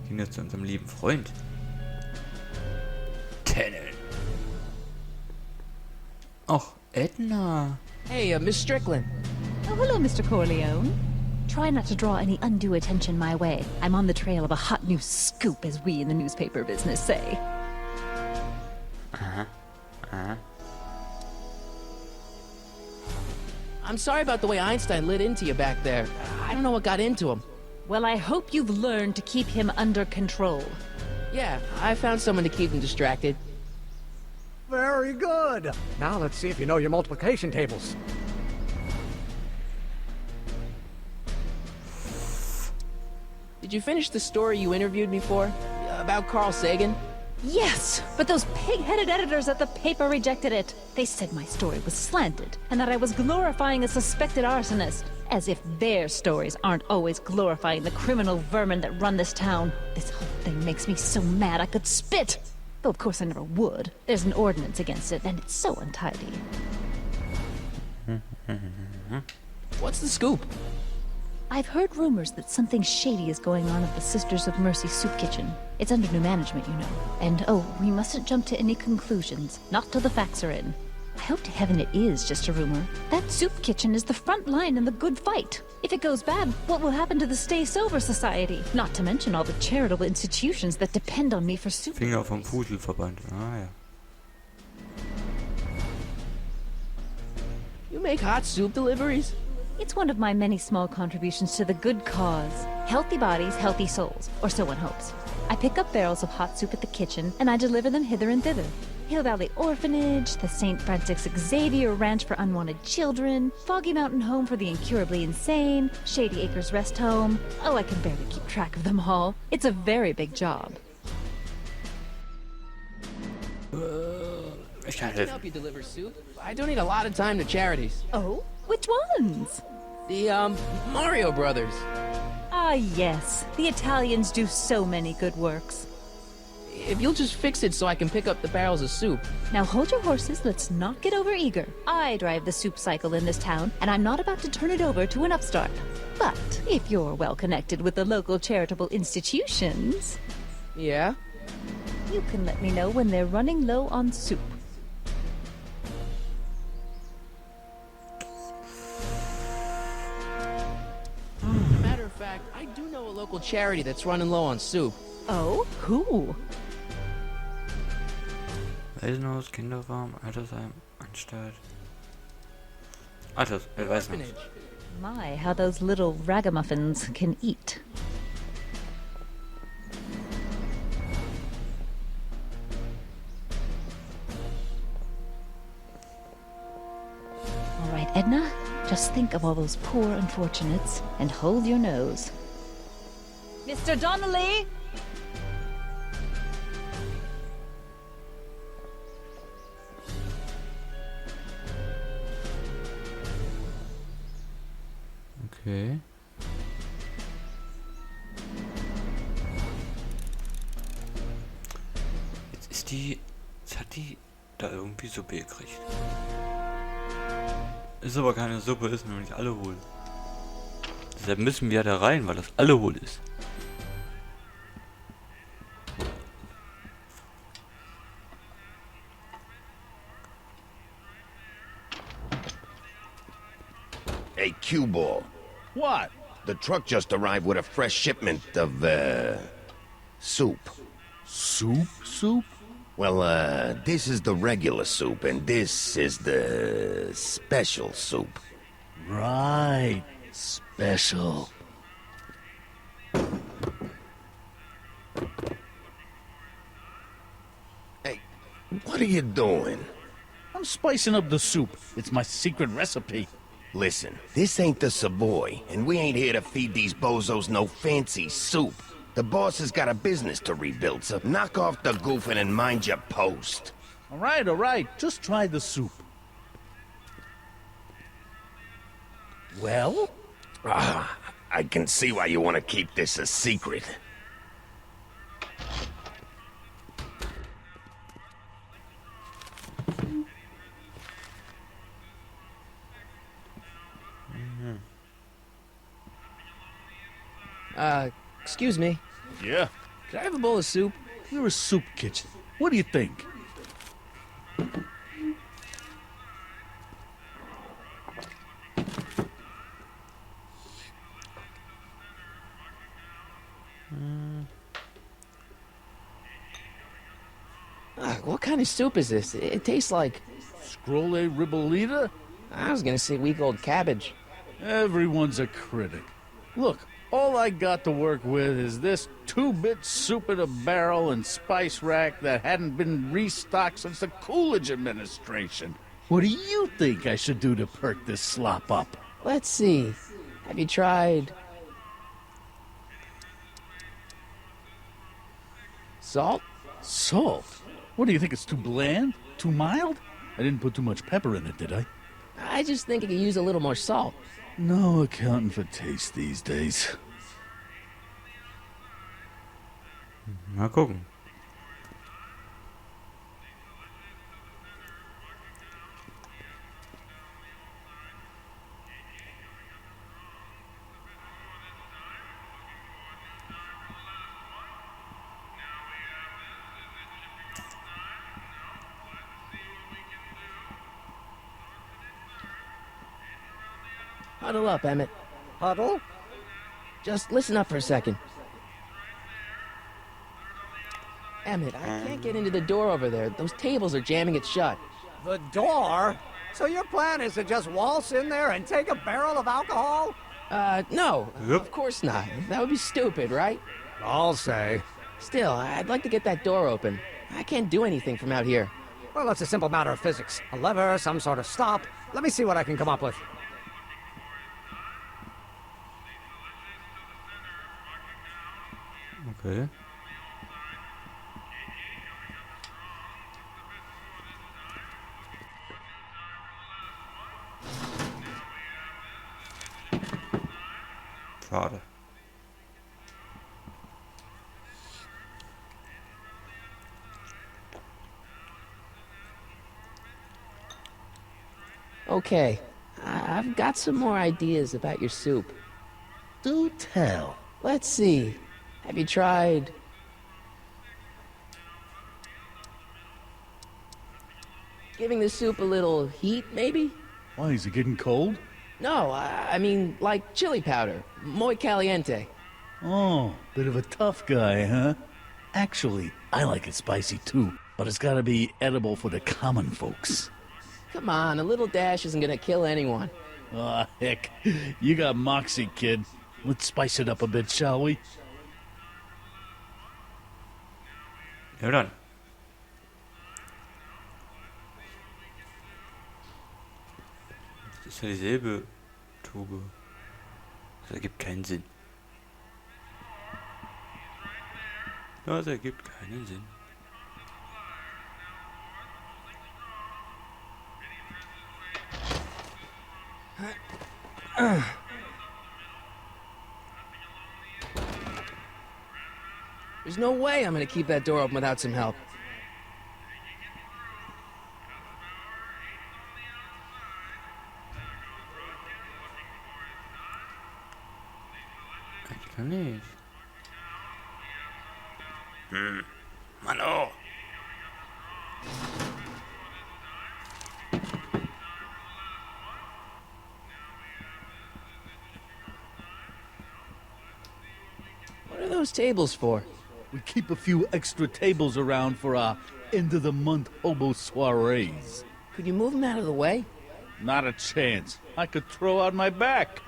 Gehen jetzt zu unserem lieben Freund. Tannen. Ach, Edna. Hey, Miss Strickland. Oh, hello, Mr. Corleone. Try not to draw any undue attention my way. I'm on the trail of a hot new scoop, as we in the newspaper business say. I'm sorry about the way Einstein lit into you back there. I don't know what got into him. Well, I hope you've learned to keep him under control. Yeah, I found someone to keep him distracted. Very good. Now let's see if you know your multiplication tables. Did you finish the story you interviewed me for? About Carl Sagan? Yes, but those pig-headed editors at the paper rejected it. They said my story was slanted, and that I was glorifying a suspected arsonist. As if their stories aren't always glorifying the criminal vermin that run this town. This whole thing makes me so mad I could spit. Though of course I never would. There's an ordinance against it, and it's so untidy. What's the scoop? I've heard rumors that something shady is going on at the Sisters of Mercy soup kitchen. It's under new management, you know. And oh, we mustn't jump to any conclusions. Not till the facts are in. I hope to heaven it is just a rumor. That soup kitchen is the front line in the good fight. If it goes bad, what will happen to the Stay Sober Society? Not to mention all the charitable institutions that depend on me for soup. Finger vom Fuselverband. Ah ja. You make hot soup deliveries? It's one of my many small contributions to the good cause. Healthy bodies, healthy souls, or so one hopes. I pick up barrels of hot soup at the kitchen, and I deliver them hither and thither. Hill Valley Orphanage, the St. Francis Xavier Ranch for Unwanted Children, Foggy Mountain Home for the Incurably Insane, Shady Acres Rest Home. Oh, I can barely keep track of them all. It's a very big job. Ich kann I can helfen. help you deliver soup. I donate a lot of time to charities. Oh? Which ones? The, Mario Brothers. Ah, yes. The Italians do so many good works. If you'll just fix it so I can pick up the barrels of soup. Now hold your horses, let's not get over-eager. I drive the soup cycle in this town, and I'm not about to turn it over to an upstart. But if you're well connected with the local charitable institutions... Yeah? You can let me know when they're running low on soup. Matter of fact, I do know a local charity that's running low on soup. Oh? Who? Waisenhaus, Kinderfarm, Altersheim, Anstalt. Waisenhaus. My, how those little ragamuffins can eat. All right, Edna, just think of all those poor unfortunates and hold your nose. Mr. Donnelly! Okay. Jetzt hat die da irgendwie Suppe gekriegt. Ist aber keine Suppe, ist nämlich alle wohl. Deshalb müssen wir da rein, weil das alle wohl ist. Hey, Q-Ball. What? The truck just arrived with a fresh shipment of, soup. Soup? Soup? Well, this is the regular soup, and this is the special soup. Right. Special. Hey, what are you doing? I'm spicing up the soup. It's my secret recipe. Listen, this ain't the Savoy, and we ain't here to feed these bozos no fancy soup. The boss has got a business to rebuild, so knock off the goofing and mind your post. All right. Just try the soup. Well? I can see why you want to keep this a secret. Excuse me. Yeah? Could I have a bowl of soup? We're a soup kitchen. What do you think? What kind of soup is this? It tastes like... Scrolle ribollita? I was gonna say week-old cabbage. Everyone's a critic. Look, all I got to work with is this 2-bit soup in a barrel and spice rack that hadn't been restocked since the Coolidge administration. What do you think I should do to perk this slop up? Let's see. Have you tried... salt? Salt? What do you think, it's too bland? Too mild? I didn't put too much pepper in it, did I? I just think it could use a little more salt. No accounting for taste these days. Mal gucken. Huddle up, Emmett. Huddle? Just listen up for a second. Emmett, I can't get into the door over there. Those tables are jamming it shut. The door? So your plan is to just waltz in there and take a barrel of alcohol? No. Of course not. That would be stupid, right? I'll say. Still, I'd like to get that door open. I can't do anything from out here. Well, it's a simple matter of physics. A lever, some sort of stop. Let me see what I can come up with. Okay. Schade. Okay, I've got some more ideas about your soup. Do tell. Let's see. Have you tried... giving the soup a little heat, maybe? Why, is it getting cold? No, I mean, like chili powder. Muy caliente. Oh, bit of a tough guy, huh? Actually, I like it spicy too, but it's gotta be edible for the common folks. Come on, a little dash isn't gonna kill anyone. Aw, heck. You got moxie, kid. Let's spice it up a bit, shall we? Ja dann. Das ist ja dieselbe Tube. Das ergibt keinen Sinn. Das ergibt keinen Sinn. There's no way I'm gonna keep that door open without some help. Ich kann nicht. Mann, oh. What are those tables for? We keep a few extra tables around for our end-of-the-month hobo soirees. Could you move them out of the way? Not a chance. I could throw out my back.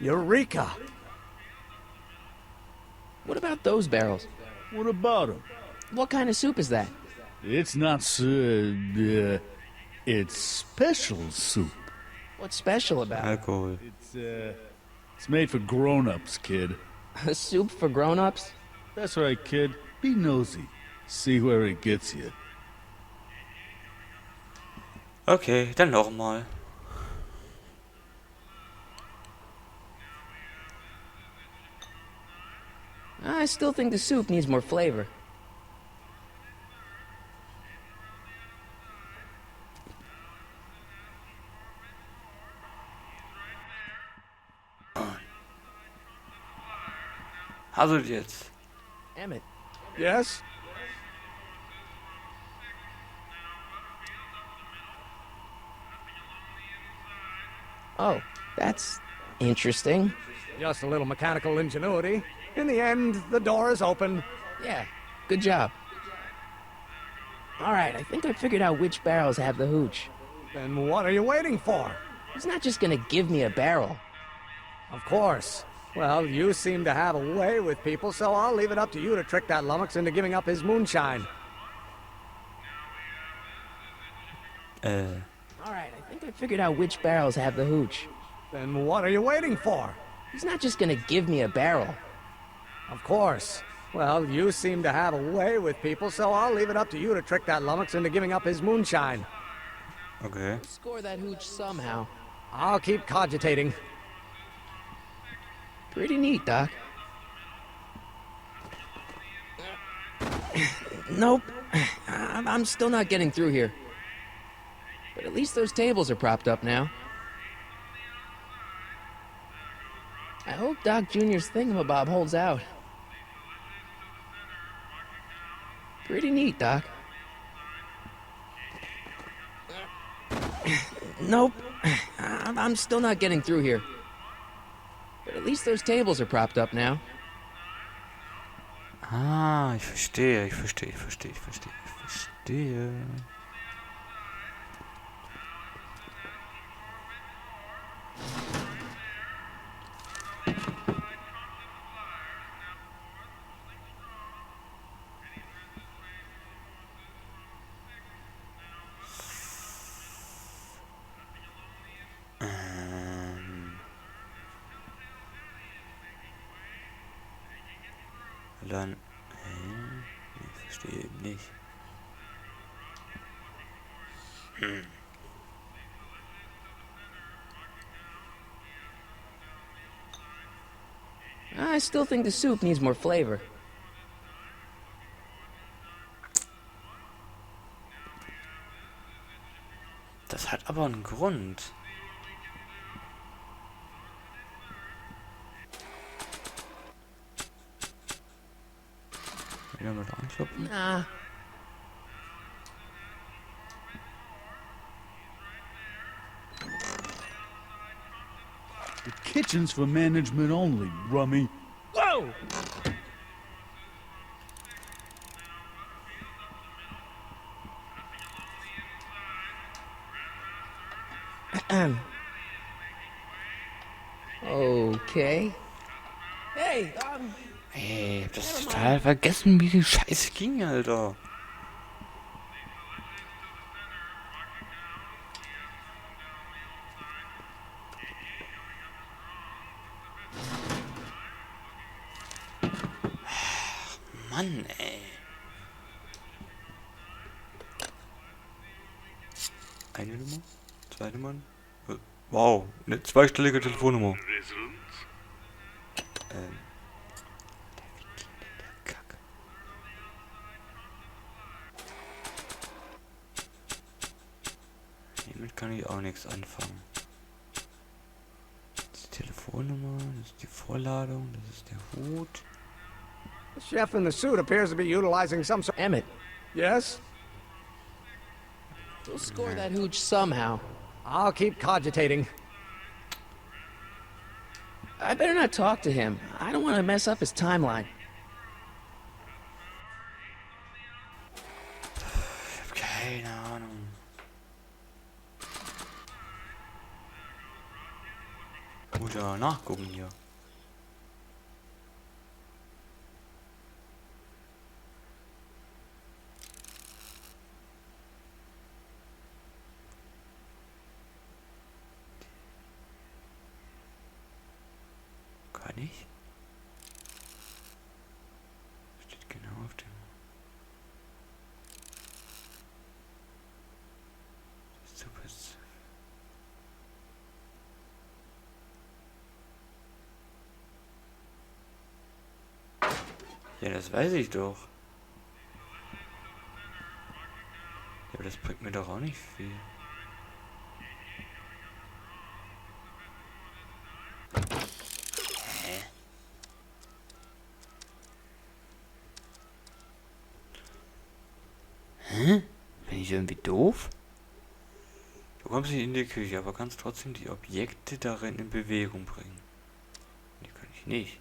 Eureka! What about those barrels? What about them? What kind of soup is that? It's not it's special soup. What's special about it? Alkohol. It's made for grown-ups, kid. A soup for grown-ups? That's right, kid. Be nosy. See where it gets you. Okay, dann nochmal. I still think the soup needs more flavor. Also jetzt. Emmett. Yes? Oh, that's interesting. Just a little mechanical ingenuity. In the end, the door is open. Yeah, good job. All right, I think I figured out which barrels have the hooch. Then what are you waiting for? He's not just gonna give me a barrel. Of course. Well, you seem to have a way with people, so I'll leave it up to you to trick that lummox into giving up his moonshine. All right, I think I figured out which barrels have the hooch. Then what are you waiting for? He's not just gonna give me a barrel. Of course. Well, you seem to have a way with people, so I'll leave it up to you to trick that lummox into giving up his moonshine. Okay. Score that hooch somehow. I'll keep cogitating. Pretty neat, Doc. Nope. I'm still not getting through here. But at least those tables are propped up now. I hope Doc Jr.'s thingamabob holds out. Pretty neat, Doc. Nope. I'm still not getting through here. But at least those tables are propped up now. Ah, ich verstehe. Dann, ich verstehe eben nicht. I still think the soup needs more flavor. Das hat aber einen Grund. Wieder mal anklopfen. Nah. The kitchen's for management only, rummy. Whoa! Okay. Hey, Ey, ich hab das total vergessen, wie die Scheiße ging, Alter. Mann, ey. Eine Nummer? Zwei Nummern? Wow, eine zweistellige Telefonnummer. Damit kann ich auch nichts anfangen. Das ist die Telefonnummer, das ist die Vorladung, das ist der Hut. The chef in the suit appears to be utilizing some sort. Emmett. Yes? We'll score that hooch somehow. I'll keep cogitating. I better not talk to him. I don't want to mess up his timeline. Ich hab keine Ahnung. Muss ja nachgucken hier. Kann ich? Steht genau auf dem. Super. Ja, das weiß ich doch. Ja, aber das bringt mir doch auch nicht viel. Hä? Bin ich irgendwie doof? Du kommst nicht in die Küche, aber kannst trotzdem die Objekte darin in Bewegung bringen. Die kann ich nicht.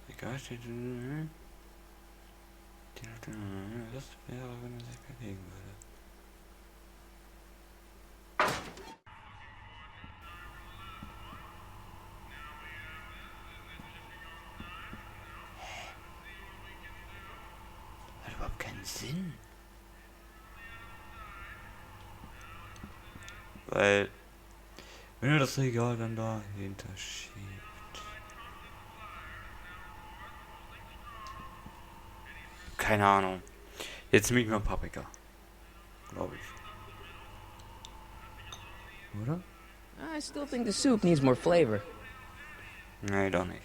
Egal, steht. Das wäre, wenn er sich bewegen würde. Hat überhaupt keinen Sinn. Weil, wenn er das Regal dann dahinter schiebt. Keine Ahnung. Jetzt nehme ich mal Paprika. Glaube ich. Oder? I still think the soup needs more flavor. Nee, doch nicht.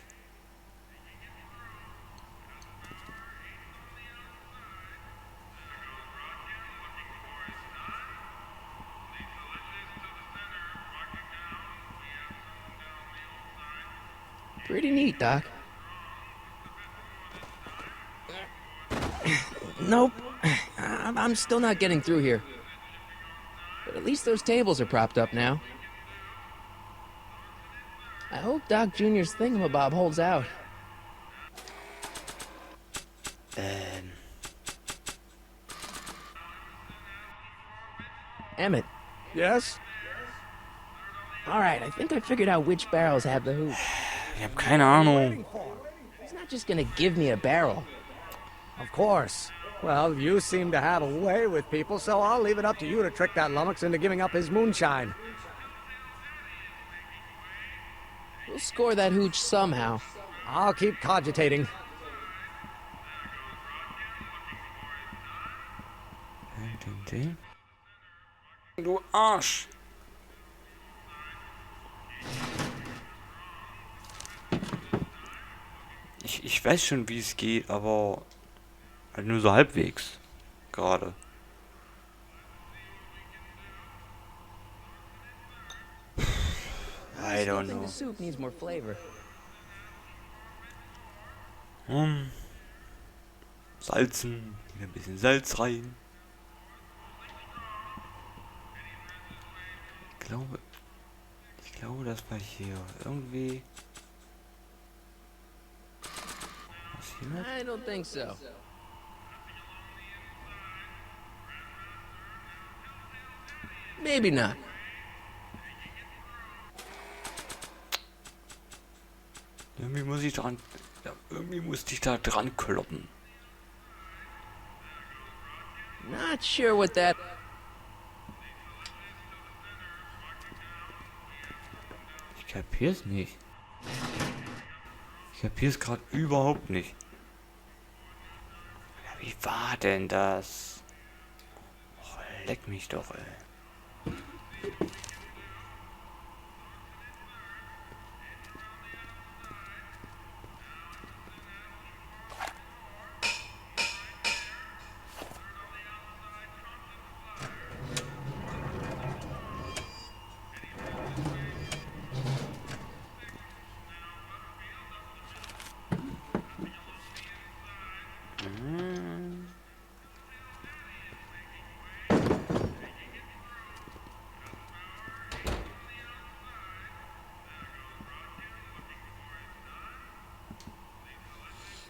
Pretty neat, Doc. Nope. I'm still not getting through here. But at least those tables are propped up now. I hope Doc Jr.'s thingamabob holds out. Emmett. Yes? Alright, I think I figured out which barrels have the hoop. Ich hab keine Ahnung. He's not just gonna give me a barrel. Of course. Well, you seem to have a way with people, so I'll leave it up to you to trick that lummox into giving up his moonshine. We'll score that hooch somehow. I'll keep cogitating. Du Arsch! Ich weiß schon, wie es geht, aber halt nur so halbwegs. Gerade. I don't know. The soup needs more flavor. Salzen. Wieder ein bisschen Salz rein. Ich glaube, das war hier irgendwie. Was hier? I don't think so. Maybe not. Irgendwie muss ich dran. Ja, irgendwie musste ich da dran kloppen. Not sure what that... Ich kapier's nicht. Ich kapier's gerade überhaupt nicht. Ja, wie war denn das? Oh, leck mich doch, ey.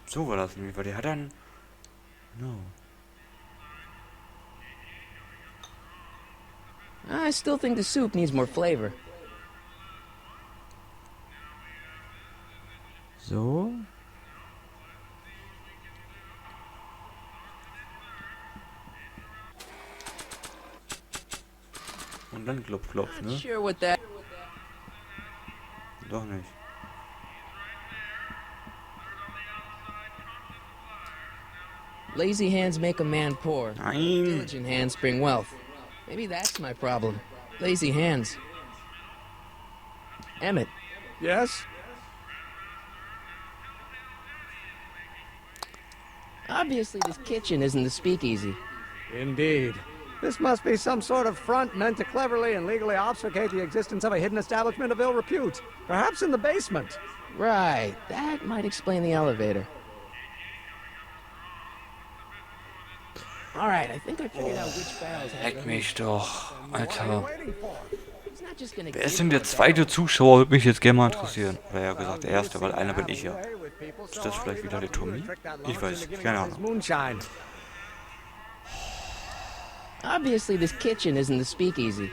So war das nämlich, weil der hat dann... No. I still think the soup needs more flavor. So. Und dann klopf, klopf, ne? Not sure what that... Doch nicht. Lazy hands make a man poor. Nein. Diligent hands bring wealth. Maybe that's my problem. Lazy hands. Emmett. Yes? Obviously this kitchen isn't the speakeasy. Indeed. This must be some sort of front meant to cleverly and legally obfuscate the existence of a hidden establishment of ill repute. Perhaps in the basement. Right. That might explain the elevator. Alright, I think I figured out which barrels have Leck mich doch, Alter. He's not just gonna Wer ist denn der zweite Zuschauer? Würde mich jetzt gerne mal interessieren. Oder ja gesagt der erste, weil einer bin ich ja. Ist das vielleicht wieder der Tommy? Ich weiß, keine Ahnung. Obviously this kitchen isn't the speakeasy.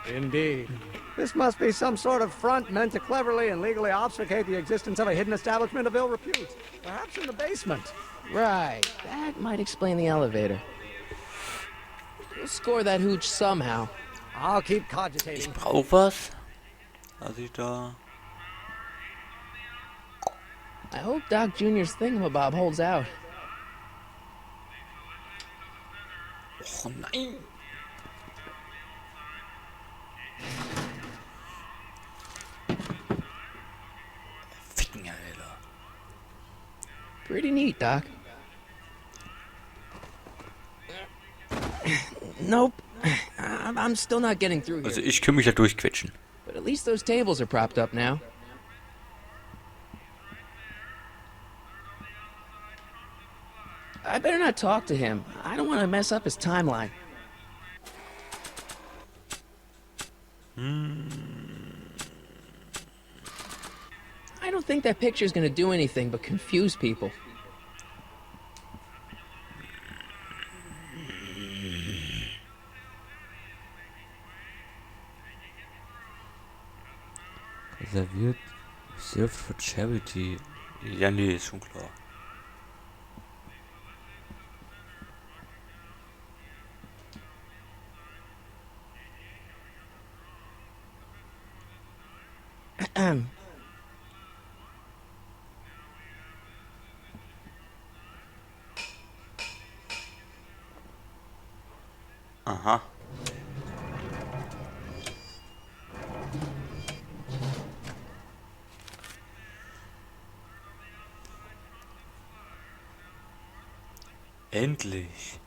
Indeed. This must be some sort of front meant to cleverly and legally obfuscate the existence of a hidden establishment of ill repute. Perhaps in the basement. Right. That might explain the elevator. We'll score that hooch somehow. I'll keep cogitating. Ich brauch was. Was ich da... I hope Doc Jr.'s thingamabob holds out. Oh nein. Ficken, Alter. Pretty neat, Doc. Nope. I'm still not getting through here. Also ich kann mich da durchquetschen. But at least those tables are propped up now. I better not talk to him. I don't want to mess up his timeline. I don't think that picture's gonna do anything but confuse people. Reserviert, served for charity. Ja, nee, ist schon klar. Aha. Endlich.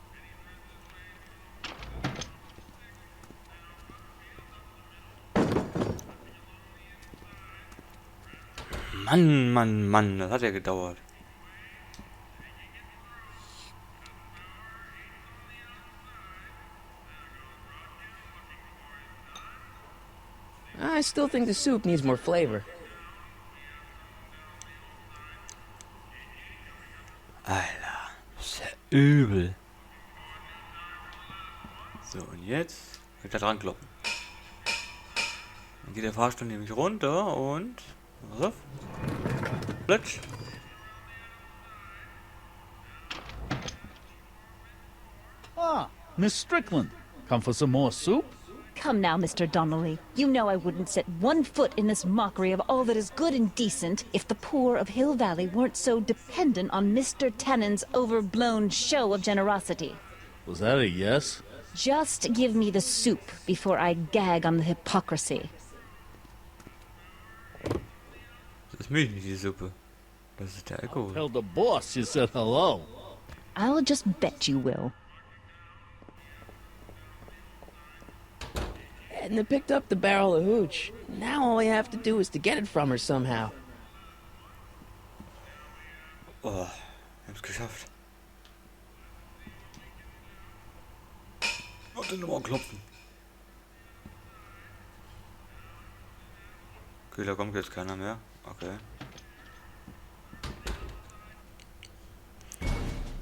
Mann, Mann, Mann, das hat ja gedauert. I still think the soup needs more flavor. Alter, ist ja übel. So, und jetzt wird er dran kloppen. Dann geht der Fahrstuhl nämlich runter und... Pass auf. Plitsch. Ah, Miss Strickland. Come for some more soup? Come now, Mr. Donnelly. You know I wouldn't set one foot in this mockery of all that is good and decent if the poor of Hill Valley weren't so dependent on Mr. Tennant's overblown show of generosity. Was that a yes? Just give me the soup before I gag on the hypocrisy. Das ist Milch, nicht die Suppe. Das ist der Alkohol. Tell the boss you said hello. I'll just bet you will. Edna picked up the barrel of hooch. Now all I have to do is to get it from her somehow. Oh, wir haben's geschafft. Warte, nochmal klopfen. Okay, da kommt jetzt keiner mehr. Okay.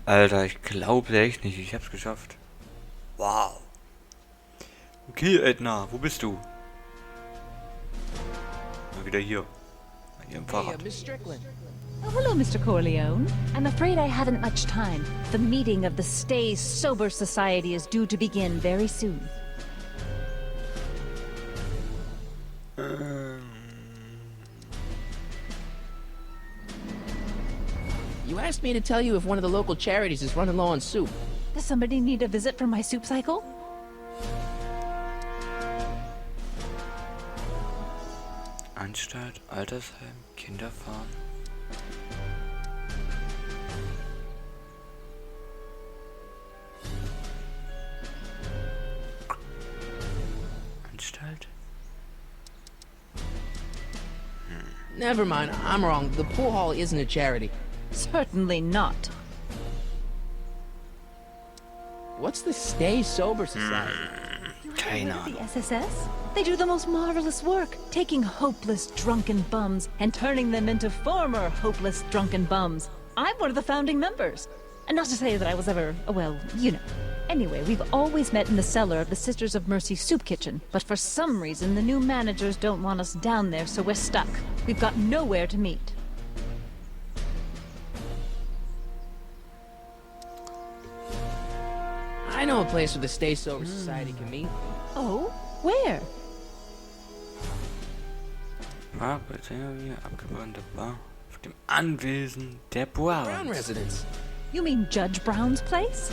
Alter, ich glaube echt nicht. Ich hab's geschafft. Wow. Okay, Edna, wo bist du? Mal wieder hier. An ihrem Fahrrad. Miss Strickland. Oh, hello, Mr. Corleone. I'm afraid I haven't much time. The meeting of the Stay Sober Society is due to begin very soon. You asked me to tell you if one of the local charities is running low on soup. Does somebody need a visit from my soup cycle? Anstalt, Altersheim, Kinderfarm. Anstalt? Never mind, I'm wrong. The pool hall isn't a charity. Certainly not. What's the Stay Sober Society? Keine Heard of Ahnung. the SSS? They do the most marvelous work, taking hopeless drunken bums and turning them into former hopeless drunken bums. I'm one of the founding members. And not to say that I was ever, well, you know. Anyway, we've always met in the cellar of the Sisters of Mercy soup kitchen, but for some reason the new managers don't want us down there, so we're stuck. We've got nowhere to meet. I know a place where the Stay Sober Society can meet. Oh? Where? Abgebrannte Bar auf dem Anwesen der Brown residence. You mean Judge Brown's place?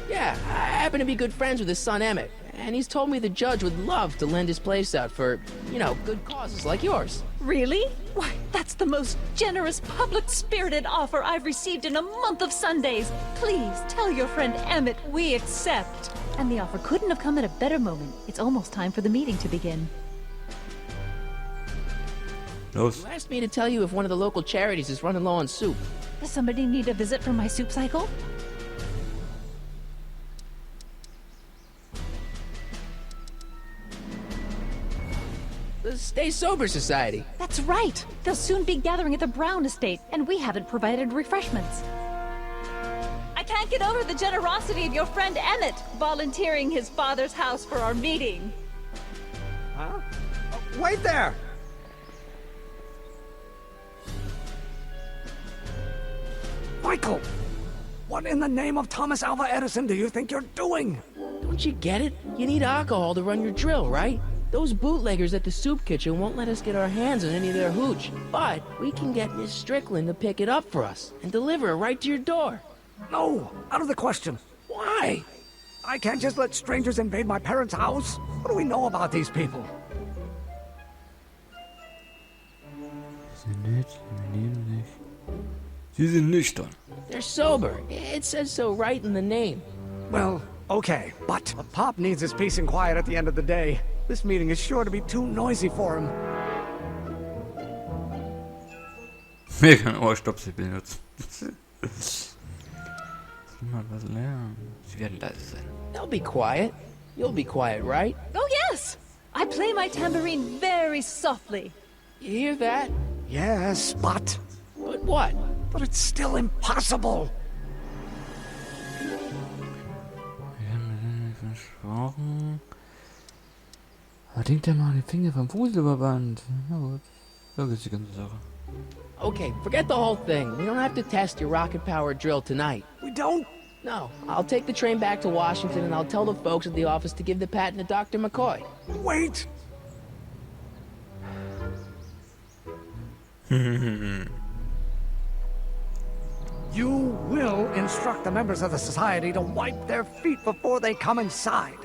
Yeah, I happen to be good friends with his son Emmett, and he's told me the judge would love to lend his place out for, you know, good causes like yours. Really? Why, that's the most generous, public-spirited offer I've received in a month of Sundays. Please tell your friend Emmett we accept. And the offer couldn't have come at a better moment. It's almost time for the meeting to begin. Los. You asked me to tell you if one of the local charities is running low on soup. Does somebody need a visit from my soup cycle? The Stay Sober Society. That's right. They'll soon be gathering at the Brown estate, and we haven't provided refreshments. I can't get over the generosity of your friend Emmett, volunteering his father's house for our meeting. Huh? Oh, wait there! Michael! What in the name of Thomas Alva Edison do you think you're doing? Don't you get it? You need alcohol to run your drill, right? Those bootleggers at the soup kitchen won't let us get our hands on any of their hooch. But we can get Miss Strickland to pick it up for us and deliver it right to your door. No, out of the question. Why? I can't just let strangers invade my parents' house. What do we know about these people? Sie sind nüchtern. They're sober. It says so right in the name. Well, okay, but a Pop needs his peace and quiet at the end of the day. This meeting is sure to be too noisy for him. Wer kann Ohrstöpsel benutzen? Niemand was lernen. Sie werden leise sein. They'll be quiet. You'll be quiet, right? Oh, yes! I play my tambourine very softly. You hear that? Yes, but... But what? But it's still impossible. Wir haben mir versprochen. Denkt er mal die Finger vom Fußüberband. Na gut, so ist die ganze Sache. Okay, forget the whole thing. We don't have to test your rocket-powered drill tonight. We don't? No. I'll take the train back to Washington and I'll tell the folks at the office to give the patent to Dr. McCoy. Wait! You will instruct the members of the society to wipe their feet before they come inside.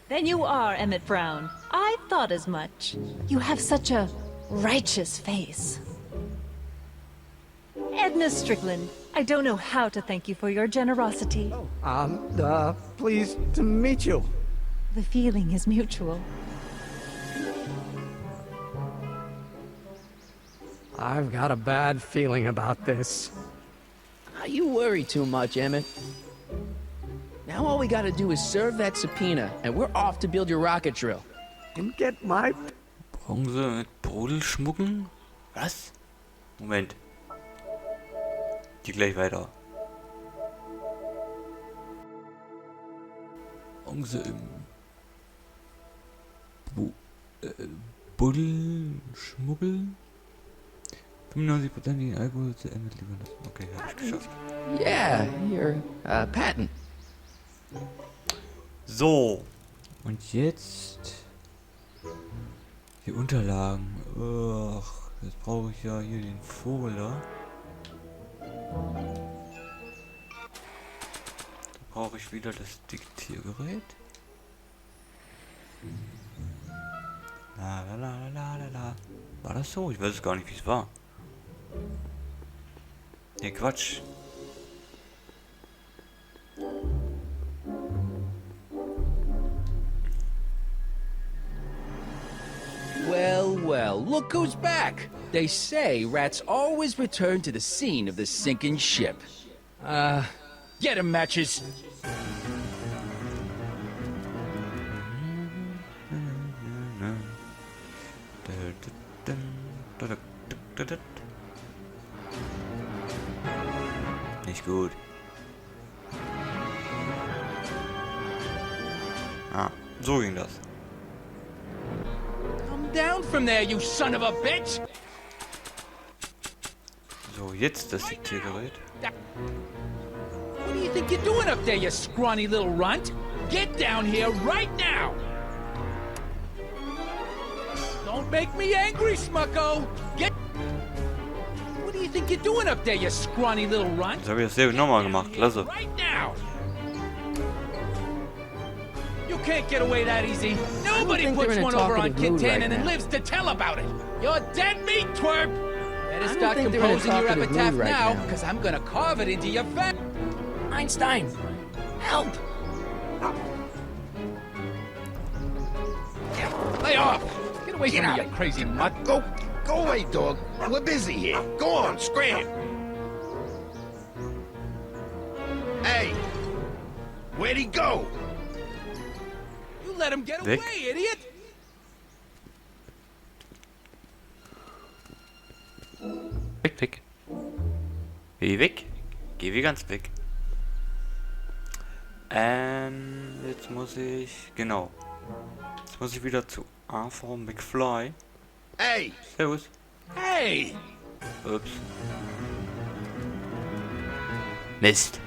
Then you are Emmett Brown. I thought as much. You have such a righteous face. Edna Strickland, I don't know how to thank you for your generosity. Pleased to meet you. The feeling is mutual. I've got a bad feeling about this. You worry too much, Emmett. Now all we gotta do is serve that subpoena, and we're off to build your rocket drill. And get my... Brauchen Sie mit Brodel schmucken? Was? Moment. Geh gleich weiter. Brauchen Sie im... Buddel schmuggeln? 95% Alkohol zu Emmett liefern lassen. Okay, hab ich geschafft. Yeah, your patent. So. Und jetzt... Die Unterlagen. Ach, jetzt brauche ich ja hier den VOLL. Da brauche ich wieder das Diktiergerät. La la la la la la. War das so? Ich weiß es gar nicht, wie es war. Nee, Quatsch. Well, well, look who's back! They say rats always return to the scene of the sinking ship. Get 'em, matches! Nicht gut. Ah, so ging das. Come down from there, you son of a bitch! So, jetzt das Diktiergerät. What do you think you're doing up there, you scrawny little runt? Get down here right now! Don't make me angry, Smucko! Get... What do you think you're doing up there, you scrawny little runt? Das habe ich dasselbe nochmal gemacht. Klasse. Right now! You can't get away that easy. Nobody puts one over on Kintannen and lives to tell about it. You're dead meat, twerp! Better start composing your epitaph now, because I'm gonna carve it into your fat... Einstein! Help! Lay off! Get away from me, you crazy mutt! Go away, dog. We're busy here. Go on, scram. Hey, where'd he go? You let him get away, idiot! Wie weg? Geh wie ganz weg. Jetzt muss ich... Genau. Jetzt muss ich wieder zu Arthur McFly. Hey! Servus. Hey! Ups. Mist.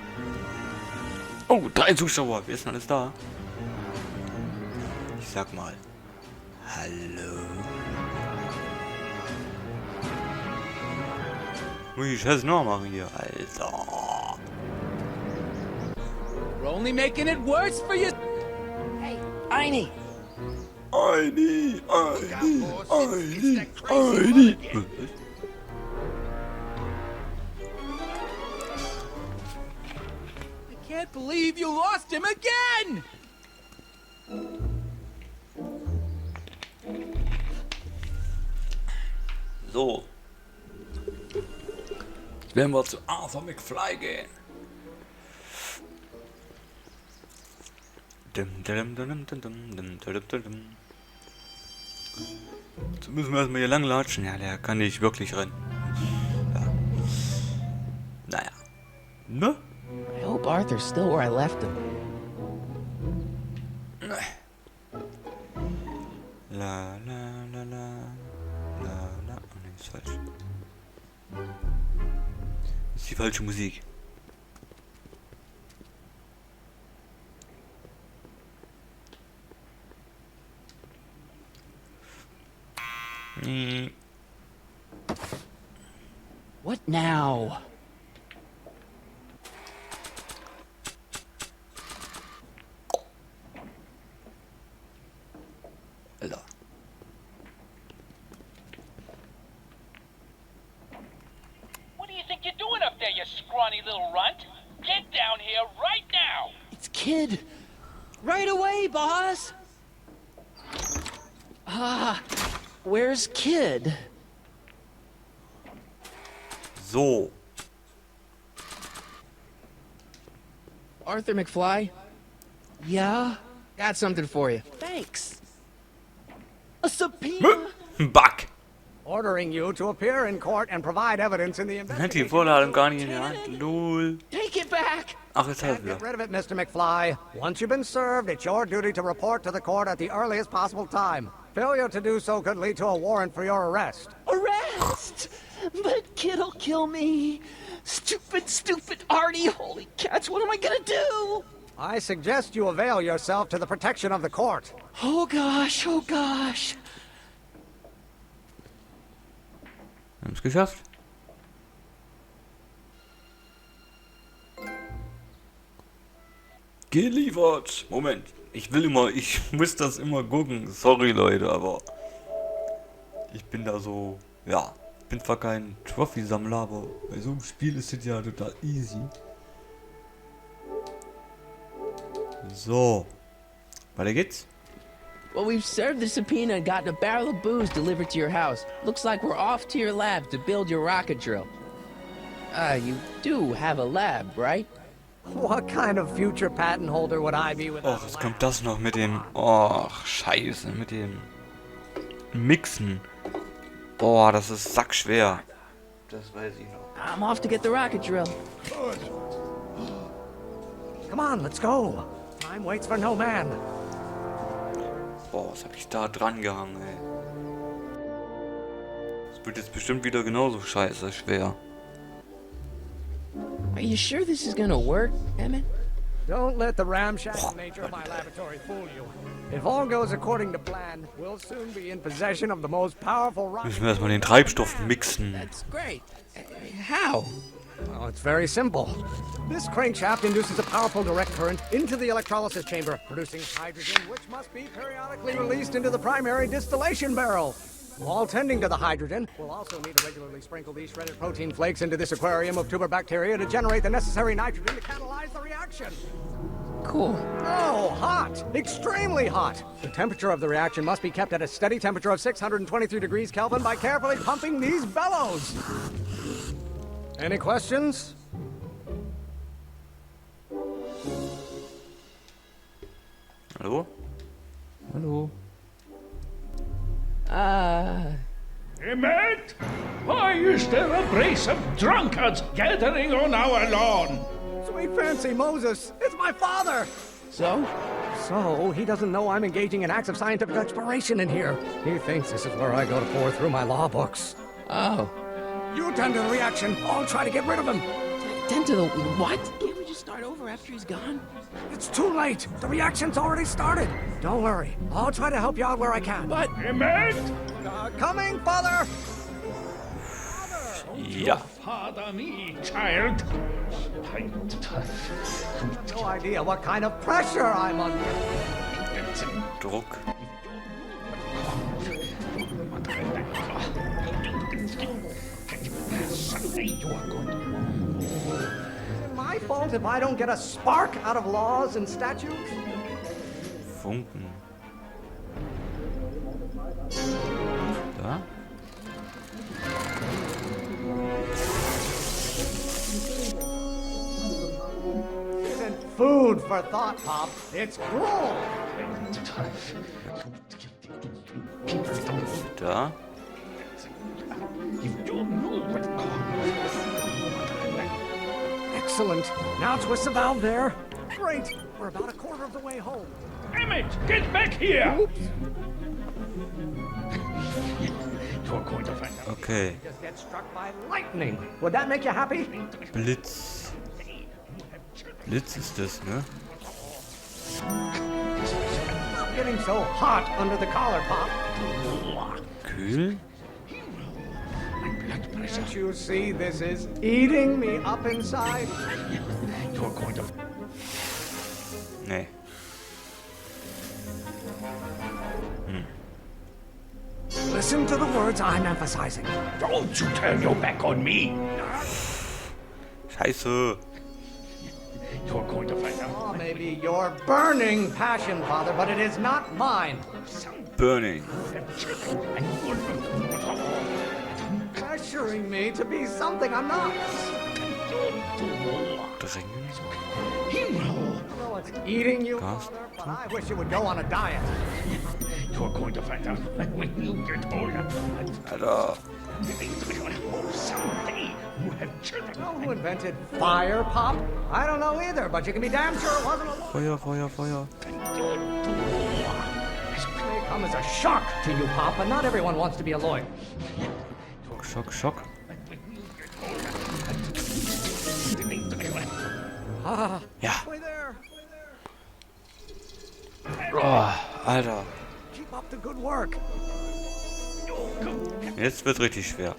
Oh, 3 Zuschauer. Wer ist denn alles da? Ich sag mal. Hallo. Muss ich das noch machen hier, Alter. We're only making it worse for you. Hey, Einie. Einie. I can't believe you lost him again! So. Jetzt werden wir zu Arthur McFly gehen. Jetzt müssen wir erstmal hier lang latschen. Ja, der kann nicht wirklich rennen. Ja. Naja. Ne? I hope Arthur's still where I left him. La la la la. La la. Oh ne, ist falsch. Das ist die falsche Musik. What now? Alter. What do you think you're doing up there, you scrawny little runt? Get down here right now! It's Kid. Right away, boss. Where's Kid? So. Arthur McFly? Yeah? Got something for you. Thanks. A subpoena? Back. Ordering you to appear in court and provide evidence in the Hat die investigation. Vorladung gar nicht in der Hand. Lol. Take it back! Ach, jetzt hat er Get wieder. rid of it, Mr. McFly. Once you've been served, it's your duty to report to the court at the earliest possible time. Failure to do so could lead to a warrant for your arrest. Arrest! But Kid'll kill me. Stupid Artie. Holy cats, what am I gonna do? I suggest you avail yourself to the protection of the court. Oh gosh. Wir haben es geschafft. Geliefert. Moment. Ich muss das immer gucken. Sorry, Leute, aber ich bin da so, ja. Ich bin zwar kein Trophy-Sammler, aber bei so einem Spiel ist es ja total easy. So. Weiter geht's. Well, we've served the subpoena and gotten a barrel of booze delivered to your house. Looks like we're off to your lab to build your rocket drill. You do have a lab, right? What kind of future patent holder would I be without Och, jetzt kommt das noch mit dem... Oh, scheiße, mit dem... Mixen. Boah, das ist sackschwer. Das weiß ich noch. I'm off to get the rocket drill. Come on, let's go. Time waits for no man. Boah, was hab ich da dran gehangen, ey. Das wird jetzt bestimmt wieder genauso scheiße schwer. Are you sure this is gonna work, Emmett? Don't let the ramshackle nature of my laboratory fool you. If all goes according to plan, we'll soon be in possession of the most powerful rocket. Müssen wir erstmal den Treibstoff mixen. That's great. How? Well, it's very simple. This crankshaft induces a powerful direct current into the electrolysis chamber, producing hydrogen, which must be periodically released into the primary distillation barrel. While tending to the hydrogen, we'll also need to regularly sprinkle these shredded protein flakes into this aquarium of tuber bacteria to generate the necessary nitrogen to catalyze the reaction. Cool. Oh, hot! Extremely hot! The temperature of the reaction must be kept at a steady temperature of 623 degrees Kelvin by carefully pumping these bellows. Any questions? Hallo? Hallo? Emmett? Why is there a brace of drunkards gathering on our lawn? Sweet fancy Moses, it's my father! So? So, he doesn't know I'm engaging in acts of scientific exploration in here. He thinks this is where I go to pour through my law books. Oh. You tend to the reaction. I'll try to get rid of him. Tend to the what? Can't we just start over after he's gone? It's too late. The reaction's already started. Don't worry. I'll try to help you out where I can. But... Emmett? Coming, father! Ja. Father me, child. No idea what kind of pressure I'm under. Druck. Is it my fault if I don't get a spark out of laws and statutes? Funken. Da? Isn't food for thought, Pop. It's gruel. Da? Excellent. Now twist the valve there. Great. We're about a quarter of the way home. Emmett, get back here! Oops. You're going to find out. Okay. Just get struck by lightning. Would that make you happy? Blitz. Blitz ist das, ne? Stop getting so hot under the collar, Pop. Kühl? Can't you see this is eating me up inside? You're going to... Nee. Listen to the words I'm emphasizing. Don't you turn your back on me! Scheiße. You're going to find out. Oh, maybe your burning passion, Father, but it is not mine. Burning. Pressuring me to be something I'm not. Drängen. Although it's eating you, Gas. Father, but I wish you would go on a diet. You're going to find out when you get older. Alter. Someday you have children. Know who invented fire, Pop? I don't know either, but you can be damn sure it wasn't a lawyer. Feuer, Feuer, Feuer. This may come as a shock to you, Pop, but not everyone wants to be a lawyer. Schock, Schock. Ja. Oh, Alter. Keep up the good work. Jetzt wird's richtig schwer.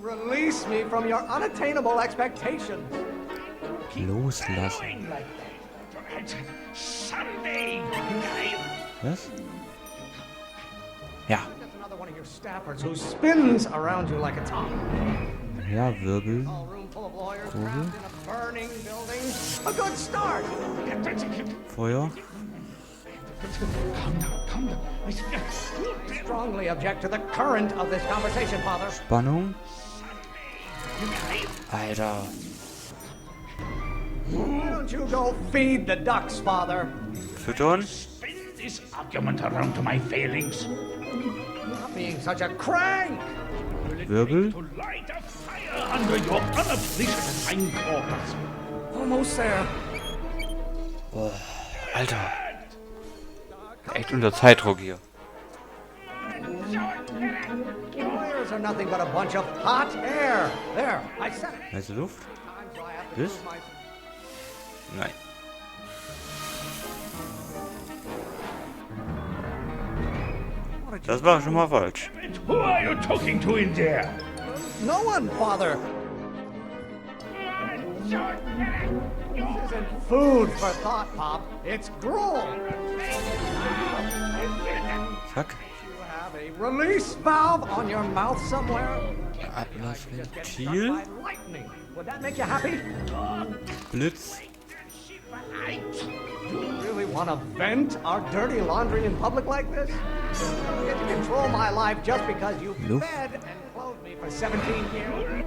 Release me from your unattainable expectations. Loslassen. Was? Ja. That's another one of your staffers who spins around you like a top. Ja, Wirbel. A room full of lawyers Kurve. trapped in a burning building. A good start. Feuer. Come down. Strongly object to the current of this conversation, Father. Spannung. Alter. Why don't you go feed the ducks, Father? Füttern. Spin this argument around to my failings. Not being such a crank. Wirbel. To light a fire under your unappreciated hindquarters. Almost there. Boah, Alter. Echt unter Zeitdruck hier. Lawyers are nothing but a bunch of hot air. There, I said it. Heiße Luft? Times I have to Das? prove my- Nein. Das war schon mal falsch. Who are you talking to in there? No one, Father. This isn't food for thought, Pop. It's gruel. Zack. You have a release valve on your mouth somewhere? Ablassventil. By lightning. Would that make you happy? Blitz. You really want to vent our dirty laundry in public like this? You get to control my life just because you Luft. fed and clothed me for 17 years?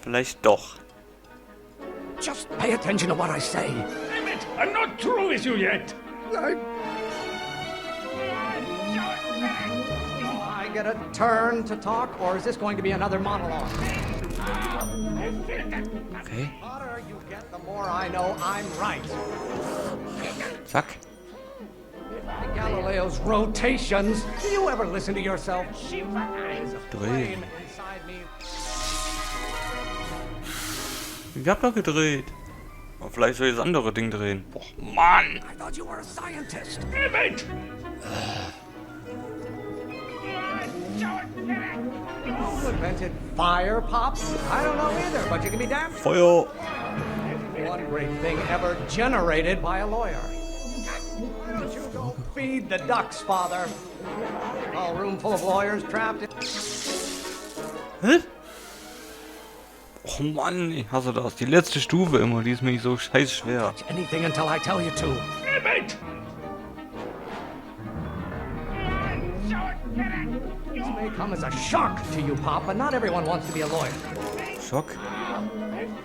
Vielleicht doch. Just pay attention to what I say. Damn it! I'm not through with you yet. get a turn to talk, or is this going to be another monologue? Okay. The hotter you get, the more I know I'm right. Zack. Galileo's rotations. Do you ever listen to yourself? Drehen. Ich hab doch gedreht. Aber vielleicht soll ich das andere Ding drehen. Boah, Mann! I thought you were a scientist. Who invented fire, Pop? I don't know either, but you can be damned. Feuer! One great thing ever generated by a lawyer. Why don't you go feed the ducks, Father? A room full of lawyers trapped in... Hä? Oh Mann, ich hasse das. Die letzte Stufe immer, die ist mir so scheiß schwer. Anything until I tell you to. This may come as a shock to you, Pop, but not everyone wants to be a lawyer. Schock?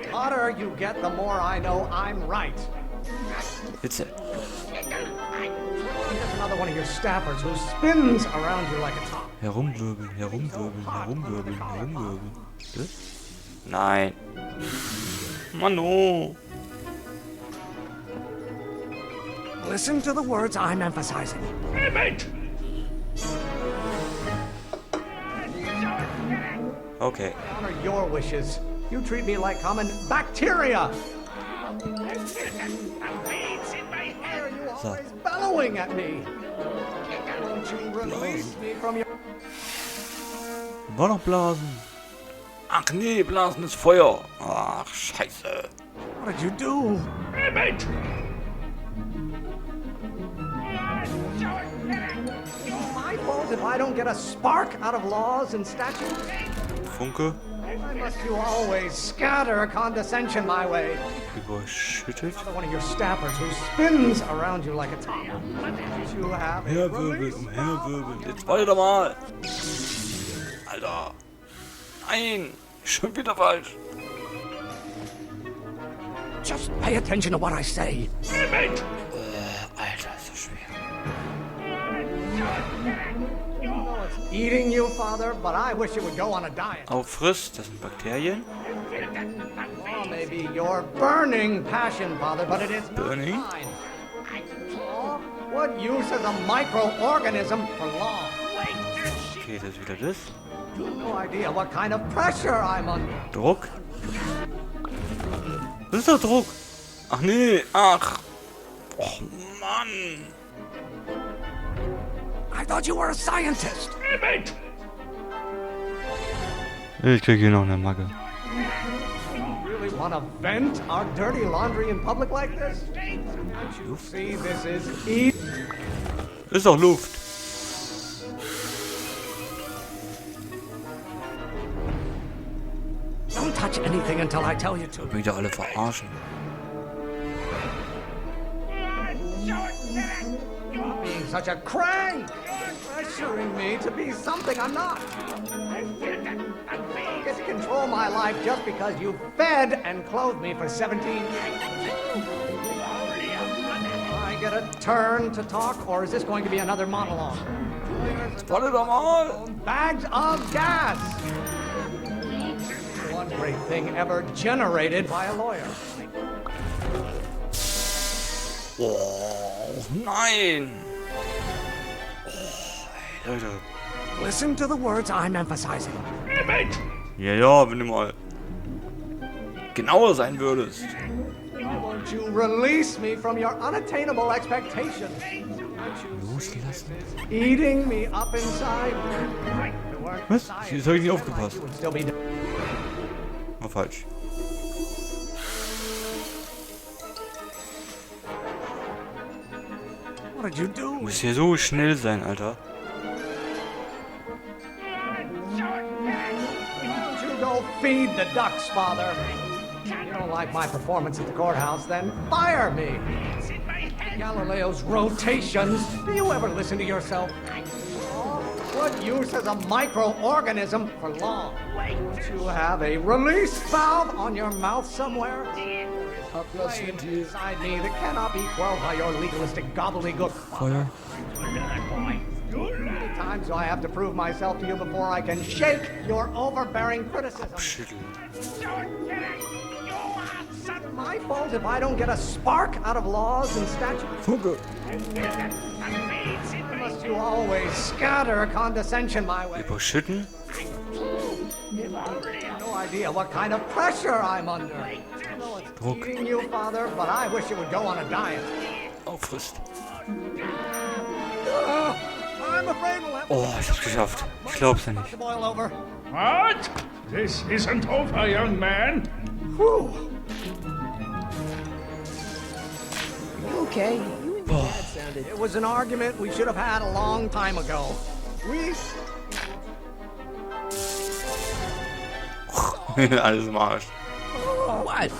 The hotter you get, the more I know I'm right. Bitte. There's another one of your staffers who spins around you like a top. Herumwirbeln, herumwirbeln, herumwirbeln, herumwirbeln. Das? Nein. Mano. Listen to the words I'm emphasizing. Okay. Honor your wishes. You treat me like common bacteria. Why are you always bellowing at me? Won't you release me from your... War noch Blasen. Ach nee, Blasen ist Feuer. Ach, scheiße. What did you do? My fault if I don't get a spark out of laws and statutes? Funke. Why must you always scatter condescension my way? Überschüttet. Another one of your staffers who spins around you like a top. You have a Herwirbeln, herwirbeln. Jetzt weiter mal. Alter. Nein. Schon wieder falsch. Just pay attention to what I say. Alter, ist so schwer. It's eating you, Father, but I wish you would go on a diet. Auffriss, das sind Bakterien. Law may be your burning passion, Father, but it is not Burning? mine. Law? What use is a microorganism for law? Okay, das ist wieder das. No idea what kind of pressure I'm under. Druck. Das ist doch Druck. Ach nee, ach. Och Mann. I thought you were a scientist. Ich krieg hier noch eine Macke. Really want to vent our dirty laundry in public like this? Don't you see this is Ist doch Luft. Don't touch anything until I tell you to. Wieder alle verarschen. Being such a crank, pressuring me to be something I'm not. You get to control my life just because you fed and clothed me for 17 years. I get a turn to talk, or is this going to be another monologue? Warte doch mal. Bags of gas. One great thing ever generated by a lawyer. Oh, nein. Oh, Leute. Listen to the words I'm emphasizing. Ja, ja, wenn du mal genauer sein würdest. Won't you release me from your unattainable expectations? Loslassen. Eating me up inside. Was? Jetzt habe ich nicht aufgepasst. War falsch. What did you do? Du musst hier so schnell sein, Alter. Won't you go feed the ducks, Father? You don't like my performance at the courthouse, then fire me. Galileo's rotations. Do you ever listen to yourself? What use is a microorganism for law? Don't you have a release valve on your mouth somewhere? A flame inside me that cannot be quelled by your legalistic gobbledygook. Feuer. Anytime times do I have to prove myself to you before I can shake your overbearing criticism? My fault if I don't get a spark out of laws and statutes. Must you always scatter condescension my way? Überschütten? No idea what kind of pressure I'm under. Druck. You, Father, but I wish you would go on a diet. Auffrisst. I'm afraid we'll have Oh, ich hab's geschafft. Ich glaub's ja nicht. to boil over. What? This isn't over, young man. Whew. Okay, you and your dad sounded... It was an argument we should have had a long time ago. Alles im Arsch. What?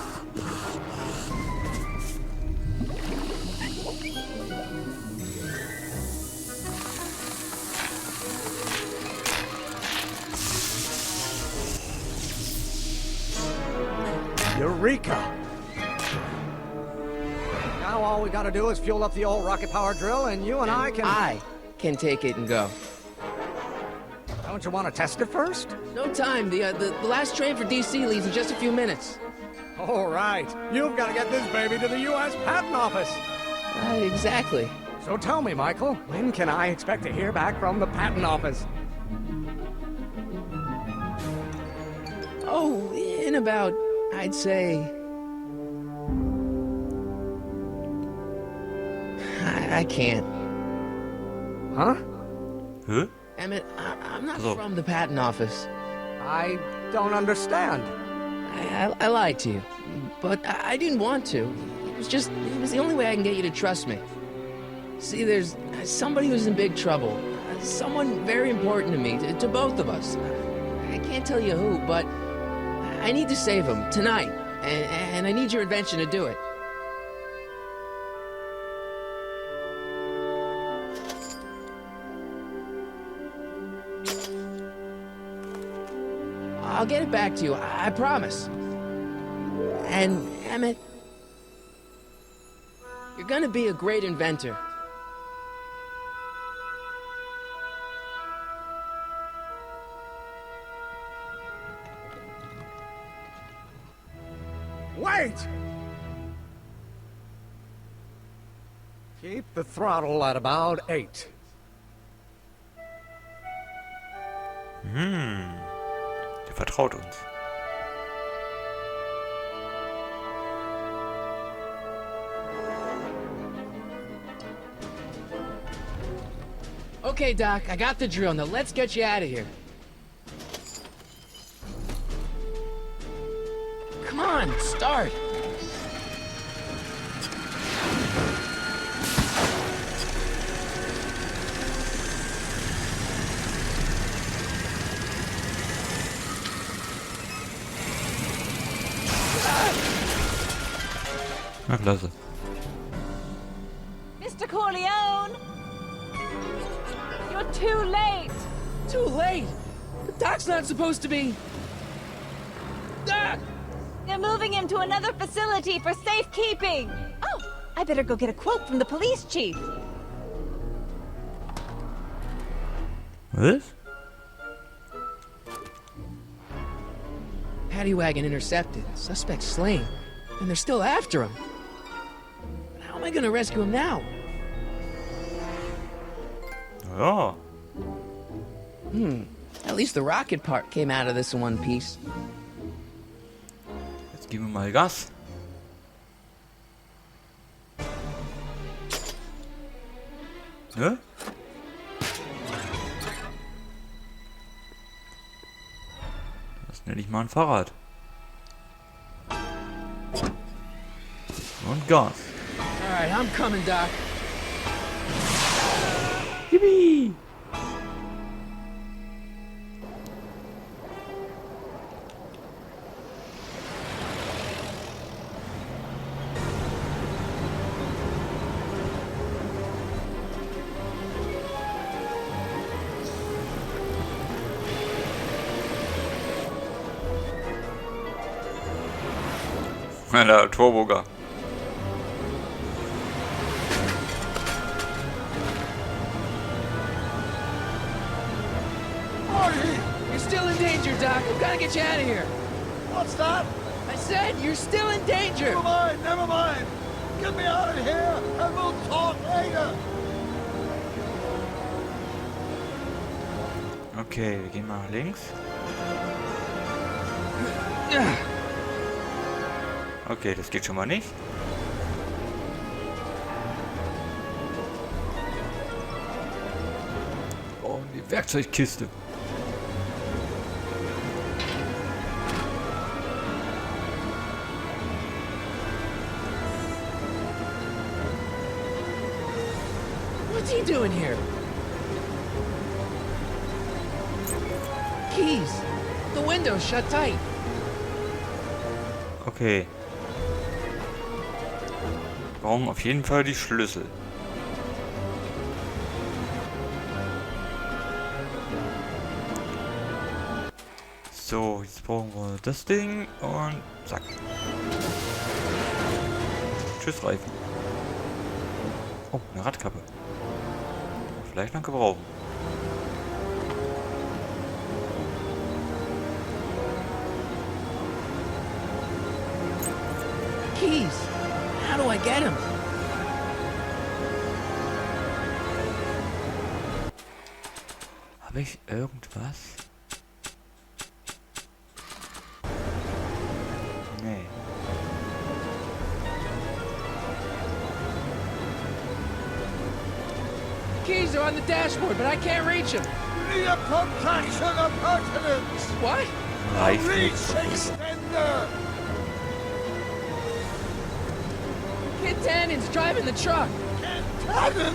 Eureka! Now all we gotta do is fuel up the old rocket power drill and you and I can take it and go. Don't you want to test it first? No time. The last train for DC leaves in just a few minutes. All right. You've got to get this baby to the U.S. Patent Office. Exactly. So tell me, Michael, when can I expect to hear back from the Patent Office? Oh, in about, I'd say... I can't. Huh? Huh? Emmett, I'm not from the patent office. I don't understand. I lied to you, but I didn't want to. It was the only way I can get you to trust me. See, there's somebody who's in big trouble. Someone very important to me, to both of us. I can't tell you who, but I need to save him tonight, and I need your invention to do it. I'll get it back to you, I promise. And, Emmett, you're gonna be a great inventor. Wait! Keep the throttle at about 8. Der vertraut uns. Okay, Doc, I got the drill. Now let's get you out of here. Come on, start. Na klasse. Mr. Corleone! You're too late! Too late? The Doc's not supposed to be... Doc! They're moving him to another facility for safekeeping! Oh, I better go get a quote from the police chief. Was? Paddy wagon intercepted. Suspect slain. And they're still after him. How am I gonna rescue him now? Ja. At least the rocket part came out of this in one piece. Jetzt geben wir mal Gas. Ne? Das nenne ich mal ein Fahrrad. Und Gas. Alright, I'm coming, Doc. Yippie! Der Turboger. gotta get you out of here. What's that? I said you're still in danger. Never mind, never mind. Get me out of here, and we'll talk later. Okay, wir gehen mal nach links. Okay, das geht schon mal nicht. Oh, die Werkzeugkiste. What's he doing here? Keys. The window's shut tight. Okay. Wir brauchen auf jeden Fall die Schlüssel. So, jetzt brauchen wir das Ding und zack. Tschüss, Reifen. Oh, eine Radkappe. Vielleicht noch gebrauchen. Keys. How do I get him? Habe ich irgendwas? Nee. Keys are on the dashboard, but I can't reach him. Need a protraction appurtenance. What? A reach extender. Kid Tannen's driving the truck. Tannen?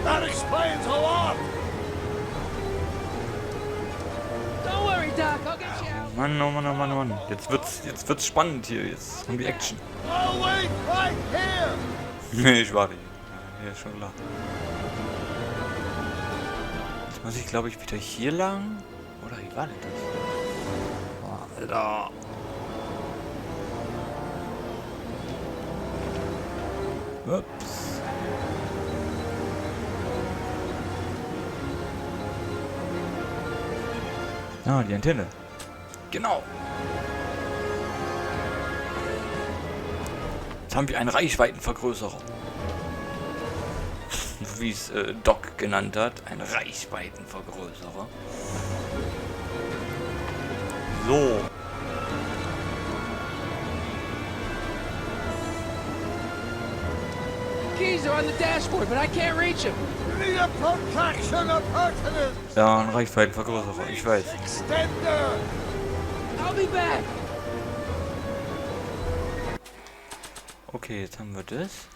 That explains a lot. Don't worry, Doc. I'll get you out. Mann, oh Mann, oh Mann, oh Mann. Jetzt wird's spannend hier. Jetzt kommt die Action. I'll wait right here. Nee, ich warte hier. Ja, ist schon klar. Jetzt muss ich, glaube ich, wieder hier lang. Oder wie war denn das? Oh, Alter. Ups. Ah, die Antenne. Genau. Jetzt haben wir einen Reichweitenvergrößerer. Wie es Doc genannt hat. Ein Reichweitenvergrößerer. So. Keys are on the dashboard, but I can't reach him. Need a protraction appurtenance. Ja, ein Reichweitenvergrößerer, ich weiß. Extender. I'll be back. Okay, jetzt haben wir das.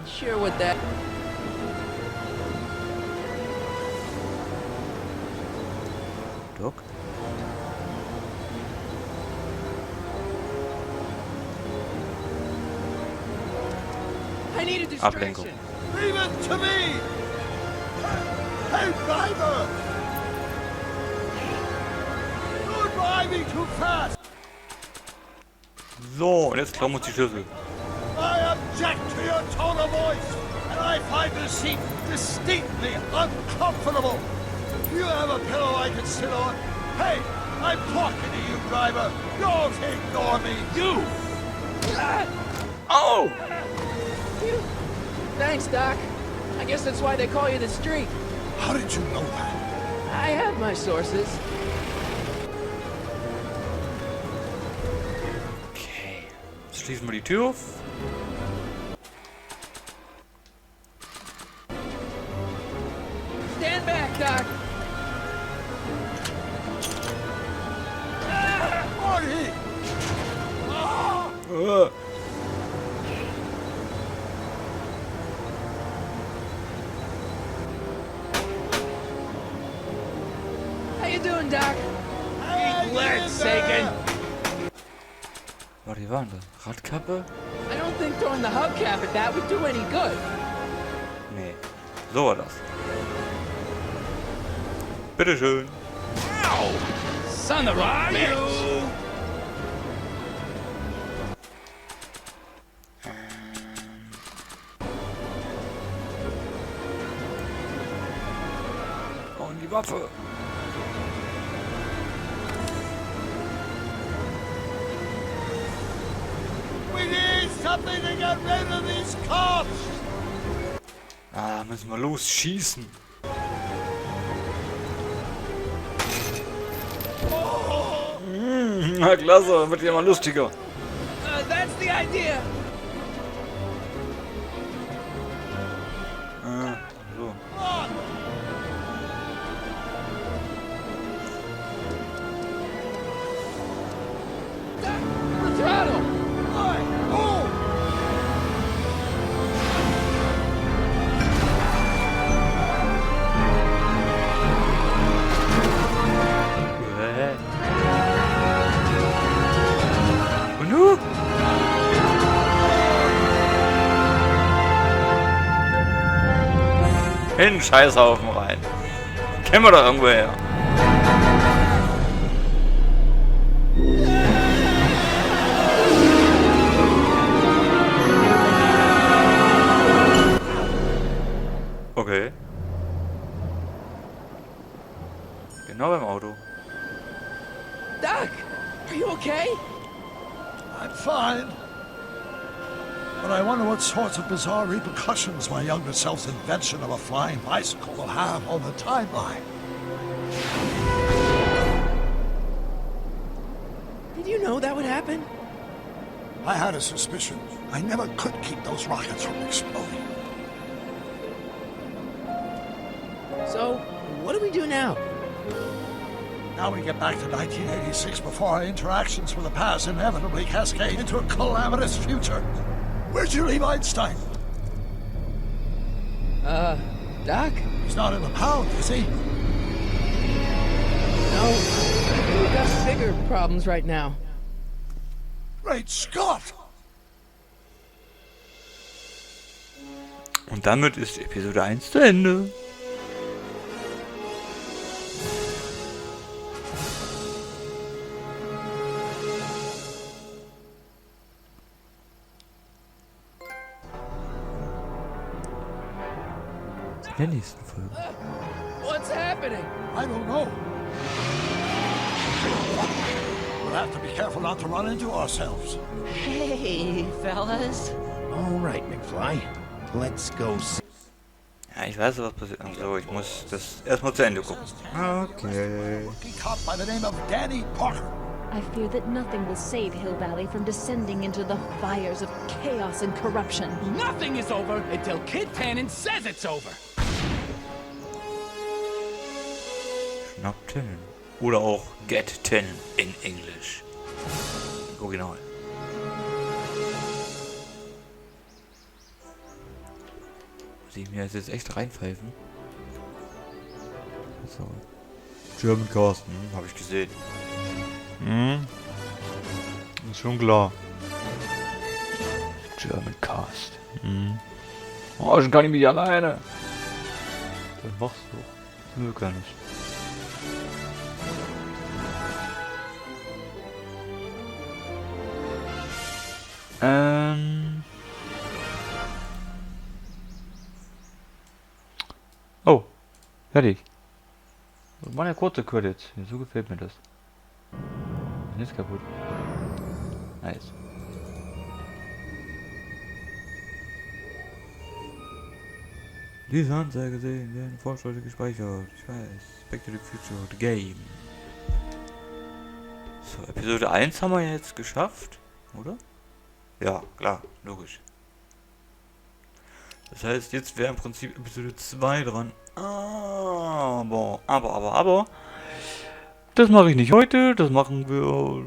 Sure with that. Doc. I need a distraction. Ablenkung. Leave it to me. Hey, driver. You're driving too fast. So, und jetzt klauen wir uns die Schlüssel. I object to your tone of voice, and I find the seat distinctly uncomfortable. Do you have a pillow I can sit on? Hey, I'm talking to you, driver. Don't ignore me. You! Oh! Phew. Thanks, Doc. I guess that's why they call you the Streak. How did you know that? I have my sources. Okay. Jetzt schließen wir die Tür auf. Stand back, Doc. Marty! How you doing, Doc? Hey, Let's Sagan. Warte, wie war denn das? Radkappe? I don't think throwing the hubcap at that would do any good. Nee. So war das. Bitteschön. Son of a bitch! Nimm die Waffe. We need something to get rid of these cops! Ah, müssen wir losschießen. Na klasse, wird ja mal lustiger. That's the idea. So. The throttle. Und nu? In den Scheißhaufen rein. Kennen wir doch irgendwo her. Okay. Genau beim Auto. Doc, are you okay? I'm fine. But I wonder what sorts of bizarre repercussions my younger self's invention of a flying bicycle will have on the timeline. Did you know that would happen? I had a suspicion. I never could keep those rockets from exploding. So, what do we do now? Now we get back to 1986 before our interactions with the past inevitably cascade into a calamitous future. Where'd you leave Einstein? Doc? He's not in the pound, is he? No. We've got bigger problems right now. Great Scott! Und damit ist Episode 1 zu Ende. In der nächsten Folge. What's happening? I don't know. We'll have to be careful not to run into ourselves. Hey, fellas. All right, McFly. Let's go see. Ja, ich weiß, was passiert. Also, ich muss das erstmal zu Ende gucken. Okay. Cop by the name of Danny Parker. I fear that nothing will save Hill Valley from descending into the fires of chaos and corruption. Nothing is over until Kid Tannen says it's over. Schnapp 10. Oder auch Get 10 in Englisch. Original. Muss ich mir das jetzt echt reinpfeifen? So. German Cast, habe ich gesehen. Ist schon klar. German Cast. Oh, schon kann ich mich alleine. Dann machst du. Nö, gar nicht. Oh, fertig. Das waren ja kurze Credits. Ja, so gefällt mir das. Ist kaputt. Nice. Diese Anzeige sehen werden Vorschläge gespeichert. Ich weiß. Back to the Future, the Game. So, Episode 1 haben wir jetzt geschafft, oder? Ja, klar, logisch. Das heißt, jetzt wäre im Prinzip Episode 2 dran. Aber. Das mache ich nicht heute, das machen wir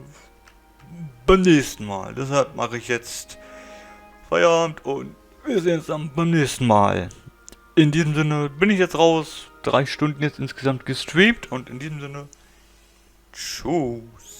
beim nächsten Mal. Deshalb mache ich jetzt Feierabend und wir sehen uns dann beim nächsten Mal. In diesem Sinne bin ich jetzt raus. 3 Stunden jetzt insgesamt gestreamt und in diesem Sinne tschüss.